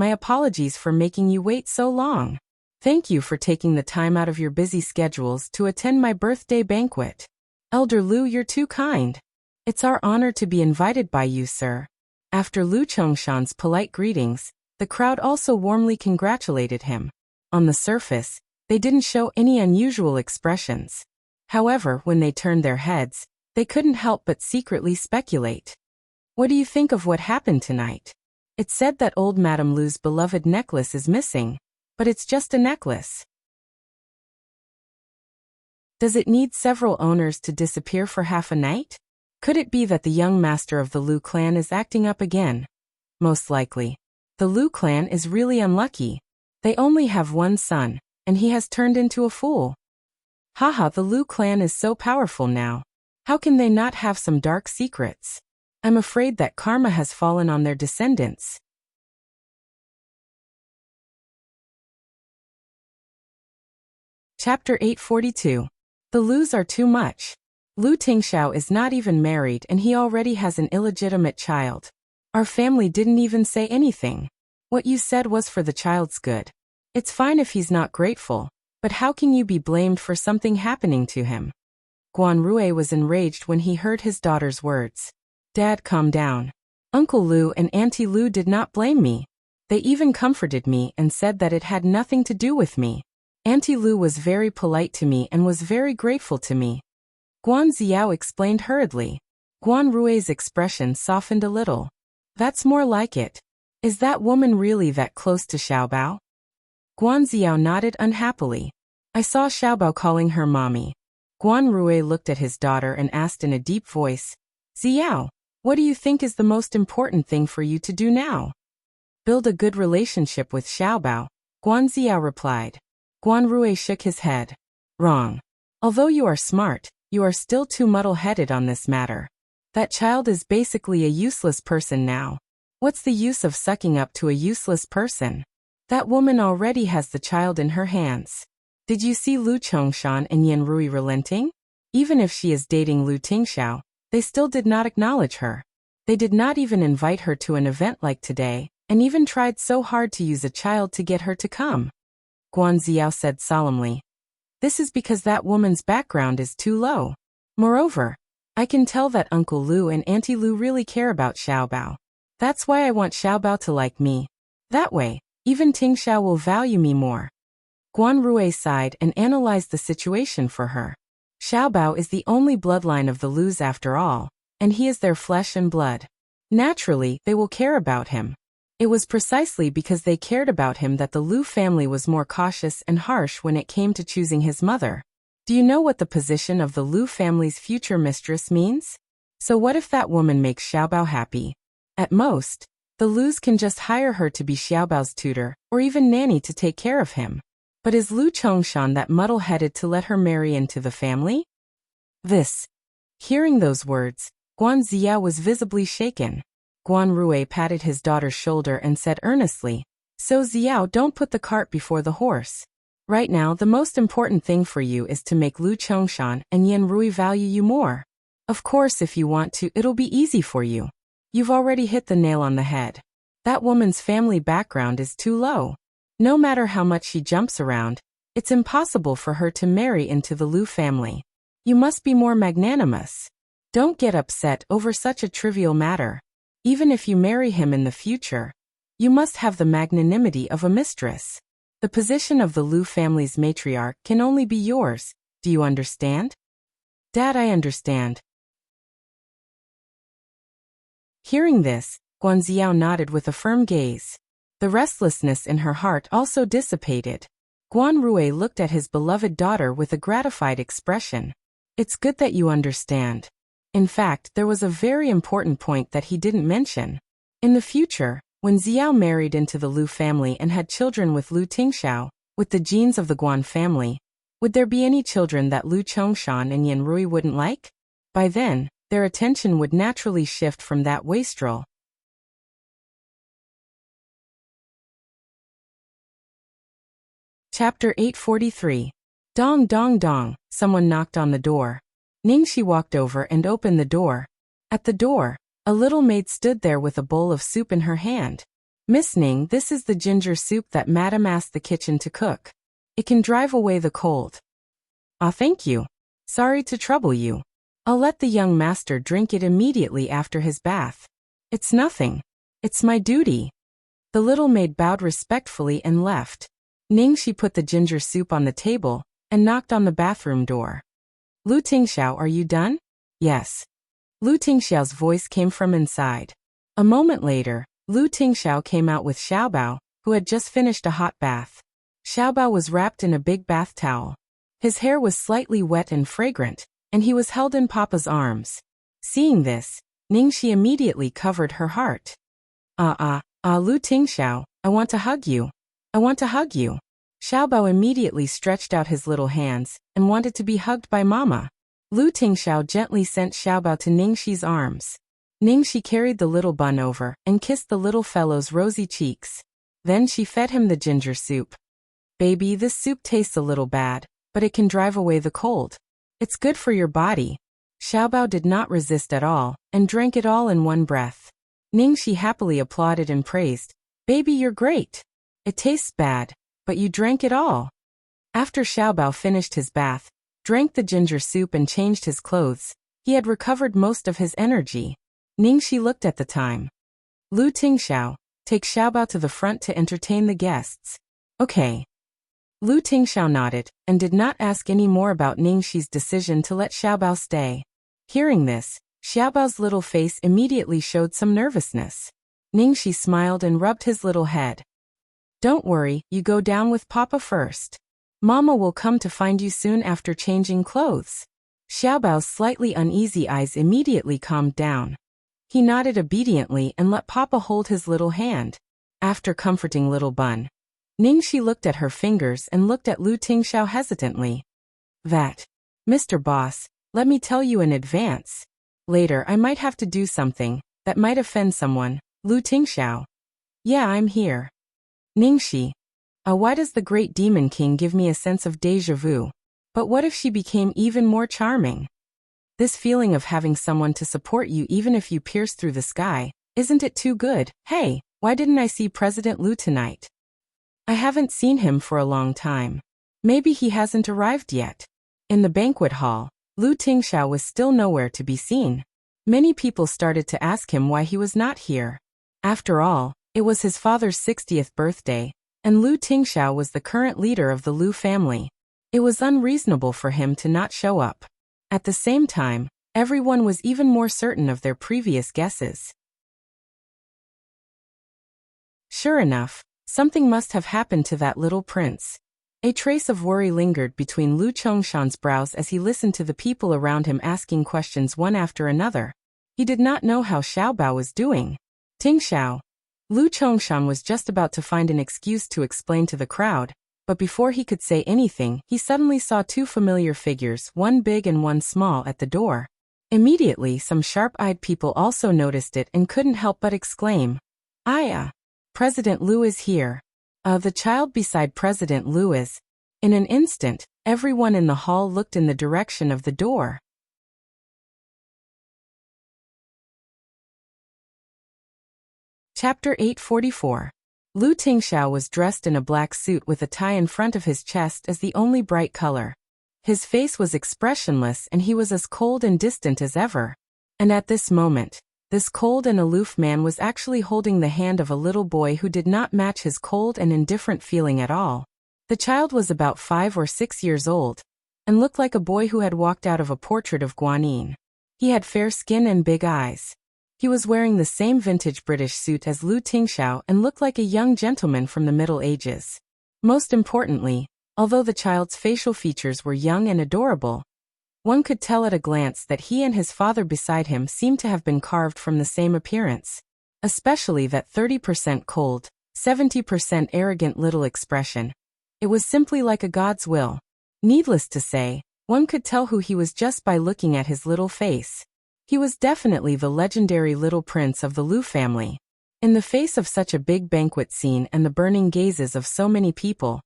for making you wait so long. Thank you for taking the time out of your busy schedules to attend my birthday banquet. Elder Lu, you're too kind. It's our honor to be invited by you, sir." After Lu Chongshan's polite greetings, the crowd also warmly congratulated him. On the surface, they didn't show any unusual expressions. However, when they turned their heads, they couldn't help but secretly speculate. "What do you think of what happened tonight? It's said that old Madame Lu's beloved necklace is missing, but it's just a necklace. Does it need several owners to disappear for half a night? Could it be that the young master of the Lu clan is acting up again? Most likely. The Lu clan is really unlucky. They only have one son, and he has turned into a fool. Haha, the Lu clan is so powerful now. How can they not have some dark secrets? I'm afraid that karma has fallen on their descendants." Chapter 842. The Lus are too much. Lu Tingxiao is not even married and he already has an illegitimate child. Our family didn't even say anything. What you said was for the child's good. It's fine if he's not grateful, but how can you be blamed for something happening to him? Guan Rui was enraged when he heard his daughter's words. "Dad, calm down. Uncle Lu and Auntie Lu did not blame me. They even comforted me and said that it had nothing to do with me. Auntie Lu was very polite to me and was very grateful to me." Guan Ziao explained hurriedly. Guan Rui's expression softened a little. "That's more like it. Is that woman really that close to Xiaobao?" Guan Ziao nodded unhappily. "I saw Xiaobao calling her mommy." Guan Rui looked at his daughter and asked in a deep voice, "Ziao, what do you think is the most important thing for you to do now?" "Build a good relationship with Xiaobao," Guan Ziao replied. Guan Rui shook his head. "Wrong. Although you are smart, you are still too muddle-headed on this matter. That child is basically a useless person now. What's the use of sucking up to a useless person? That woman already has the child in her hands. Did you see Lu Chongshan and Yanrui relenting? Even if she is dating Lu Tingxiao, they still did not acknowledge her. They did not even invite her to an event like today, and even tried so hard to use a child to get her to come." Guan Ziao said solemnly. This is because that woman's background is too low. Moreover, I can tell that Uncle Lu and Auntie Lu really care about Xiaobao. That's why I want Xiaobao to like me. That way, even Ting Xiao will value me more. Guan Rui sighed and analyzed the situation for her. Xiaobao is the only bloodline of the Lus after all, and he is their flesh and blood. Naturally, they will care about him. It was precisely because they cared about him that the Lu family was more cautious and harsh when it came to choosing his mother. Do you know what the position of the Lu family's future mistress means? So what if that woman makes Xiaobao happy? At most, the Lus can just hire her to be Xiaobao's tutor, or even nanny to take care of him. But is Lu Chongshan that muddle-headed to let her marry into the family? Hearing those words, Guan Ziya was visibly shaken. Guan Rui patted his daughter's shoulder and said earnestly, "So Xiao, don't put the cart before the horse. Right now the most important thing for you is to make Lu Chongshan and Yan Rui value you more. Of course if you want to, it'll be easy for you. You've already hit the nail on the head. That woman's family background is too low. No matter how much she jumps around, it's impossible for her to marry into the Lu family. You must be more magnanimous. Don't get upset over such a trivial matter. Even if you marry him in the future, you must have the magnanimity of a mistress. The position of the Lu family's matriarch can only be yours. Do you understand?" "Dad, I understand." Hearing this, Guan Ziao nodded with a firm gaze. The restlessness in her heart also dissipated. Guan Rui looked at his beloved daughter with a gratified expression. "It's good that you understand." In fact, there was a very important point that he didn't mention. In the future, when Xiao married into the Lu family and had children with Lu Tingxiao, with the genes of the Guan family, would there be any children that Lu Chongshan and Yan Rui wouldn't like? By then, their attention would naturally shift from that wastrel. Chapter 843. Dong dong dong, someone knocked on the door. Ningxi walked over and opened the door. At the door, a little maid stood there with a bowl of soup in her hand. "Miss Ning, this is the ginger soup that Madam asked the kitchen to cook. It can drive away the cold." "Ah, thank you. Sorry to trouble you. I'll let the young master drink it immediately after his bath." "It's nothing. It's my duty." The little maid bowed respectfully and left. Ningxi put the ginger soup on the table and knocked on the bathroom door. "Lu Tingxiao, are you done?" "Yes." Lu Tingxiao's voice came from inside. A moment later, Lu Tingxiao came out with Xiaobao, who had just finished a hot bath. Xiaobao was wrapped in a big bath towel. His hair was slightly wet and fragrant, and he was held in Papa's arms. Seeing this, Ningxi immediately covered her heart. Lu Tingxiao, I want to hug you. I want to hug you." Xiaobao immediately stretched out his little hands and wanted to be hugged by Mama. Lu Tingxiao gently sent Xiaobao to Ningxi's arms. Ningxi carried the little bun over and kissed the little fellow's rosy cheeks. Then she fed him the ginger soup. "Baby, this soup tastes a little bad, but it can drive away the cold. It's good for your body." Xiaobao did not resist at all and drank it all in one breath. Ningxi happily applauded and praised. "Baby, you're great. It tastes bad, but you drank it all." After Xiaobao finished his bath, drank the ginger soup and changed his clothes, he had recovered most of his energy. Ningxi looked at the time. "Lu Tingxiao, take Xiaobao to the front to entertain the guests." "Okay." Lu Tingxiao nodded and did not ask any more about Ningxi's decision to let Xiaobao stay. Hearing this, Xiaobao's little face immediately showed some nervousness. Ningxi smiled and rubbed his little head. "Don't worry, you go down with Papa first. Mama will come to find you soon after changing clothes." Xiaobao's slightly uneasy eyes immediately calmed down. He nodded obediently and let Papa hold his little hand. After comforting little Bun, Ningxi looked at her fingers and looked at Lu Tingxiao hesitantly. "Mr. Boss, let me tell you in advance. Later I might have to do something that might offend someone." "Lu Tingxiao." "Yeah, I'm here." Ningxi. Why does the great demon king give me a sense of déjà vu? But what if she became even more charming? This feeling of having someone to support you even if you pierce through the sky, isn't it too good? Hey, why didn't I see President Lu tonight? I haven't seen him for a long time. Maybe he hasn't arrived yet. In the banquet hall, Lu Tingxiao was still nowhere to be seen. Many people started to ask him why he was not here. After all, it was his father's 60th birthday, and Lu Tingxiao was the current leader of the Lu family. It was unreasonable for him to not show up. At the same time, everyone was even more certain of their previous guesses. Sure enough, something must have happened to that little prince. A trace of worry lingered between Lu Chongshan's brows as he listened to the people around him asking questions one after another. He did not know how Xiaobao was doing. Tingxiao. Lu Chongshan was just about to find an excuse to explain to the crowd, but before he could say anything, he suddenly saw two familiar figures, one big and one small, at the door. Immediately, some sharp-eyed people also noticed it and couldn't help but exclaim, "Aya! President Lu is here." The child beside President Lu is. In an instant, everyone in the hall looked in the direction of the door. Chapter 844. Lu Tingxiao was dressed in a black suit with a tie in front of his chest as the only bright color. His face was expressionless and he was as cold and distant as ever. And at this moment, this cold and aloof man was actually holding the hand of a little boy who did not match his cold and indifferent feeling at all. The child was about 5 or 6 years old, and looked like a boy who had walked out of a portrait of Guanyin. He had fair skin and big eyes. He was wearing the same vintage British suit as Lu Tingxiao and looked like a young gentleman from the Middle Ages. Most importantly, although the child's facial features were young and adorable, one could tell at a glance that he and his father beside him seemed to have been carved from the same appearance. Especially that 30% cold, 70% arrogant little expression. It was simply like a god's will. Needless to say, one could tell who he was just by looking at his little face. He was definitely the legendary little prince of the Lu family. In the face of such a big banquet scene and the burning gazes of so many people,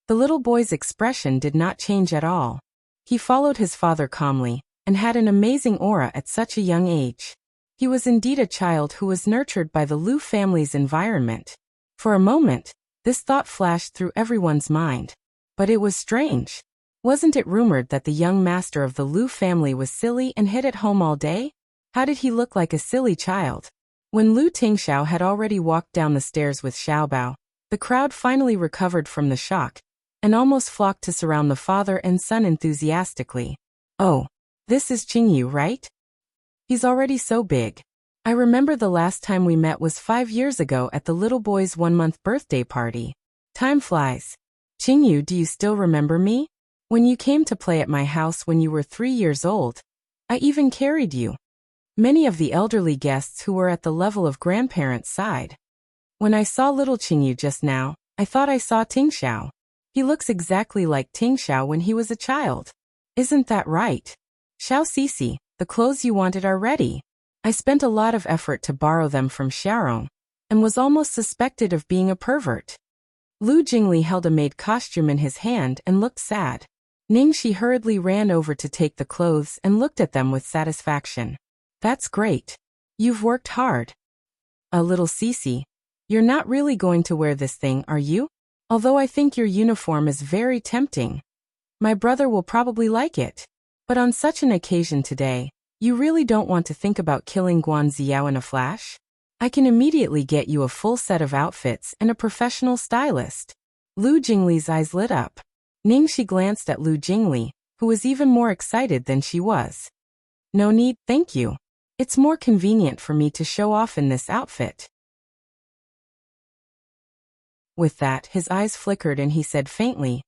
the little boy's expression did not change at all. He followed his father calmly, and had an amazing aura at such a young age. He was indeed a child who was nurtured by the Lu family's environment. For a moment, this thought flashed through everyone's mind. But it was strange. Wasn't it rumored that the young master of the Lu family was silly and hid at home all day? How did he look like a silly child? When Lu Tingxiao had already walked down the stairs with Xiaobao, the crowd finally recovered from the shock, and almost flocked to surround the father and son enthusiastically. "Oh, this is Qingyu, right? He's already so big. I remember the last time we met was 5 years ago at the little boy's 1-month birthday party. Time flies. Qingyu, do you still remember me? When you came to play at my house when you were 3 years old, I even carried you." Many of the elderly guests who were at the level of grandparents sighed. "When I saw little Qingyu just now, I thought I saw Tingxiao. He looks exactly like Tingxiao when he was a child. Isn't that right? Xiao Sisi, the clothes you wanted are ready. I spent a lot of effort to borrow them from Xiaorong, and was almost suspected of being a pervert." Lu Jingli held a maid costume in his hand and looked sad. Ningxi hurriedly ran over to take the clothes and looked at them with satisfaction. "That's great. You've worked hard. A little Sisi, you're not really going to wear this thing, are you? Although I think your uniform is very tempting. My brother will probably like it. But on such an occasion today, you really don't want to think about killing Guan Ziao in a flash? I can immediately get you a full set of outfits and a professional stylist." Lu Jingli's eyes lit up. Ningxi glanced at Lu Jingli, who was even more excited than she was. "No need, thank you. It's more convenient for me to show off in this outfit." With that, his eyes flickered and he said faintly,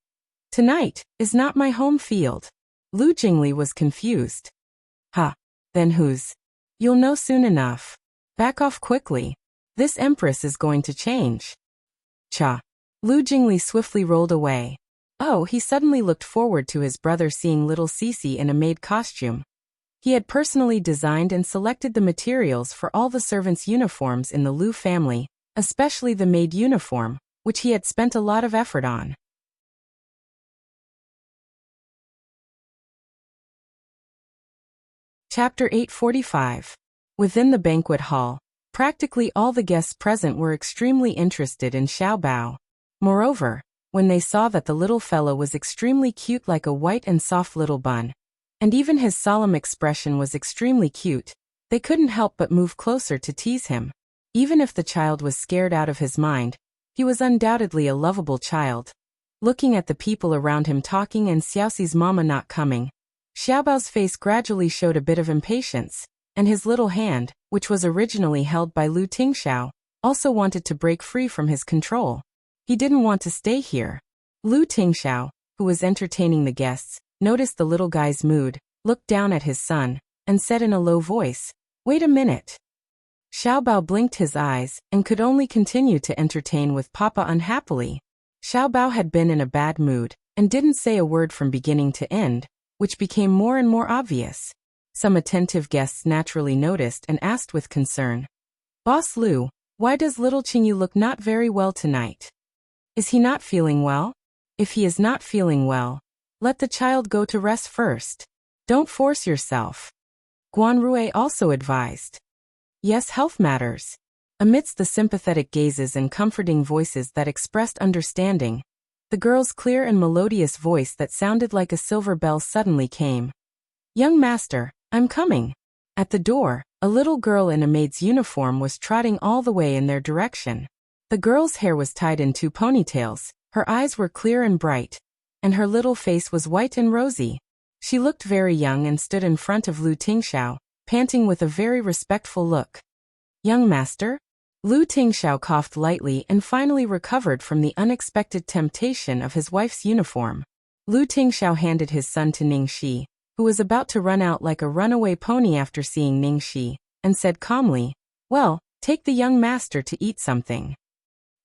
"Tonight is not my home field." Lu Jingli was confused. "Ha, then whose? You'll know soon enough. Back off quickly. This empress is going to change." Cha. Lu Jingli swiftly rolled away. Oh, he suddenly looked forward to his brother seeing little Sisi in a maid costume. He had personally designed and selected the materials for all the servants' uniforms in the Lu family, especially the maid uniform, which he had spent a lot of effort on. Chapter 845. Within the banquet hall, practically all the guests present were extremely interested in Xiaobao. Moreover, when they saw that the little fellow was extremely cute like a white and soft little bun. And even his solemn expression was extremely cute. They couldn't help but move closer to tease him. Even if the child was scared out of his mind, he was undoubtedly a lovable child. Looking at the people around him talking and Xiaoxi's mama not coming, Xiaobao's face gradually showed a bit of impatience, and his little hand, which was originally held by Lu Tingxiao, also wanted to break free from his control. He didn't want to stay here. Lu Tingxiao, who was entertaining the guests, noticed the little guy's mood, looked down at his son, and said in a low voice, "Wait a minute." Xiaobao blinked his eyes and could only continue to entertain with Papa unhappily. Xiaobao had been in a bad mood and didn't say a word from beginning to end, which became more and more obvious. Some attentive guests naturally noticed and asked with concern, "Boss Lu, why does little Qingyu look not very well tonight? Is he not feeling well? If he is not feeling well, let the child go to rest first. Don't force yourself." Guanrui also advised. Yes, health matters. Amidst the sympathetic gazes and comforting voices that expressed understanding, the girl's clear and melodious voice that sounded like a silver bell suddenly came. "Young master, I'm coming." At the door, a little girl in a maid's uniform was trotting all the way in their direction. The girl's hair was tied in 2 ponytails, her eyes were clear and bright, and her little face was white and rosy. She looked very young and stood in front of Lu Tingxiao, panting with a very respectful look. "Young master?" Lu Tingxiao coughed lightly and finally recovered from the unexpected temptation of his wife's uniform. Lu Tingxiao handed his son to Ningxi, who was about to run out like a runaway pony after seeing Ningxi, and said calmly, "Well, take the young master to eat something."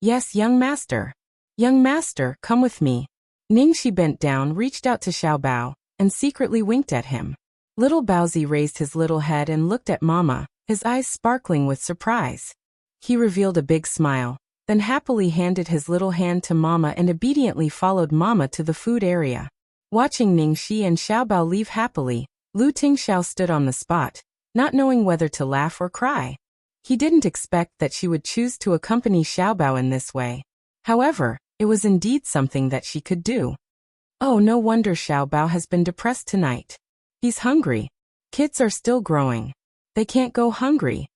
"Yes, young master." "Young master, come with me." Ningxi bent down, reached out to Xiaobao, and secretly winked at him. Little Baozi raised his little head and looked at Mama, his eyes sparkling with surprise. He revealed a big smile, then happily handed his little hand to Mama and obediently followed Mama to the food area. Watching Ningxi and Xiaobao leave happily, Lu Tingxiao stood on the spot, not knowing whether to laugh or cry. He didn't expect that she would choose to accompany Xiaobao in this way. However, it was indeed something that she could do. Oh, no wonder Xiaobao has been depressed tonight. He's hungry. Kids are still growing. They can't go hungry.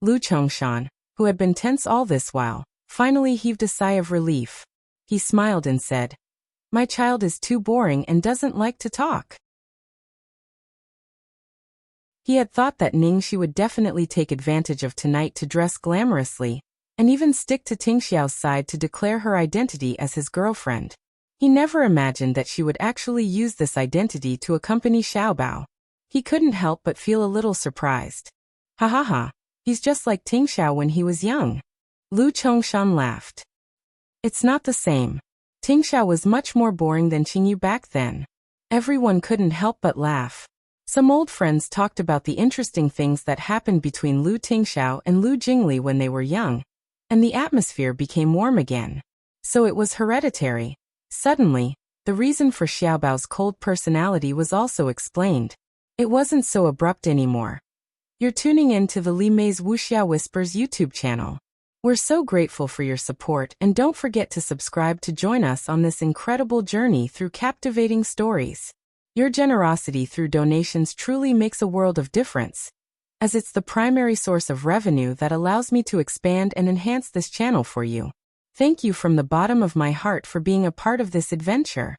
Lu Chongshan, who had been tense all this while, finally heaved a sigh of relief. He smiled and said, "My child is too boring and doesn't like to talk." He had thought that Ningxi would definitely take advantage of tonight to dress glamorously, and even stick to Tingxiao's side to declare her identity as his girlfriend. He never imagined that she would actually use this identity to accompany Xiaobao. He couldn't help but feel a little surprised. "Ha ha ha, he's just like Tingxiao when he was young." Lu Chongshan laughed. "It's not the same. Tingxiao was much more boring than Qingyu back then." Everyone couldn't help but laugh. Some old friends talked about the interesting things that happened between Lu Tingxiao and Lu Jingli when they were young, and the atmosphere became warm again. So it was hereditary. Suddenly, the reason for Xiaobao's cold personality was also explained. It wasn't so abrupt anymore. You're tuning in to the Li Mei's Wuxia Whispers YouTube channel. We're so grateful for your support, and don't forget to subscribe to join us on this incredible journey through captivating stories. Your generosity through donations truly makes a world of difference, as it's the primary source of revenue that allows me to expand and enhance this channel for you. Thank you from the bottom of my heart for being a part of this adventure.